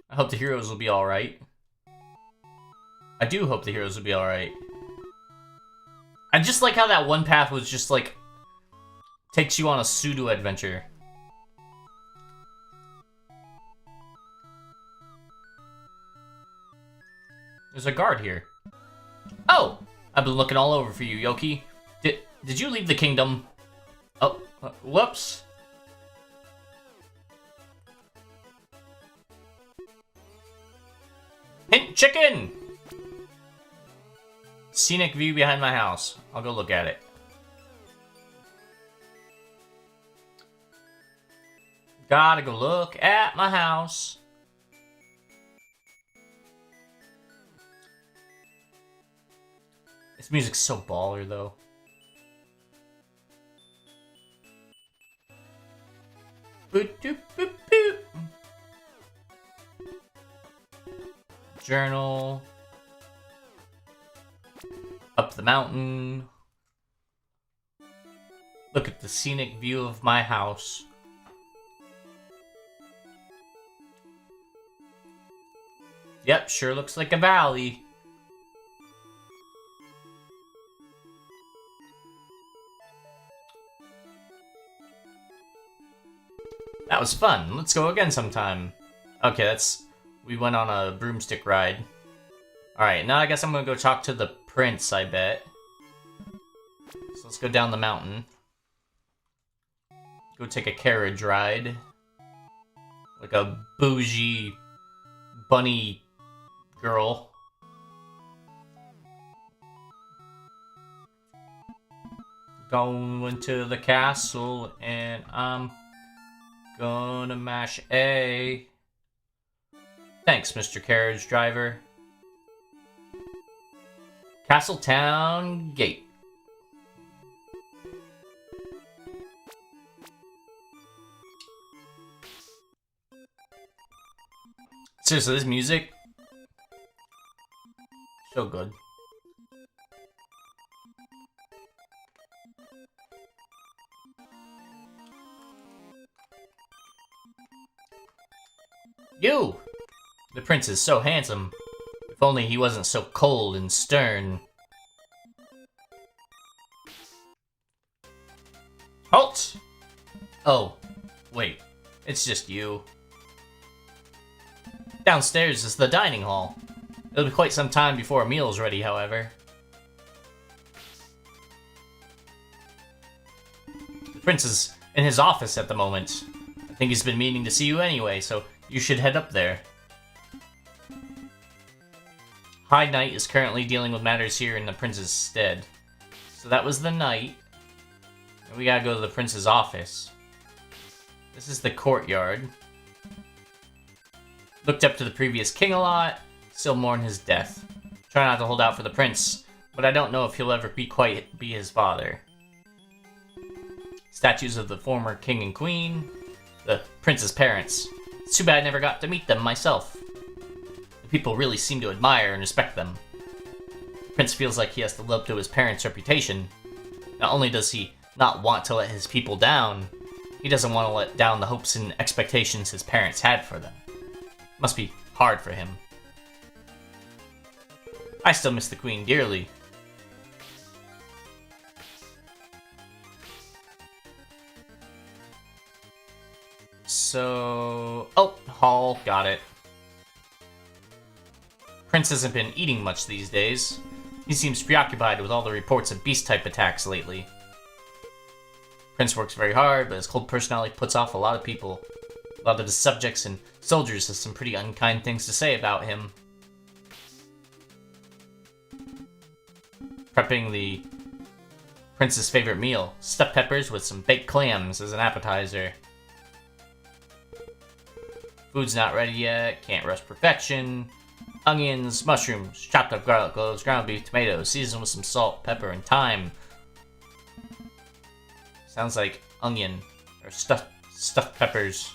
I hope the heroes will be alright. I do hope the heroes will be alright. I just like how that one path was just like, takes you on a pseudo-adventure. There's a guard here. Oh! I've been looking all over for you, Yoki. Did you leave the kingdom? Oh, whoops. Hint chicken! Scenic view behind my house. I'll go look at it. Gotta go look at my house. This music's so baller, though. Boop, doop, boop, boop. Journal. Up the mountain. Look at the scenic view of my house. Yep, sure looks like a valley. That was fun. Let's go again sometime. Okay, we went on a broomstick ride. Alright, now I guess I'm gonna go talk to the prince, I bet. So let's go down the mountain. Go take a carriage ride. Like a bougie bunny girl. Going to the castle and I'm gonna mash A. Thanks, Mr. Carriage Driver. Castletown Gate. Seriously, this music, so good. You! The prince is so handsome. If only he wasn't so cold and stern. Halt! Oh, wait. It's just you. Downstairs is the dining hall. It'll be quite some time before a meal's ready, however. The prince is in his office at the moment. I think he's been meaning to see you anyway, so you should head up there. High Knight is currently dealing with matters here in the prince's stead. So that was the knight. And we gotta go to the prince's office. This is the courtyard. Looked up to the previous king a lot, still mourn his death. Try not to hold out for the prince, but I don't know if he'll ever be his father. Statues of the former king and queen, the prince's parents. It's too bad I never got to meet them myself. The people really seem to admire and respect them. The prince feels like he has to live up to his parents' reputation. Not only does he not want to let his people down, he doesn't want to let down the hopes and expectations his parents had for them. Must be hard for him. I still miss the queen dearly. So... oh, hall, got it. Prince hasn't been eating much these days. He seems preoccupied with all the reports of beast-type attacks lately. Prince works very hard, but his cold personality puts off a lot of people. A lot of his subjects and soldiers have some pretty unkind things to say about him. Prepping the prince's favorite meal. Stuffed peppers with some baked clams as an appetizer. Food's not ready yet, can't rush perfection. Onions, mushrooms, chopped up garlic cloves, ground beef, tomatoes, seasoned with some salt, pepper, and thyme. Sounds like onion, or stuffed peppers.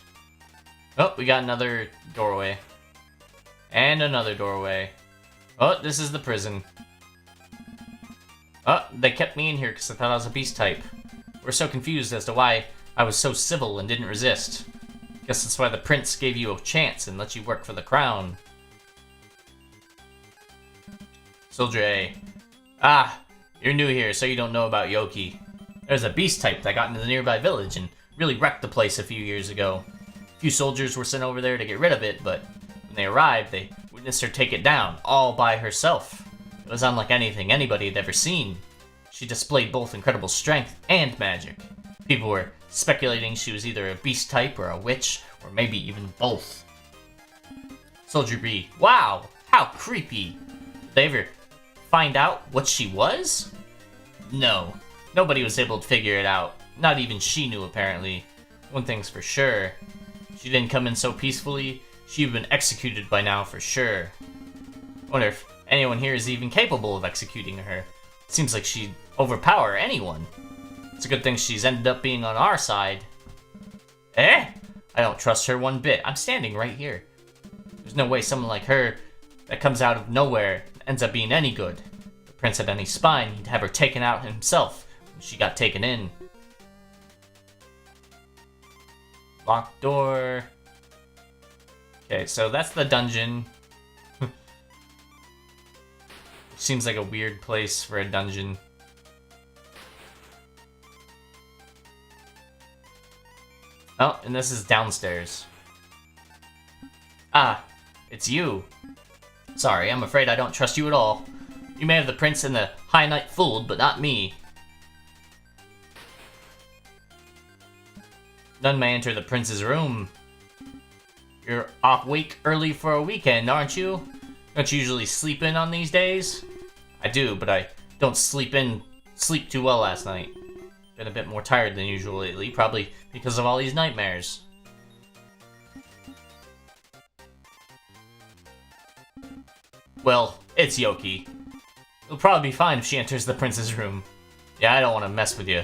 Oh, we got another doorway. And another doorway. Oh, this is the prison. Oh, they kept me in here because I thought I was a beast type. We're so confused as to why I was so civil and didn't resist. Guess that's why the prince gave you a chance and let you work for the crown. Soldier A. Ah, you're new here, so you don't know about Yoki. There's a beast type that got into the nearby village and really wrecked the place a few years ago. A few soldiers were sent over there to get rid of it, but when they arrived, they witnessed her take it down, all by herself. It was unlike anything anybody had ever seen. She displayed both incredible strength and magic. People were speculating she was either a beast type or a witch, or maybe even both. Soldier B. Wow, how creepy. Did they ever find out what she was? No, nobody was able to figure it out. Not even she knew, apparently. One thing's for sure. She didn't come in so peacefully, she'd been executed by now for sure. I wonder if anyone here is even capable of executing her. It seems like she'd overpower anyone. It's a good thing she's ended up being on our side. Eh? I don't trust her one bit. I'm standing right here. There's no way someone like her that comes out of nowhere ends up being any good. If the prince had any spine, he'd have her taken out himself when she got taken in. Locked door. Okay, so that's the dungeon. Seems like a weird place for a dungeon. Oh, and this is downstairs. Ah, it's you. Sorry, I'm afraid I don't trust you at all. You may have the prince and the High Knight fooled, but not me. None may enter the prince's room. You're awake early for a weekend, aren't you? Don't you usually sleep in on these days? I do, but I don't sleep too well last night. Been a bit more tired than usual lately, probably because of all these nightmares. Well, it's Yoki. It'll probably be fine if she enters the prince's room. Yeah, I don't want to mess with you.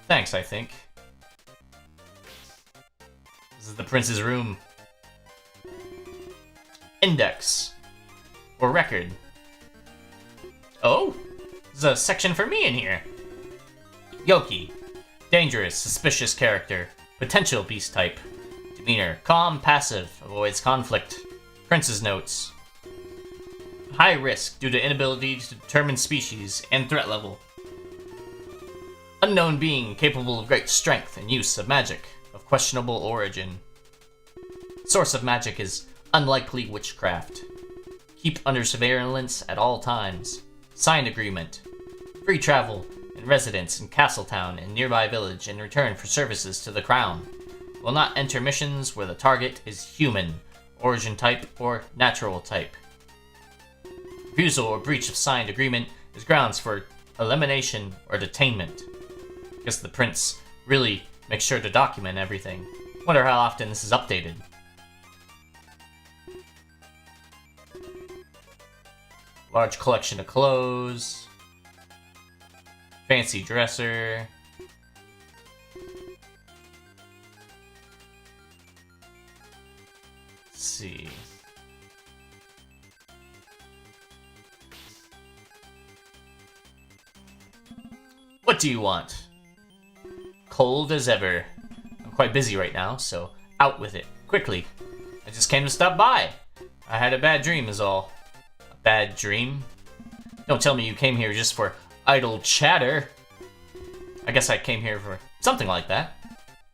Thanks, I think. This is the prince's room. Index. Or record. Oh! There's a section for me in here. Yoki. Dangerous, suspicious character. Potential beast type. Demeanor. Calm, passive. Avoids conflict. Prince's notes. High risk due to inability to determine species and threat level. Unknown being capable of great strength and use of magic of questionable origin. Source of magic is unlikely witchcraft. Keep under surveillance at all times. Signed agreement. Free travel and residence in Castletown and nearby village in return for services to the crown. Will not enter missions where the target is human, origin type, or natural type. Refusal or breach of signed agreement is grounds for elimination or detainment. Guess the prince really makes sure to document everything. Wonder how often this is updated. Large collection of clothes. Fancy dresser. Let's see. What do you want? Cold as ever. I'm quite busy right now, so out with it. Quickly. I just came to stop by. I had a bad dream is all. A bad dream? Don't tell me you came here just for idle chatter. I guess I came here for something like that.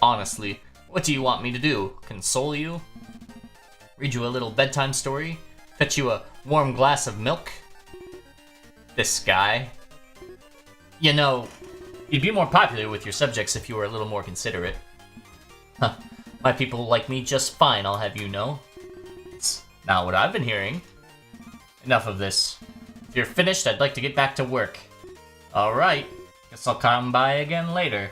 Honestly, what do you want me to do? Console you? Read you a little bedtime story? Fetch you a warm glass of milk? This guy. You know, you'd be more popular with your subjects if you were a little more considerate. Huh. My people like me just fine, I'll have you know. It's not what I've been hearing. Enough of this. If you're finished, I'd like to get back to work. Alright, guess I'll come by again later.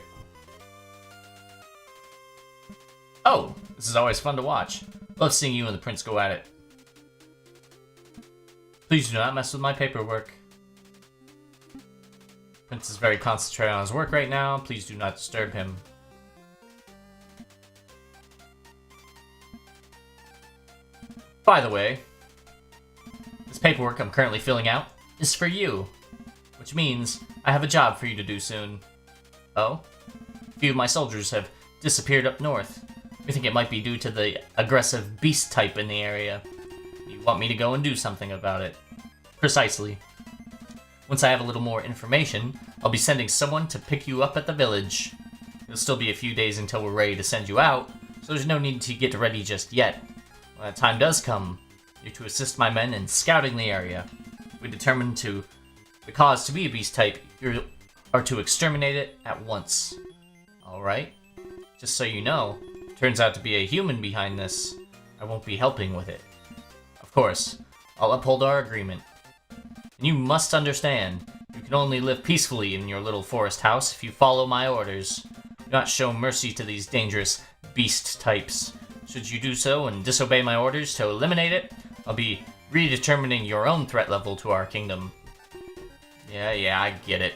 Oh, this is always fun to watch. Love seeing you and the prince go at it. Please do not mess with my paperwork. Prince is very concentrated on his work right now. Please do not disturb him. By the way, this paperwork I'm currently filling out is for you, which means I have a job for you to do soon. Oh? A few of my soldiers have disappeared up north. We think it might be due to the aggressive beast type in the area. You want me to go and do something about it? Precisely. Once I have a little more information, I'll be sending someone to pick you up at the village. It'll still be a few days until we're ready to send you out, so there's no need to get ready just yet. When that time does come, you're to assist my men in scouting the area. We determine the cause to be a beast type, you are to exterminate it at once. Alright? Just so you know, if it turns out to be a human behind this, I won't be helping with it. Of course, I'll uphold our agreement. And you must understand, you can only live peacefully in your little forest house if you follow my orders. Do not show mercy to these dangerous beast types. Should you do so and disobey my orders to eliminate it, I'll be redetermining your own threat level to our kingdom. Yeah, I get it.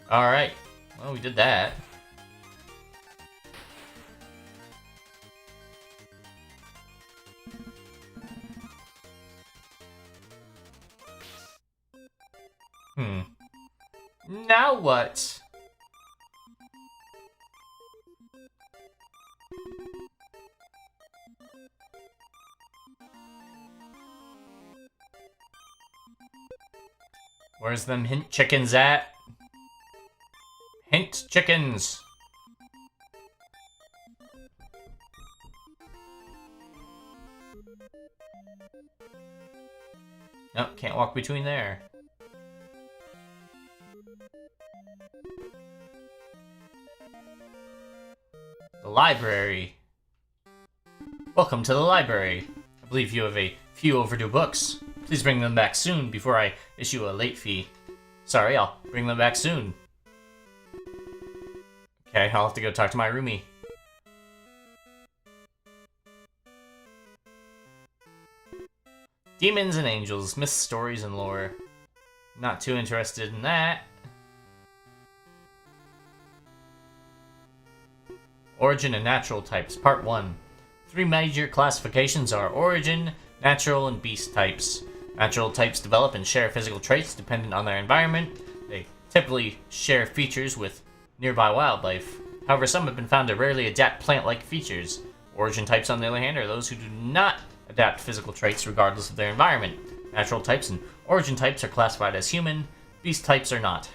Alright, well, we did that. Now what? Where's them hint chickens at? Hint chickens! Nope, can't walk between there. The library. Welcome to the library. I believe you have a few overdue books. Please bring them back soon before I issue a late fee. Sorry, I'll bring them back soon. Okay, I'll have to go talk to my roomie. Demons and angels, myths, stories, and lore. Not too interested in that. Origin and natural types, part 1. 3 major classifications are origin, natural, and beast types. Natural types develop and share physical traits dependent on their environment. They typically share features with nearby wildlife. However, some have been found to rarely adapt plant-like features. Origin types, on the other hand, are those who do not adapt physical traits regardless of their environment. Natural types and origin types are classified as human. Beast types are not.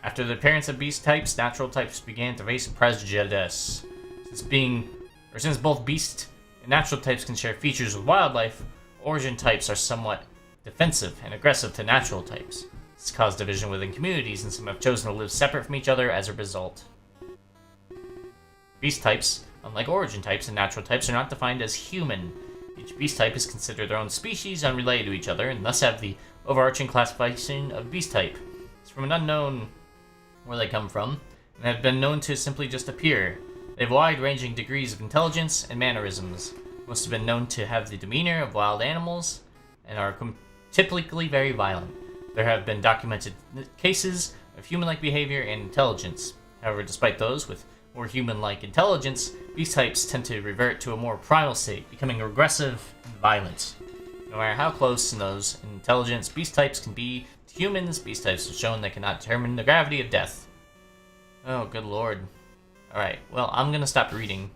After the appearance of beast types, natural types began to face prejudice. Since both beast and natural types can share features with wildlife, origin types are somewhat defensive and aggressive to natural types. This has caused division within communities, and some have chosen to live separate from each other as a result. Beast types, unlike origin types and natural types, are not defined as human. Each beast type is considered their own species, unrelated to each other, and thus have the overarching classification of beast type. It's from an unknown where they come from, and have been known to simply just appear. They have wide-ranging degrees of intelligence and mannerisms. Most have been known to have the demeanor of wild animals, and are typically very violent. There have been documented cases of human-like behavior and intelligence. However, despite those with more human-like intelligence, beast types tend to revert to a more primal state, becoming aggressive and violent. No matter how close in those in intelligence beast types can be to humans, beast types have shown they cannot determine the gravity of death. Oh, good lord. Alright, well, I'm gonna stop reading.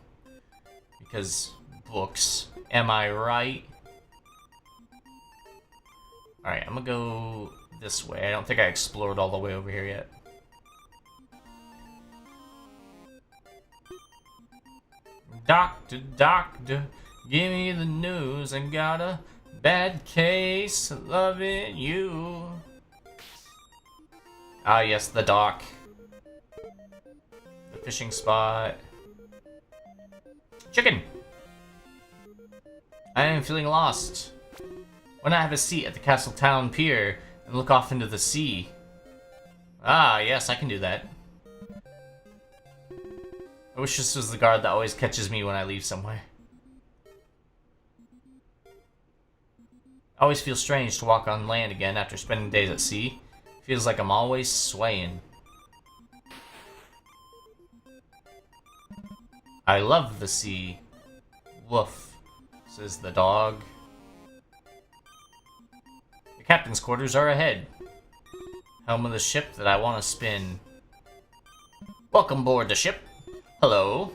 Because books. Am I right? Alright, I'm gonna go this way. I don't think I explored all the way over here yet. Doctor, doctor, give me the news. I got a bad case of loving you. Ah, yes, the dock. The fishing spot. Chicken! I am feeling lost. Why not have a seat at the Castle Town Pier and look off into the sea? Ah, yes, I can do that. I wish this was the guard that always catches me when I leave somewhere. I always feel strange to walk on land again after spending days at sea. Feels like I'm always swaying. I love the sea. Woof, says the dog. The captain's quarters are ahead. Helm of the ship that I want to spin. Welcome aboard the ship. Hello.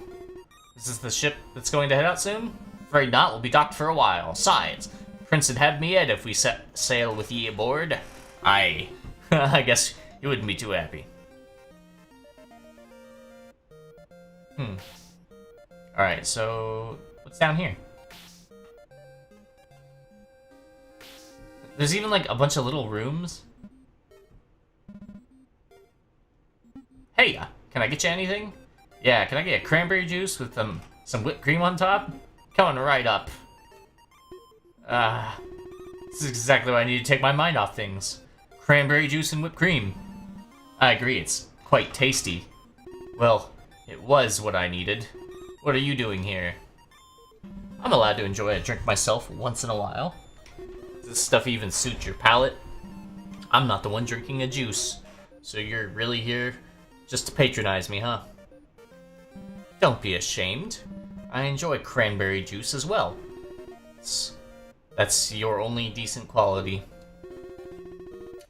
Is this the ship that's going to head out soon? Afraid not, we'll be docked for a while. Sides, Prince would have me Ed if we set sail with ye aboard. Aye. I guess you wouldn't be too happy. Alright, so what's down here? There's even like a bunch of little rooms. Hey, can I get you anything? Yeah, can I get a cranberry juice with some whipped cream on top? Coming right up. This is exactly why I need to take my mind off things. Cranberry juice and whipped cream. I agree, it's quite tasty. Well, it was what I needed. What are you doing here? I'm allowed to enjoy a drink myself once in a while. Does this stuff even suit your palate? I'm not the one drinking a juice, so you're really here just to patronize me, huh? Don't be ashamed. I enjoy cranberry juice as well. That's your only decent quality.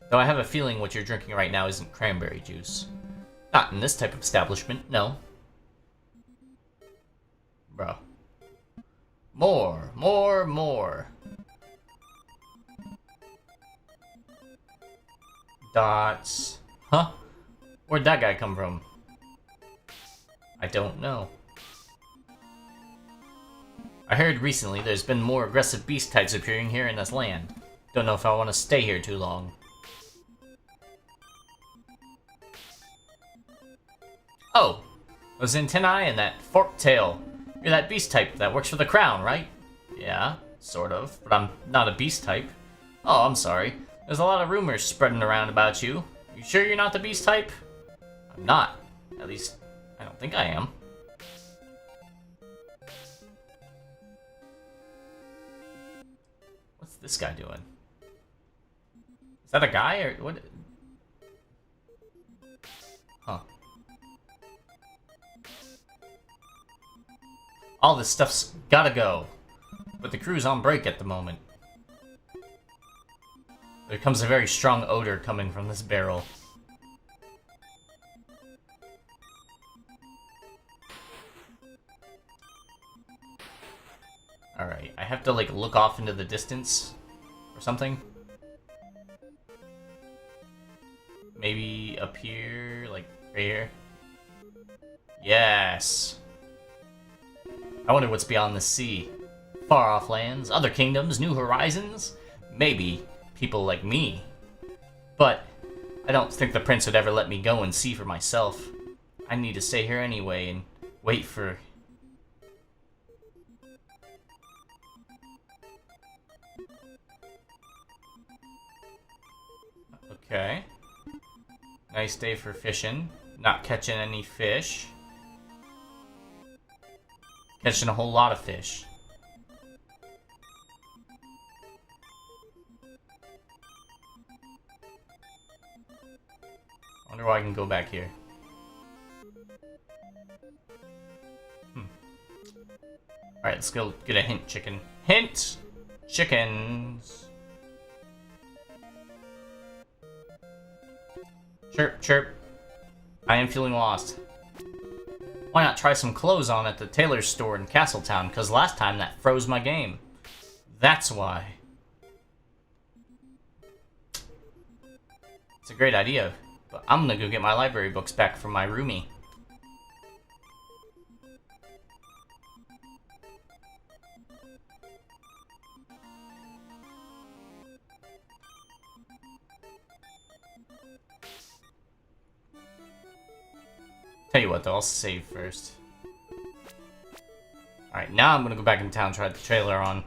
Though I have a feeling what you're drinking right now isn't cranberry juice. Not in this type of establishment, no. Bro. More. Dots. Huh? Where'd that guy come from? I don't know. I heard recently there's been more aggressive beast types appearing here in this land. Don't know if I want to stay here too long. Oh, those antennae and that forked tail. You're that beast type that works for the crown, right? Yeah, sort of, but I'm not a beast type. Oh, I'm sorry. There's a lot of rumors spreading around about you. You sure you're not the beast type? I'm not. At least, I don't think I am. this guy doing? Is that a guy or what? Huh. All this stuff's gotta go. But the crew's on break at the moment. There comes a very strong odor coming from this barrel. Alright, I have to like look off into the distance or something. Maybe up here, like right here. Yes. I wonder what's beyond the sea. Far off lands, other kingdoms, new horizons. Maybe people like me. But I don't think the prince would ever let me go and see for myself. I need to stay here anyway and wait for... Okay. Nice day for fishing. Not catching any fish. Catching a whole lot of fish. Wonder why I can go back here. Alright, let's go get a hint chicken. Hint! Chickens! Chirp, chirp. I am feeling lost. Why not try some clothes on at the tailor's store in Castletown? Because last time that froze my game. That's why. It's a great idea, but I'm gonna go get my library books back from my roomie. Tell you what though, I'll save first. Alright, now I'm gonna go back in town and try the trailer on.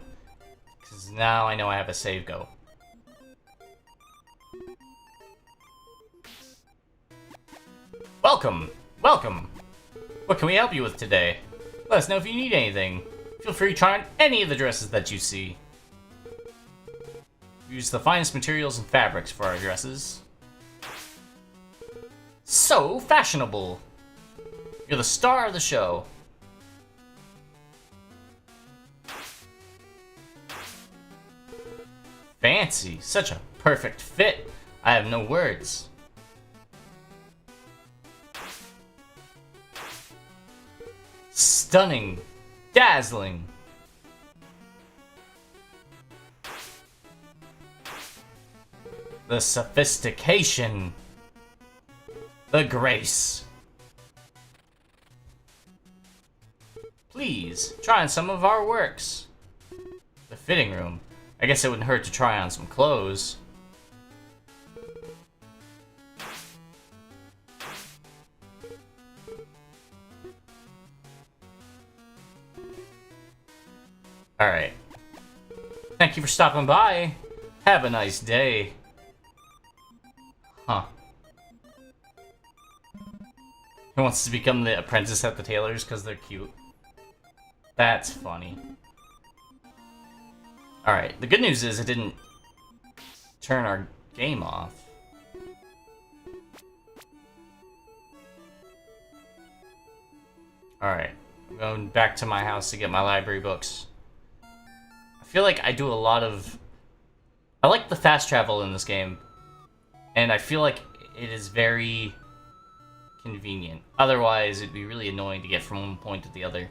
Because now I know I have a save go. Welcome! Welcome! What can we help you with today? Let us know if you need anything. Feel free to try on any of the dresses that you see. We use the finest materials and fabrics for our dresses. So fashionable! You're the star of the show. Fancy. Such a perfect fit. I have no words. Stunning. Dazzling. The sophistication. The grace. Please, try on some of our works. The fitting room. I guess it wouldn't hurt to try on some clothes. Alright. Thank you for stopping by. Have a nice day. Huh. He wants to become the apprentice at the tailors because they're cute. That's funny. Alright, the good news is it didn't turn our game off. Alright, I'm going back to my house to get my library books. I feel like I do a lot of... I like the fast travel in this game. And I feel like it is very convenient. Otherwise, it'd be really annoying to get from one point to the other.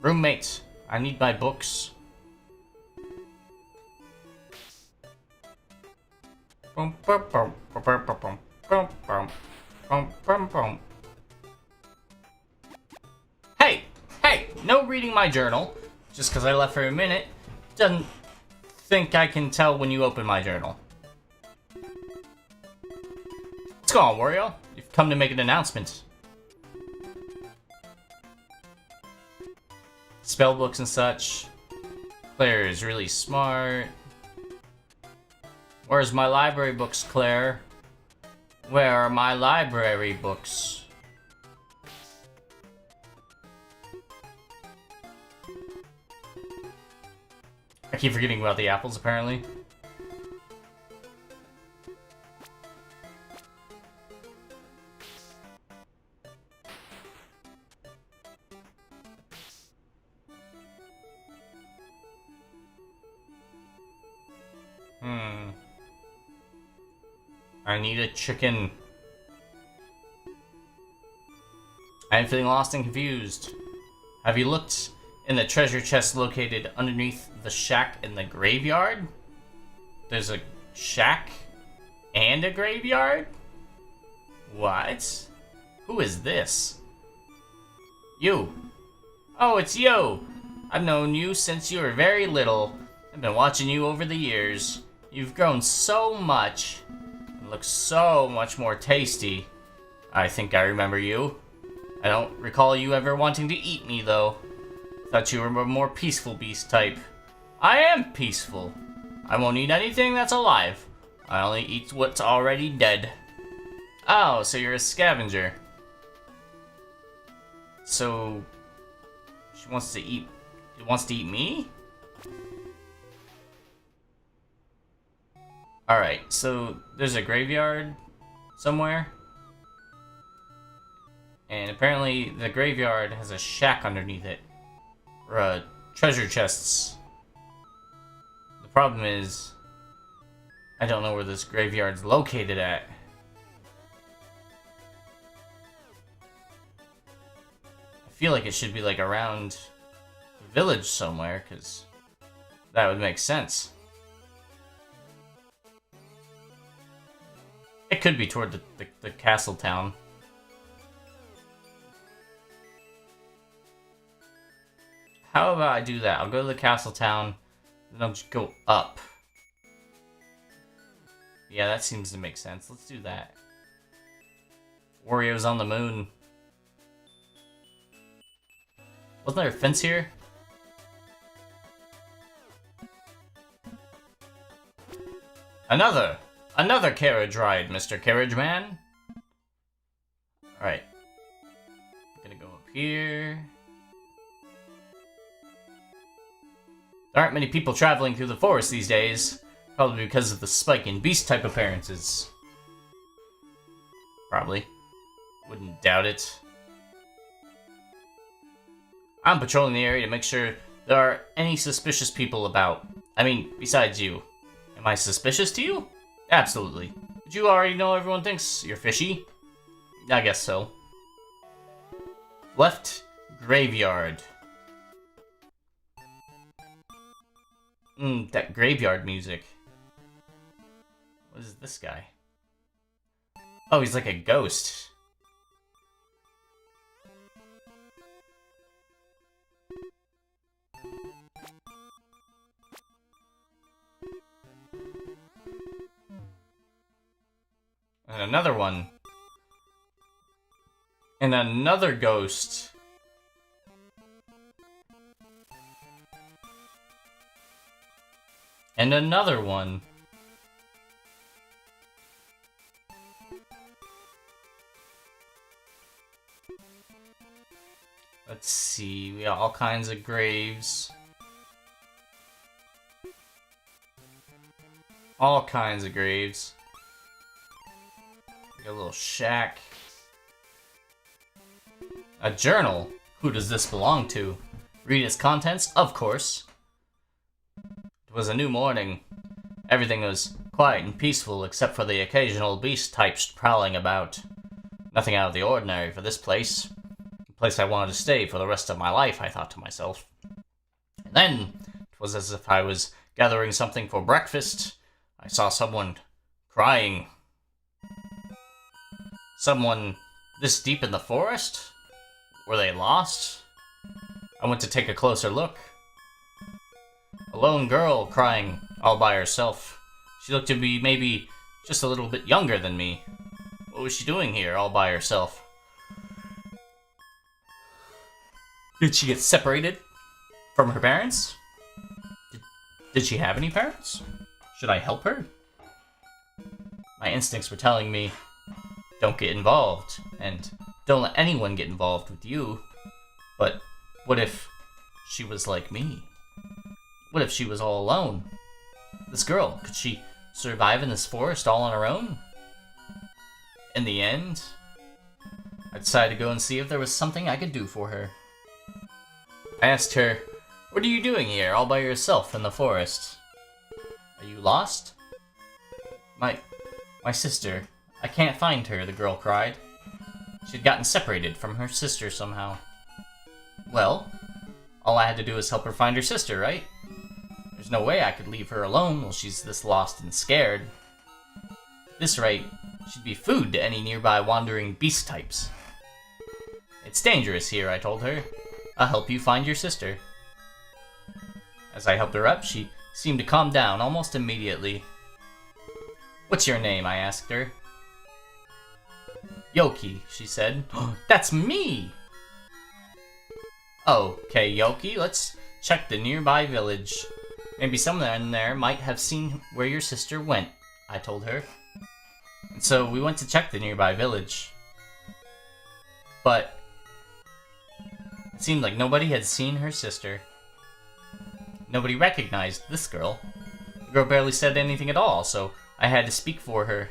Roommate, I need my books. Hey! Hey! No reading my journal. Just because I left for a minute, doesn't think I can tell when you open my journal. What's going on, Wario? You've come to make an announcement. Spellbooks and such. Claire is really smart. Where's my library books, Claire? Where are my library books? I keep forgetting about the apples, apparently. I need a chicken. I am feeling lost and confused. Have you looked in the treasure chest located underneath the shack in the graveyard? There's a shack and a graveyard? What? Who is this? You. Oh, it's you. I've known you since you were very little. I've been watching you over the years. You've grown so much. And look so much more tasty. I think I remember you. I don't recall you ever wanting to eat me, though. Thought you were a more peaceful beast type. I am peaceful. I won't eat anything that's alive. I only eat what's already dead. Oh, so you're a scavenger. So she wants to eat me? Alright, so there's a graveyard somewhere. And apparently the graveyard has a shack underneath it. Or treasure chests. The problem is, I don't know where this graveyard's located at. I feel like it should be like around the village somewhere, because that would make sense. It could be toward the castle town. How about I do that? I'll go to the castle town, then I'll just go up. Yeah, that seems to make sense. Let's do that. Wario's on the moon. Wasn't there a fence here? Another carriage ride, Mr. Carriage Man. Alright. Gonna go up here. There aren't many people traveling through the forest these days. Probably because of the spike in beast-type appearances. Probably. Wouldn't doubt it. I'm patrolling the area to make sure there are any suspicious people about. I mean, besides you. Am I suspicious to you? Absolutely. Did you already know everyone thinks you're fishy? I guess so. Left graveyard. That graveyard music. What is this guy? Oh, he's like a ghost. And another one. And another ghost. And another one. Let's see, we got all kinds of graves. All kinds of graves. We got a little shack. A journal? Who does this belong to? Read its contents? Of course. It was a new morning. Everything was quiet and peaceful except for the occasional beast types prowling about. Nothing out of the ordinary for this place. A place I wanted to stay for the rest of my life, I thought to myself. And then, it was as if I was gathering something for breakfast. I saw someone crying. Someone this deep in the forest? Were they lost? I went to take a closer look. A lone girl crying all by herself. She looked to be maybe just a little bit younger than me. What was she doing here all by herself? Did she get separated from her parents? Did she have any parents? Should I help her? My instincts were telling me don't get involved, and don't let anyone get involved with you. But what if she was like me? What if she was all alone? This girl, could she survive in this forest all on her own? In the end, I decided to go and see if there was something I could do for her. I asked her, "What are you doing here, all by yourself in the forest? Are you lost?" My sister. I can't find her," the girl cried. She'd gotten separated from her sister somehow. Well, all I had to do was help her find her sister, right? There's no way I could leave her alone while she's this lost and scared. At this rate, she'd be food to any nearby wandering beast types. "It's dangerous here," I told her. "I'll help you find your sister." As I helped her up, she seemed to calm down almost immediately. "What's your name?" I asked her. "Yoki," she said. "That's me!" "Okay, Yoki, let's check the nearby village. Maybe someone there might have seen where your sister went," I told her. And so we went to check the nearby village. But it seemed like nobody had seen her sister. Nobody recognized this girl. The girl barely said anything at all, so I had to speak for her.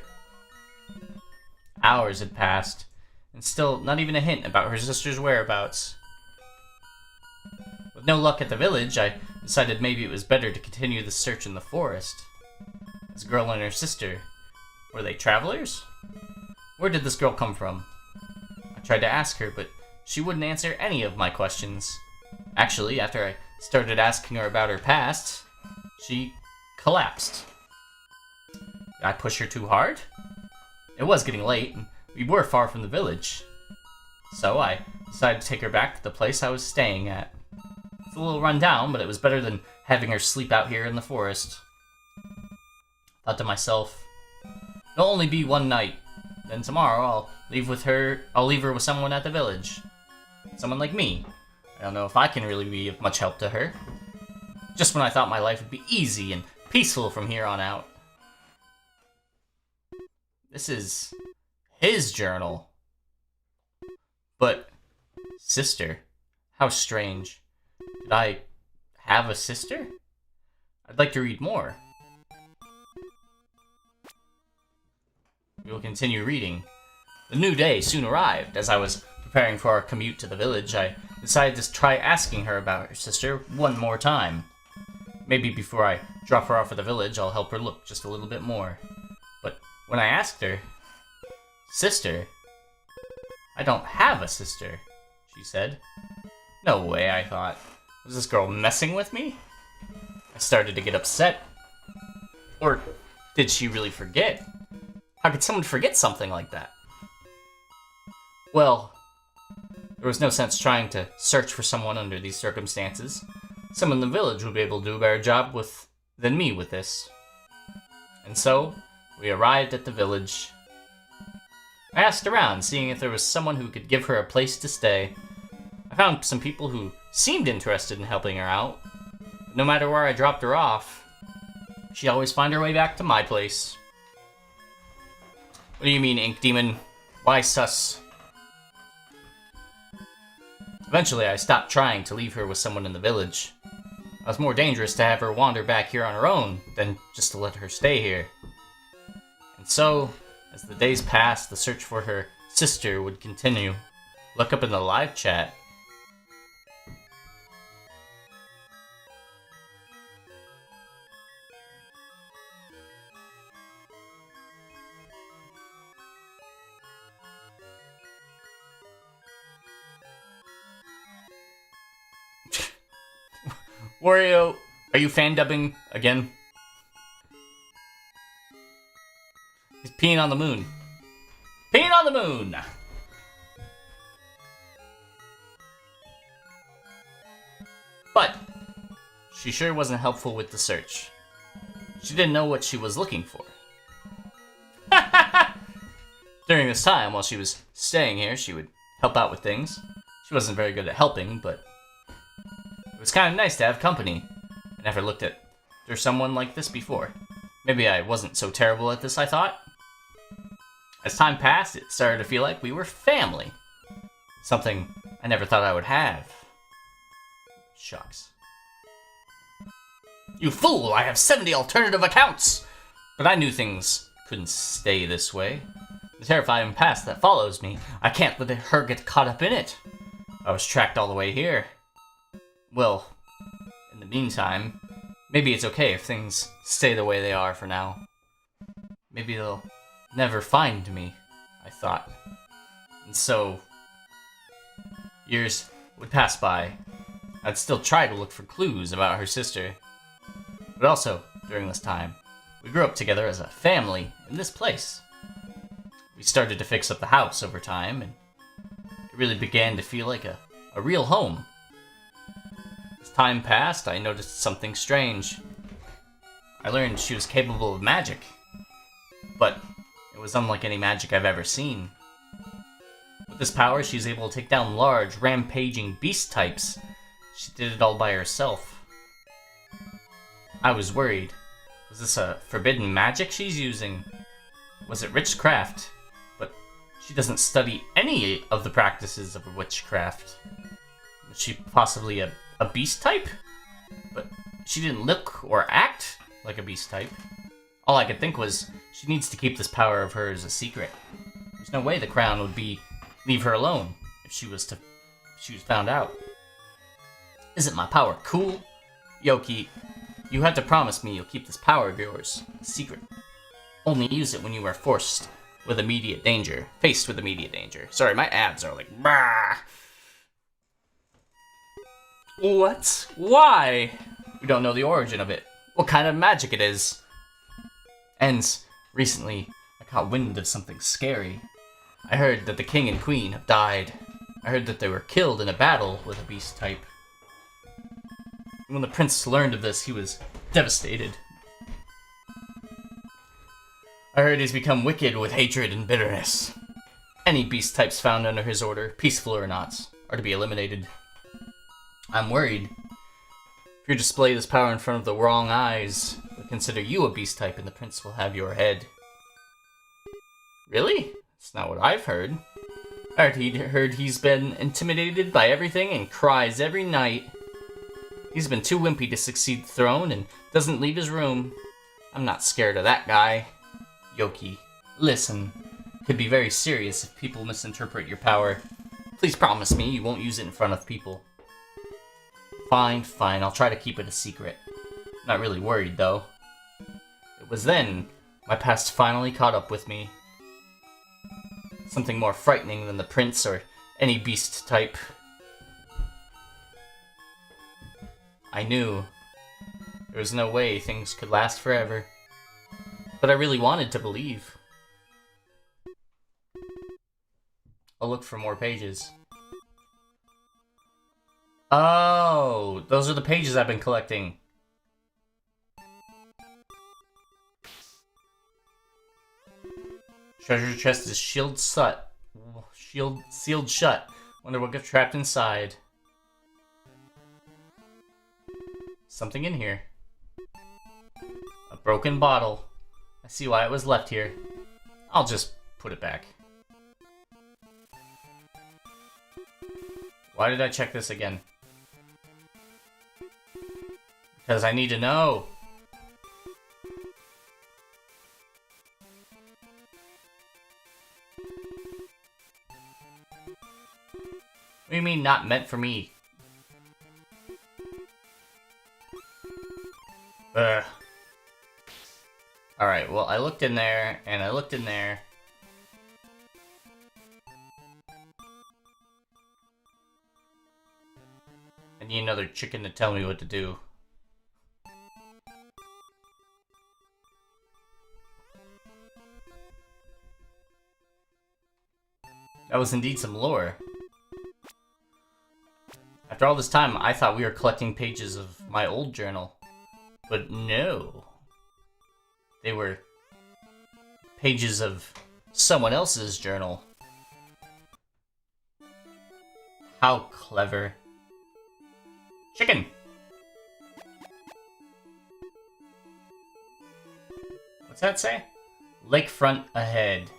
Hours had passed, and still not even a hint about her sister's whereabouts. With no luck at the village, I decided maybe it was better to continue the search in the forest. This girl and her sister, were they travelers? Where did this girl come from? I tried to ask her, but she wouldn't answer any of my questions. Actually, after I started asking her about her past, she collapsed. Did I push her too hard? It was getting late, and we were far from the village. So I decided to take her back to the place I was staying at. It's a little run down, but it was better than having her sleep out here in the forest. Thought to myself, it'll only be one night. Then tomorrow I'll leave her with someone at the village. Someone like me. I don't know if I can really be of much help to her. Just when I thought my life would be easy and peaceful from here on out. This is his journal. But, sister, how strange. Did I have a sister? I'd like to read more. We will continue reading. The new day soon arrived. As I was preparing for our commute to the village, I decided to try asking her about her sister one more time. Maybe before I drop her off at the village, I'll help her look just a little bit more. But when I asked her, "Sister? I don't have a sister," she said. No way, I thought. Was this girl messing with me? I started to get upset. Or did she really forget? How could someone forget something like that? Well, there was no sense trying to search for someone under these circumstances. Someone in the village would be able to do a better job than me with this. And so, we arrived at the village. I asked around, seeing if there was someone who could give her a place to stay. I found some people who seemed interested in helping her out. But no matter where I dropped her off, she'd always find her way back to my place. What do you mean, Ink Demon? Why sus? Eventually, I stopped trying to leave her with someone in the village. It was more dangerous to have her wander back here on her own than just to let her stay here. And so, as the days passed, the search for her sister would continue. Look up in the live chat. Wario, are you fan dubbing again? He's peeing on the moon. Peeing on the moon! But she sure wasn't helpful with the search. She didn't know what she was looking for. During this time, while she was staying here, she would help out with things. She wasn't very good at helping, but it was kind of nice to have company. I never looked at someone like this before. Maybe I wasn't so terrible at this, I thought. As time passed, it started to feel like we were family. Something I never thought I would have. Shucks. You fool! I have 70 alternative accounts! But I knew things couldn't stay this way. The terrifying past that follows me, I can't let her get caught up in it. I was tracked all the way here. Well, in the meantime, maybe it's okay if things stay the way they are for now. Maybe they'll never find me, I thought. And so, years would pass by. I'd still try to look for clues about her sister. But also, during this time, we grew up together as a family in this place. We started to fix up the house over time, and it really began to feel like a real home. As time passed, I noticed something strange. I learned she was capable of magic, but it was unlike any magic I've ever seen. With this power, she's able to take down large, rampaging beast types. She did it all by herself. I was worried. Was this a forbidden magic she's using? Was it witchcraft? But she doesn't study any of the practices of witchcraft. Was she possibly a beast type? But she didn't look or act like a beast type. All I could think was, she needs to keep this power of hers a secret. There's no way the crown would leave her alone if she was found out. Isn't my power cool? Yoki, you have to promise me you'll keep this power of yours a secret. Only use it when you are faced with immediate danger. Sorry, my abs are like, bah! What? Why? We don't know the origin of it. What kind of magic it is. And recently, I caught wind of something scary. I heard that the king and queen have died. I heard that they were killed in a battle with a beast type. When the prince learned of this, he was devastated. I heard he's become wicked with hatred and bitterness. Any beast types found under his order, peaceful or not, are to be eliminated. I'm worried. If you display this power in front of the wrong eyes, they'll consider you a beast type and the prince will have your head. Really? That's not what I've heard. I heard he's been intimidated by everything and cries every night. He's been too wimpy to succeed the throne and doesn't leave his room. I'm not scared of that guy. Yoki, listen. It could be very serious if people misinterpret your power. Please promise me you won't use it in front of people. Fine, I'll try to keep it a secret. Not really worried, though. It was then my past finally caught up with me. Something more frightening than the prince or any beast type. I knew there was no way things could last forever, but I really wanted to believe. I'll look for more pages. Oh, those are the pages I've been collecting. Treasure chest is sealed shut. Wonder what got trapped inside. Something in here. A broken bottle. I see why it was left here. I'll just put it back. Why did I check this again? Because I need to know. What do you mean not meant for me? Alright, well, I looked in there, and I looked in there. I need another chicken to tell me what to do. That was indeed some lore. After all this time, I thought we were collecting pages of my old journal. But no. They were pages of someone else's journal. How clever. Chicken! What's that say? Lakefront ahead.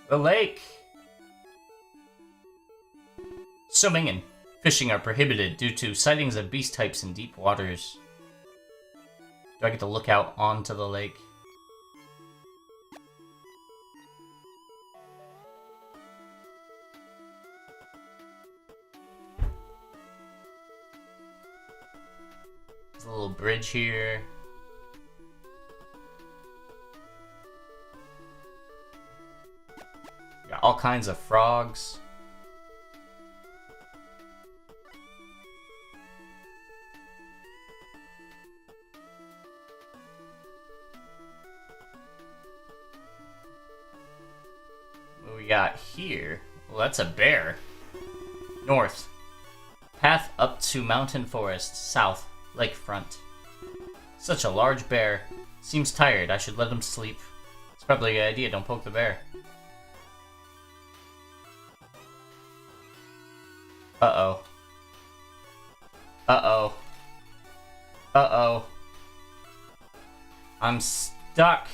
The lake! Swimming and fishing are prohibited due to sightings of beast types in deep waters. Do I get to look out onto the lake? There's a little bridge here. Got all kinds of frogs. What we got here? Well, that's a bear. North. Path up to mountain forest. South. Lakefront. Such a large bear. Seems tired. I should let him sleep. It's probably a good idea. Don't poke the bear. Uh-oh. Uh-oh. Uh-oh. I'm stuck.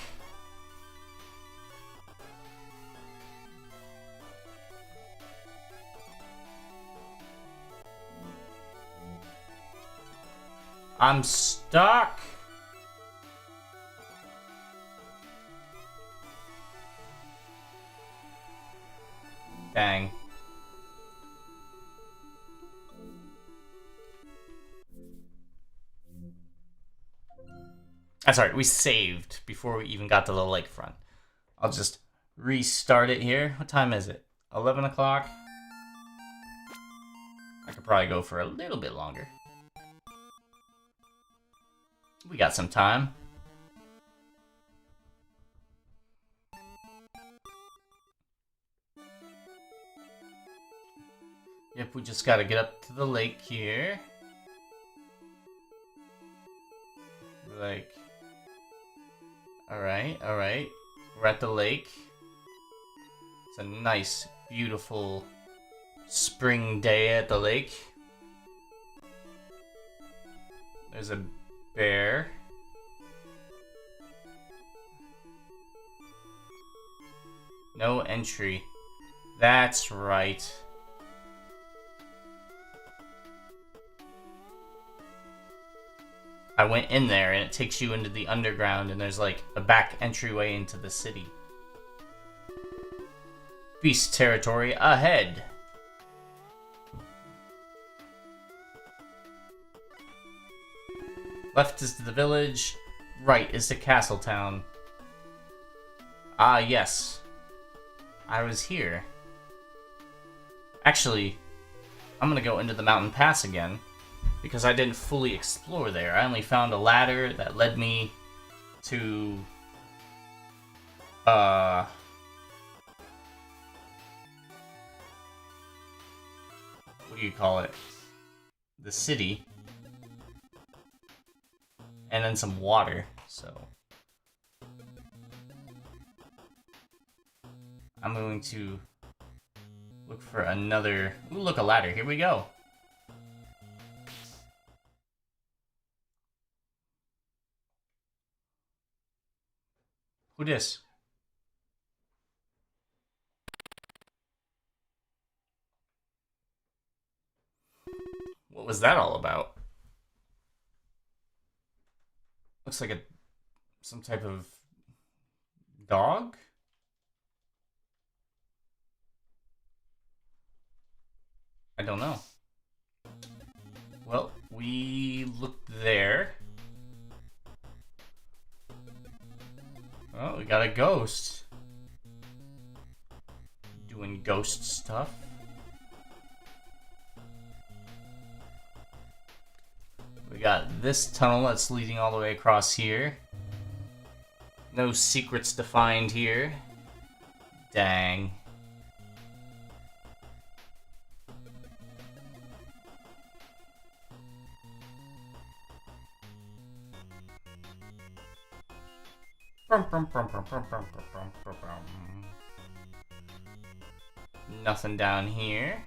I'm stuck. Dang. That's alright, we saved before we even got to the lakefront. I'll just restart it here. What time is it? 11 o'clock? I could probably go for a little bit longer. We got some time. Yep, we just gotta get up to the lake here. Like... Alright, alright. We're at the lake. It's a nice, beautiful spring day at the lake. There's a bear. No entry. That's right. I went in there and it takes you into the underground and there's like a back entryway into the city. Beast territory ahead. Left is the village, right is the castle town. Ah, yes. I was here. Actually, I'm gonna go into the mountain pass again, because I didn't fully explore there. I only found a ladder that led me to... what do you call it? The city. And then some water, so... I'm going to look for another... Ooh, look, a ladder. Here we go. Who dis? What was that all about? Looks like some type of dog? I don't know. Well, we looked there. Oh, we got a ghost. Doing ghost stuff. We got this tunnel that's leading all the way across here. No secrets to find here. Dang. Nothing down here.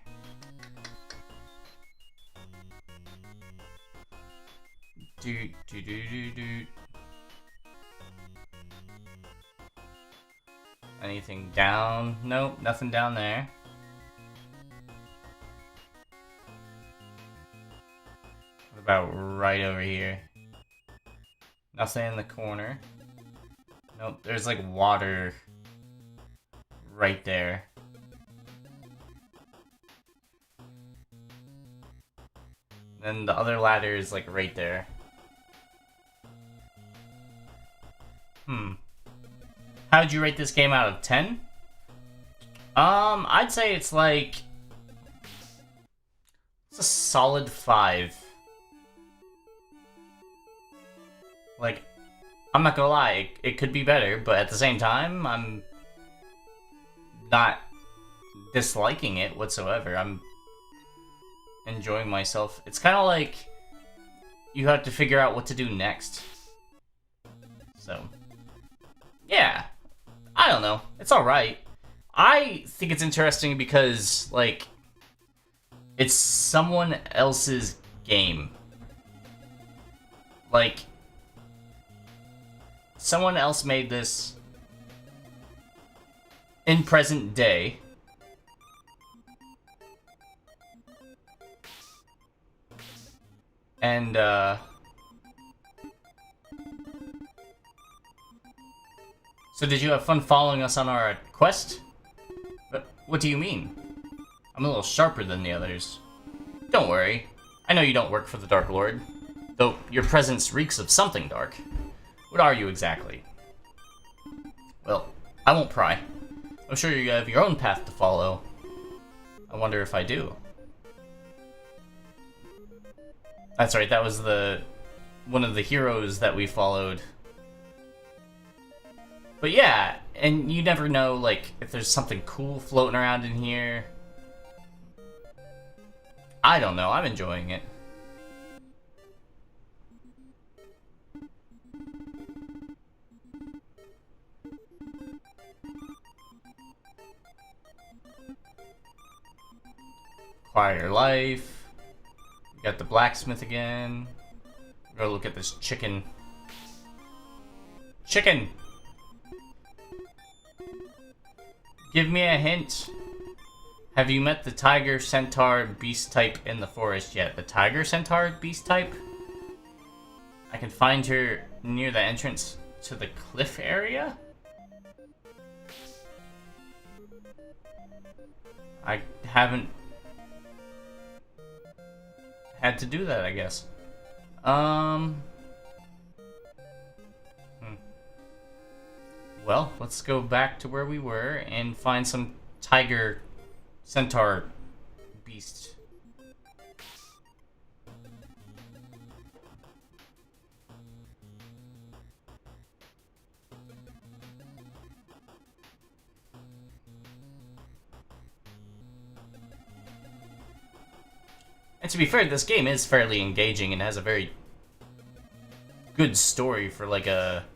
Doot, doot, doot, doot, doot. Anything down? Nope, nothing down there. What about right over here? Nothing in the corner. Nope, there's like water right there. Then the other ladder is like right there. How would you rate this game out of 10? I'd say it's like... It's a solid 5. Like, I'm not gonna lie, it could be better, but at the same time, I'm not disliking it whatsoever. I'm enjoying myself. It's kind of like you have to figure out what to do next. So, yeah. I don't know. It's alright. I think it's interesting because, like, it's someone else's game. Like, someone else made this in present day. And, so did you have fun following us on our quest? What do you mean? I'm a little sharper than the others. Don't worry. I know you don't work for the Dark Lord, though your presence reeks of something dark. What are you exactly? Well, I won't pry. I'm sure you have your own path to follow. I wonder if I do. That's right, that was one of the heroes that we followed. But yeah, and you never know, like, if there's something cool floating around in here. I don't know, I'm enjoying it. Acquire life. We got the blacksmith again. Go look at this chicken. Chicken! Give me a hint. Have you met the tiger centaur beast type in the forest yet? The tiger centaur beast type? I can find her near the entrance to the cliff area? I haven't had to do that, I guess. Well, let's go back to where we were and find some tiger centaur beast. And to be fair, this game is fairly engaging and has a very good story for like a,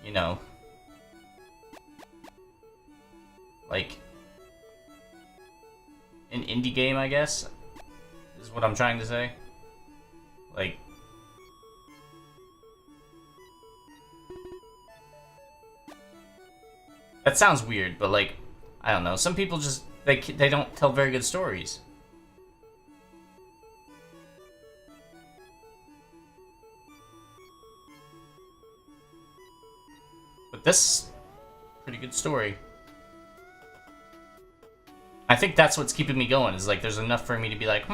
you know, like an indie game, I guess, is what I'm trying to say. Like, that sounds weird, but like, I don't know. Some people just, they don't tell very good stories. But this, pretty good story. I think that's what's keeping me going, is like there's enough for me to be like,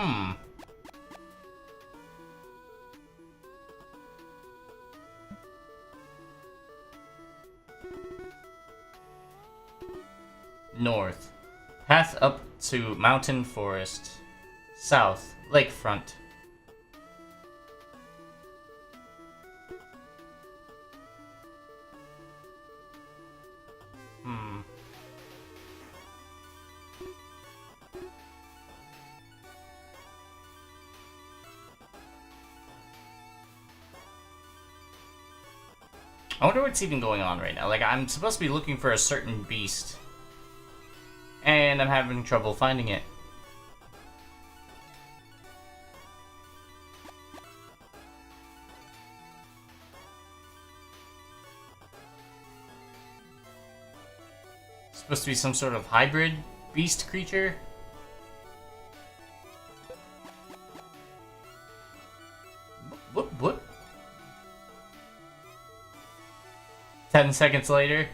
North. Path up to mountain forest. South. Lakefront. I wonder what's even going on right now. Like, I'm supposed to be looking for a certain beast, and I'm having trouble finding it. Supposed to be some sort of hybrid beast creature. Whoop. 10 seconds later.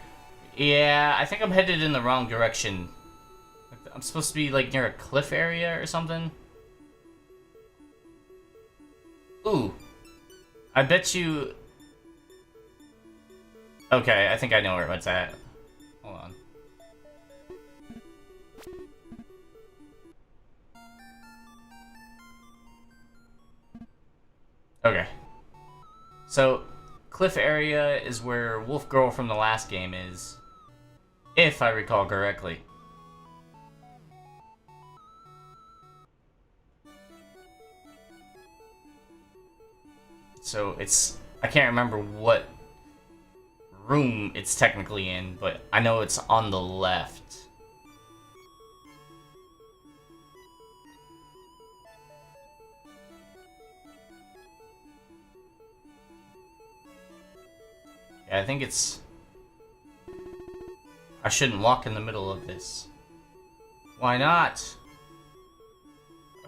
Yeah, I think I'm headed in the wrong direction. I'm supposed to be like near a cliff area or something. Ooh. I bet you... Okay, I think I know where it's at. Hold on. Okay. So, cliff area is where Wolf Girl from the last game is. If I recall correctly. So it's... I can't remember what room it's technically in, but I know it's on the left. Yeah, I think it's... I shouldn't walk in the middle of this. Why not?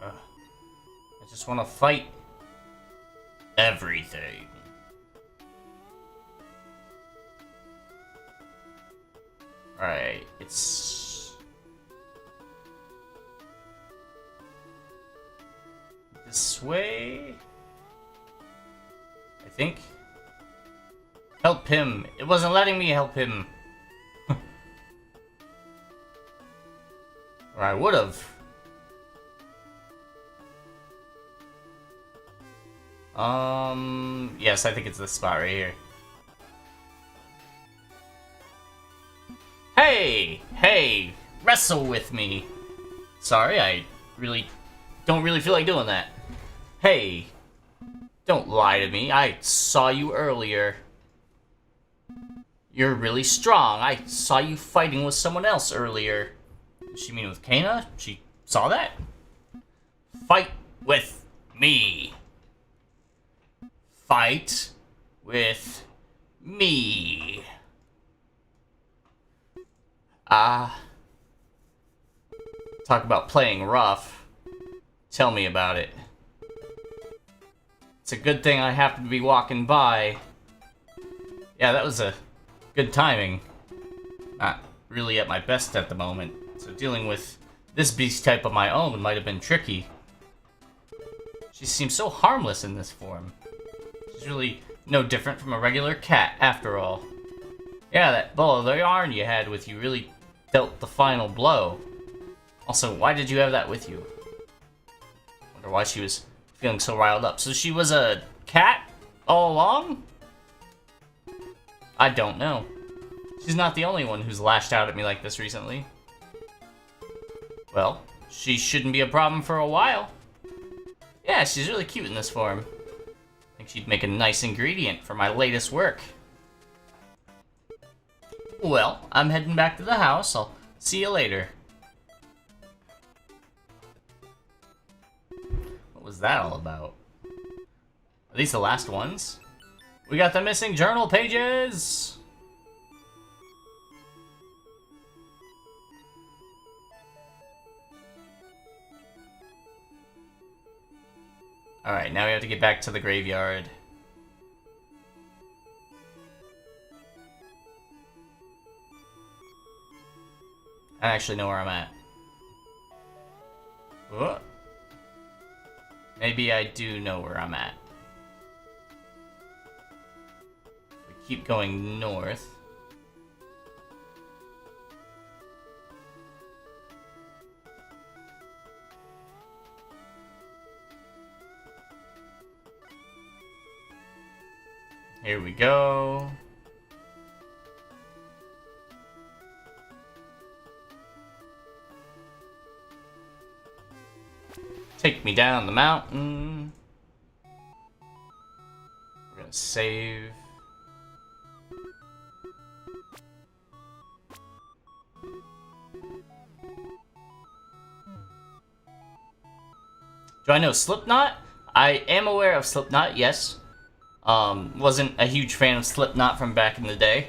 I just want to fight everything. Alright, it's... this way? I think? Help him. It wasn't letting me help him. Or I would've. Yes, I think it's this spot right here. Hey, wrestle with me. Sorry, I don't really feel like doing that. Hey, don't lie to me. I saw you earlier. You're really strong. I saw you fighting with someone else earlier. Does she mean with Kana? She saw that? Fight with me. Fight with me. Talk about playing rough. Tell me about it. It's a good thing I happened to be walking by. Yeah, that was a good timing. Not really at my best at the moment, so dealing with this beast type of my own might have been tricky. She seems so harmless in this form. She's really no different from a regular cat, after all. Yeah, that ball of yarn you had with you really dealt the final blow. Also, why did you have that with you? Wonder why she was feeling so riled up. So she was a cat all along? I don't know. She's not the only one who's lashed out at me like this recently. Well, she shouldn't be a problem for a while. Yeah, she's really cute in this form. I think she'd make a nice ingredient for my latest work. Well, I'm heading back to the house. I'll see you later. What was that all about? Are these the last ones? We got the missing journal pages! Alright, now we have to get back to the graveyard. I actually know where I'm at. Whoa. Maybe I do know where I'm at. We keep going north. Here we go. Take me down the mountain. We're gonna save. Do I know Slipknot? I am aware of Slipknot, yes. Wasn't a huge fan of Slipknot from back in the day.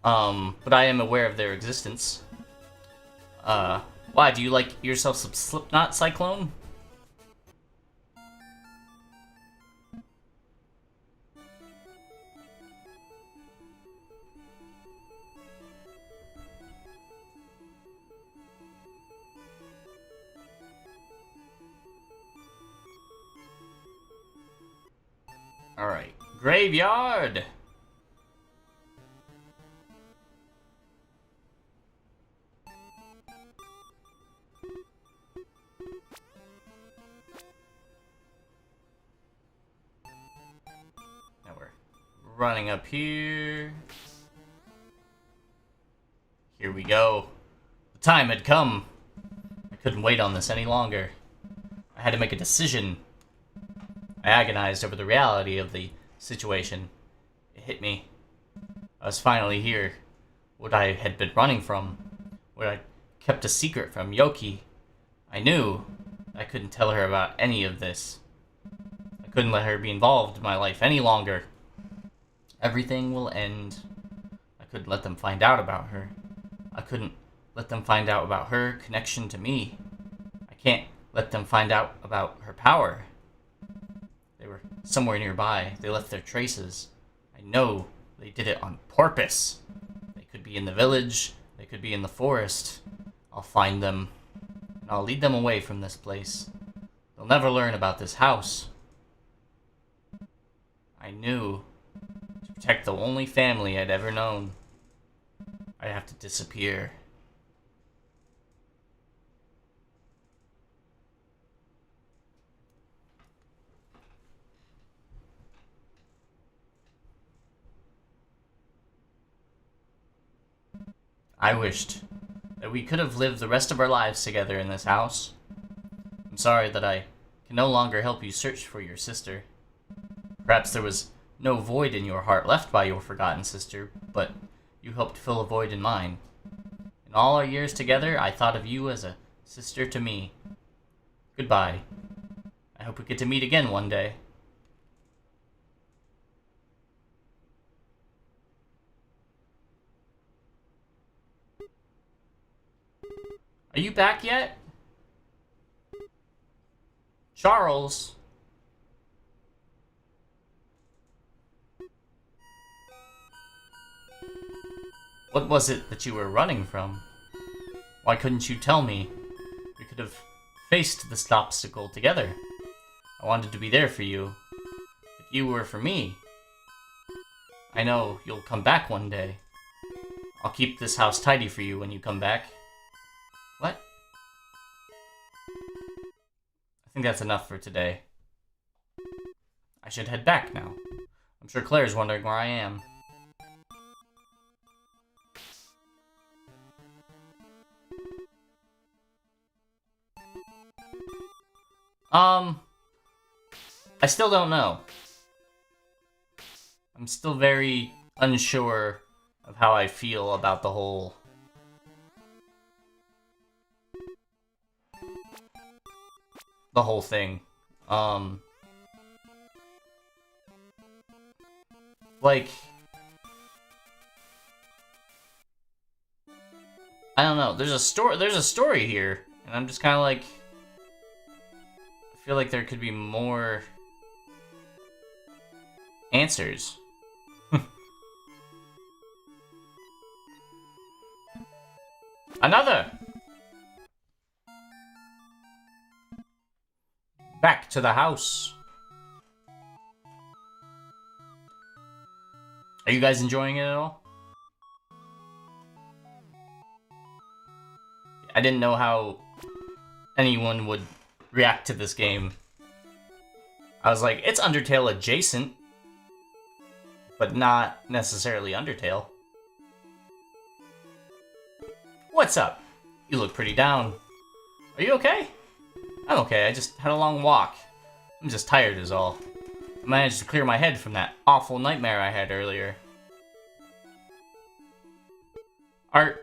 But I am aware of their existence. Why, do you like yourself some Slipknot, Cyclone? Alright, graveyard! Now we're running up here. Here we go. The time had come. I couldn't wait on this any longer. I had to make a decision. I agonized over the reality of the situation. It hit me. I was finally here. What I had been running from. What I kept a secret from Yoki. I knew I couldn't tell her about any of this. I couldn't let her be involved in my life any longer. Everything will end. I couldn't let them find out about her. I couldn't let them find out about her connection to me. I can't let them find out about her power. They were somewhere nearby. They left their traces. I know they did it on purpose. They could be in the village. They could be in the forest. I'll find them, and I'll lead them away from this place. They'll never learn about this house. I knew, to protect the only family I'd ever known, I'd have to disappear. I wished that we could have lived the rest of our lives together in this house. I'm sorry that I can no longer help you search for your sister. Perhaps there was no void in your heart left by your forgotten sister, but you helped fill a void in mine. In all our years together, I thought of you as a sister to me. Goodbye. I hope we get to meet again one day. Are you back yet? Charles? What was it that you were running from? Why couldn't you tell me? We could have faced this obstacle together. I wanted to be there for you. If you were for me. I know you'll come back one day. I'll keep this house tidy for you when you come back. What? I think that's enough for today. I should head back now. I'm sure Claire's wondering where I am. I still don't know. I'm still very unsure of how I feel about the whole thing. Like, I don't know. There's a story here, and I'm just kind of like, I feel like there could be more answers. Another! Back to the house. Are you guys enjoying it at all? I didn't know how anyone would react to this game. I was like, it's Undertale adjacent, but not necessarily Undertale. What's up? You look pretty down. Are you okay? I'm okay, I just had a long walk. I'm just tired is all. I managed to clear my head from that awful nightmare I had earlier. Are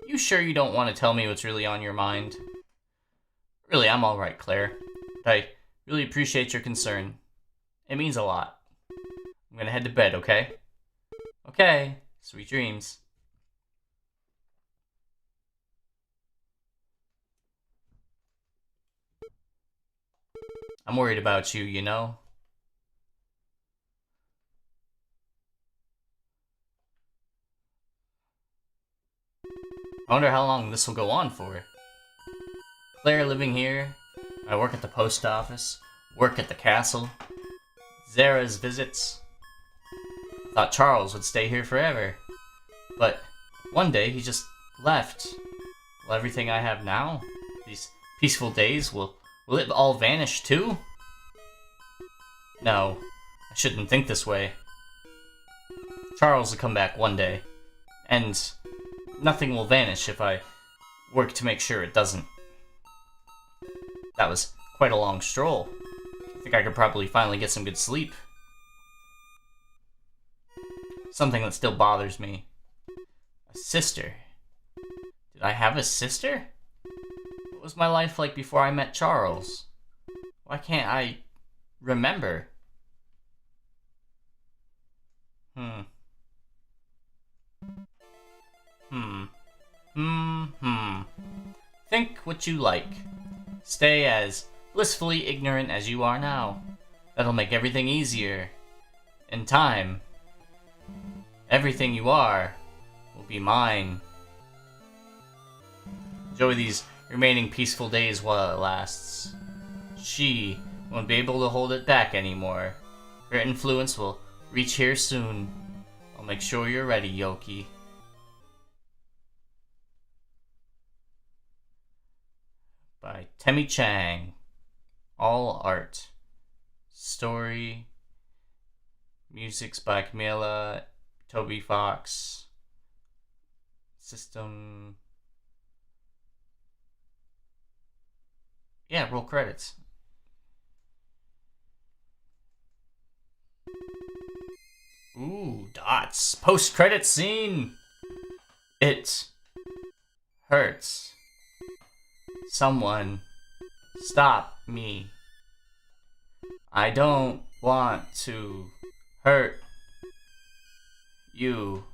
you sure you don't want to tell me what's really on your mind? Really, I'm alright, Claire. But I really appreciate your concern. It means a lot. I'm gonna head to bed, okay? Okay, sweet dreams. I'm worried about you, you know? I wonder how long this will go on for. Claire living here. I work at the post office. Work at the castle. Zara's visits. Thought Charles would stay here forever. But one day he just left. Will everything I have now, these peaceful days, will it all vanish too? No, I shouldn't think this way. Charles will come back one day, and nothing will vanish if I work to make sure it doesn't. That was quite a long stroll. I think I could probably finally get some good sleep. Something that still bothers me. A sister. Did I have a sister? What was my life like before I met Charles? Why can't I remember? Think what you like. Stay as blissfully ignorant as you are now. That'll make everything easier. In time, everything you are will be mine. Enjoy these remaining peaceful days while it lasts. She won't be able to hold it back anymore. Her influence will reach here soon. I'll make sure you're ready, Yoki. By Temmie Chang. All art. Story. Music's by Camilla, Toby Fox. System. Yeah, roll credits. Ooh, dots. Post-credit scene. It hurts. Someone stop me. I don't want to hurt you.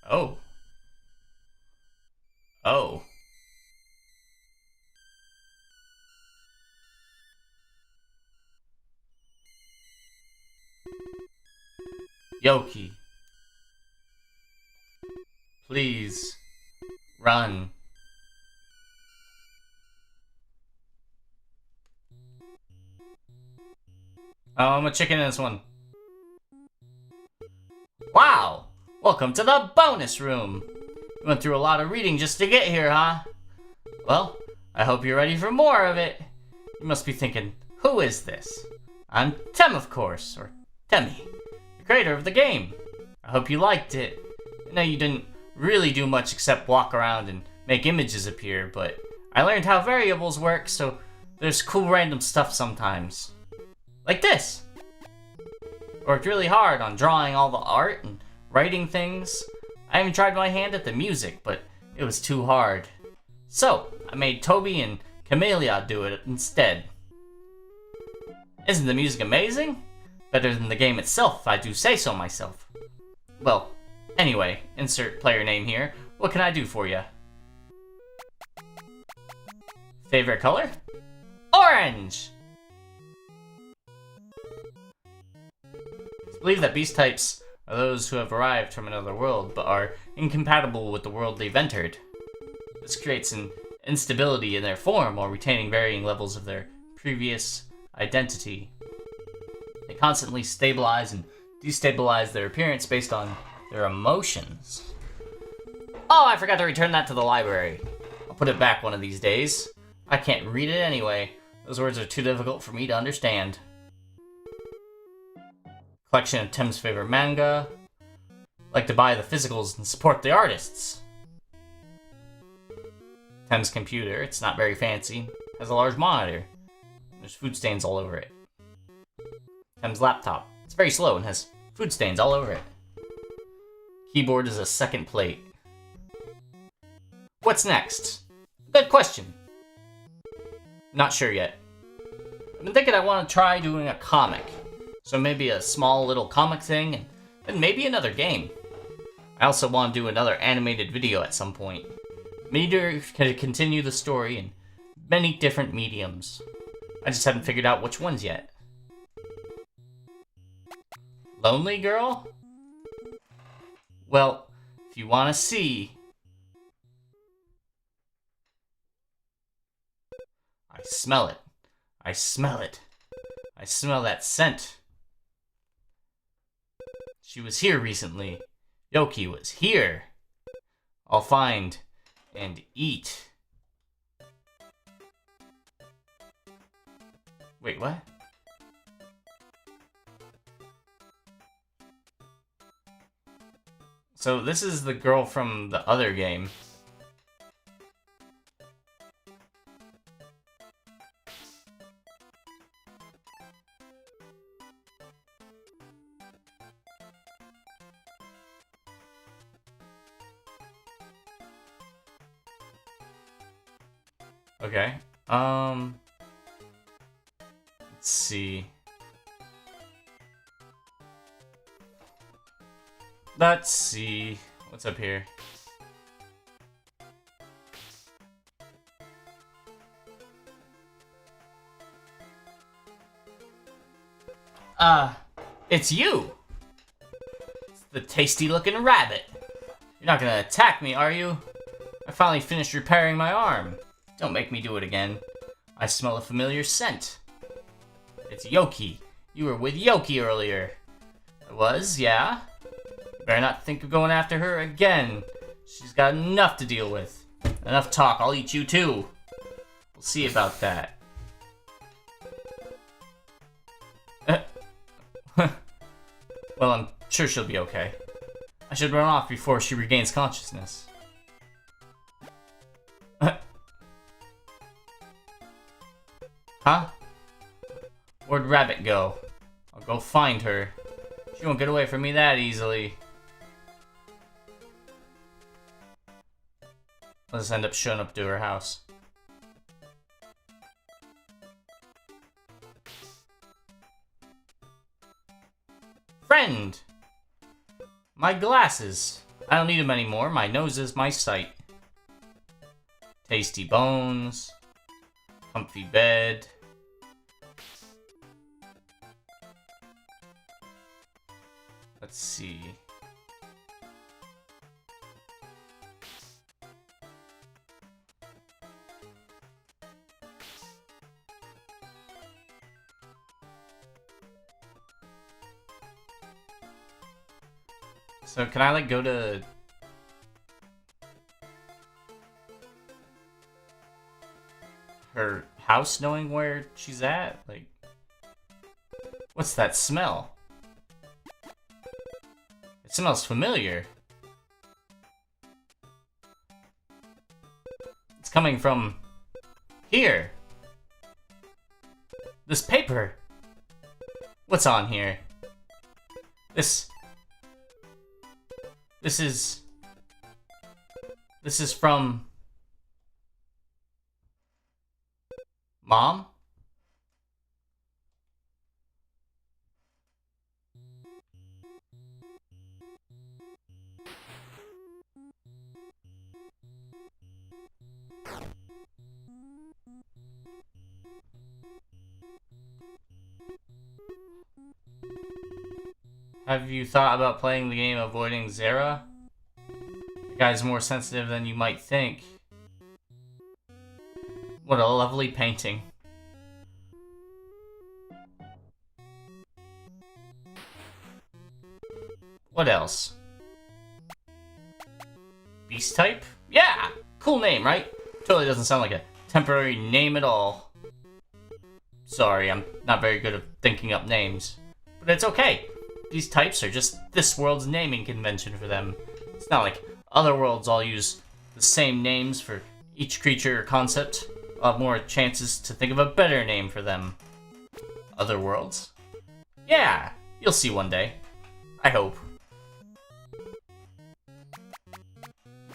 Oh. Oh. Yoki. Please. Run. Oh, I'm a chicken in this one. Wow! Welcome to the bonus room! You went through a lot of reading just to get here, huh? Well, I hope you're ready for more of it. You must be thinking, who is this? I'm Tem, of course, or Temmie, the creator of the game. I hope you liked it. I know you didn't really do much except walk around and make images appear, but I learned how variables work, so there's cool random stuff sometimes. Like this! Worked really hard on drawing all the art and writing things. I even tried my hand at the music, but it was too hard. So, I made Toby and Camellia do it instead. Isn't the music amazing? Better than the game itself, if I do say so myself. Well, anyway, insert player name here. What can I do for you? Favorite color? Orange! It's believed that beast types are those who have arrived from another world, but are incompatible with the world they've entered. This creates an instability in their form while retaining varying levels of their previous identity. They constantly stabilize and destabilize their appearance based on their emotions. Oh, I forgot to return that to the library. I'll put it back one of these days. I can't read it anyway. Those words are too difficult for me to understand. Collection of Tim's favorite manga. Like to buy the physicals and support the artists. Tim's computer, it's not very fancy. Has a large monitor. There's food stains all over it. Tim's laptop, it's very slow and has food stains all over it. Keyboard is a second plate. What's next? Good question. Not sure yet. I've been thinking I want to try doing a comic. So maybe a small little comic thing, and maybe another game. I also want to do another animated video at some point. Maybe to continue the story in many different mediums. I just haven't figured out which ones yet. Lonely girl? Well, if you want to see... I smell it. I smell it. I smell that scent. She was here recently. Yoki was here. I'll find and eat. Wait, what? So this is the girl from the other game. Okay. Let's see. Let's see. What's up here? It's you! It's the tasty-looking rabbit. You're not gonna attack me, are you? I finally finished repairing my arm. Don't make me do it again. I smell a familiar scent. It's Yoki. You were with Yoki earlier. I was, yeah? Better not think of going after her again. She's got enough to deal with. Enough talk, I'll eat you too. We'll see about that. Well, I'm sure she'll be okay. I should run off before she regains consciousness. Huh? Where'd Rabbit go? I'll go find her. She won't get away from me that easily. Let's end up showing up to her house. Friend! My glasses. I don't need them anymore. My nose is my sight. Tasty bones. Comfy bed. Let's see. So can I like go to her house knowing where she's at? Like, what's that smell? It smells familiar. It's coming from here. This paper. What's on here? This is from Mom? Have you thought about playing the game Avoiding Zera? The guy's more sensitive than you might think. What a lovely painting. What else? Beast type? Yeah! Cool name, right? Totally doesn't sound like a temporary name at all. Sorry, I'm not very good at thinking up names. But it's okay. These types are just this world's naming convention for them. It's not like other worlds all use the same names for each creature or concept. I'll have more chances to think of a better name for them. Other worlds? Yeah, you'll see one day. I hope.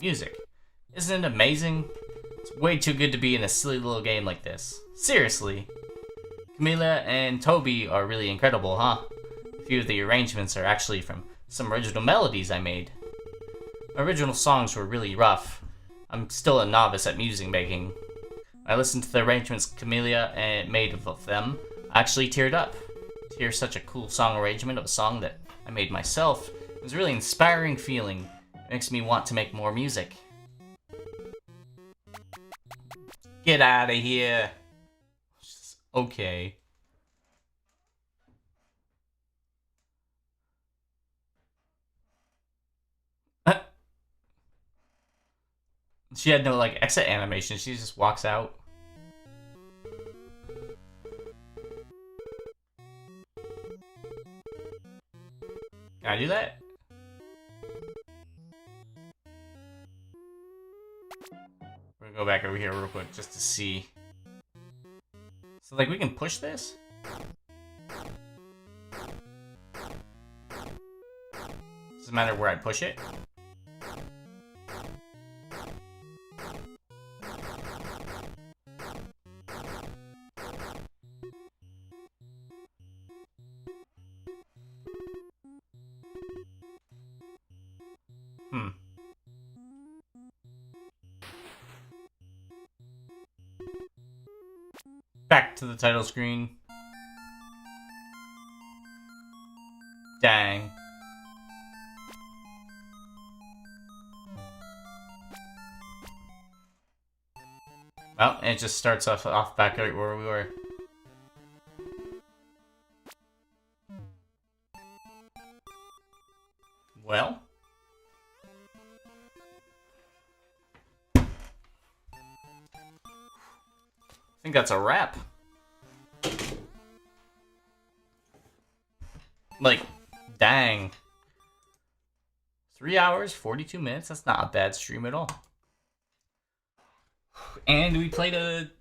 Music. Isn't it amazing? It's way too good to be in a silly little game like this. Seriously. Camila and Toby are really incredible, huh? few of the arrangements are actually from some original melodies I made. My original songs were really rough. I'm still a novice at music making. I listened to the arrangements Camellia made of them. I actually teared up. To hear such a cool song arrangement of a song that I made myself, it was a really inspiring feeling. It makes me want to make more music. Get out of here. Okay. She had no, like, exit animation. She just walks out. Can I do that? We're gonna go back over here real quick just to see. So, like, we can push this? Doesn't matter where I push it. Back to the title screen. Dang. Well, it just starts off back right where we were. Well. I think that's a wrap. Like, dang. 3 hours, 42 minutes? That's not a bad stream at all. And we played a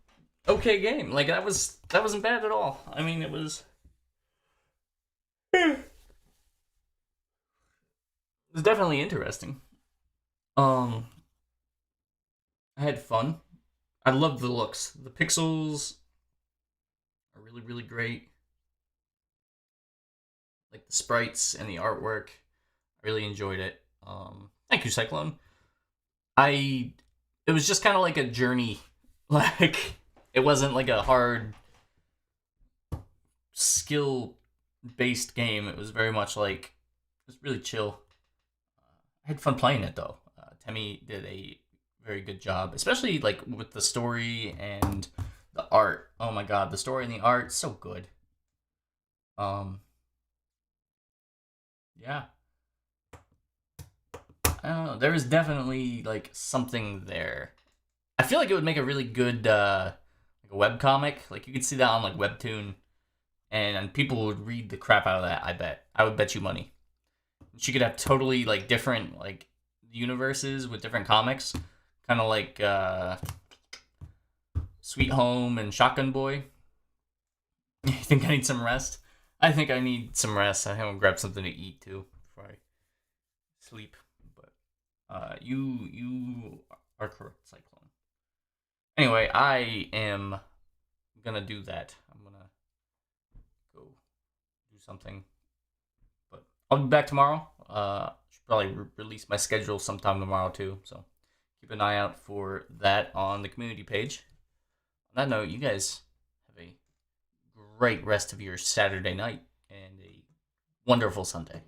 okay game. Like, that wasn't bad at all. I mean, it was... It was definitely interesting. I had fun. I love the looks. The pixels are really, really great. Like the sprites and the artwork. I really enjoyed it. Thank you, Cyclone. It was just kind of like a journey. Like, it wasn't like a hard skill-based game. It was very much like, it was really chill. I had fun playing it, though. Temmie did a very good job, especially like with the story and the art. Oh my god, the story and the art, so good. Yeah. I don't know, there was definitely like something there. I feel like it would make a really good like a webcomic. Like, you could see that on like Webtoon, and people would read the crap out of that. I would bet you money. She could have totally like different like universes with different comics, kind of like Sweet Home and Shotgun Boy. You think I need some rest? I think I need some rest. I have to grab something to eat too before I sleep. But you are correct, Cyclone. Anyway, I am gonna do that. I'm gonna go do something. But I'll be back tomorrow. Should probably release my schedule sometime tomorrow too. So keep an eye out for that on the community page. On that note, you guys have a great rest of your Saturday night and a wonderful Sunday.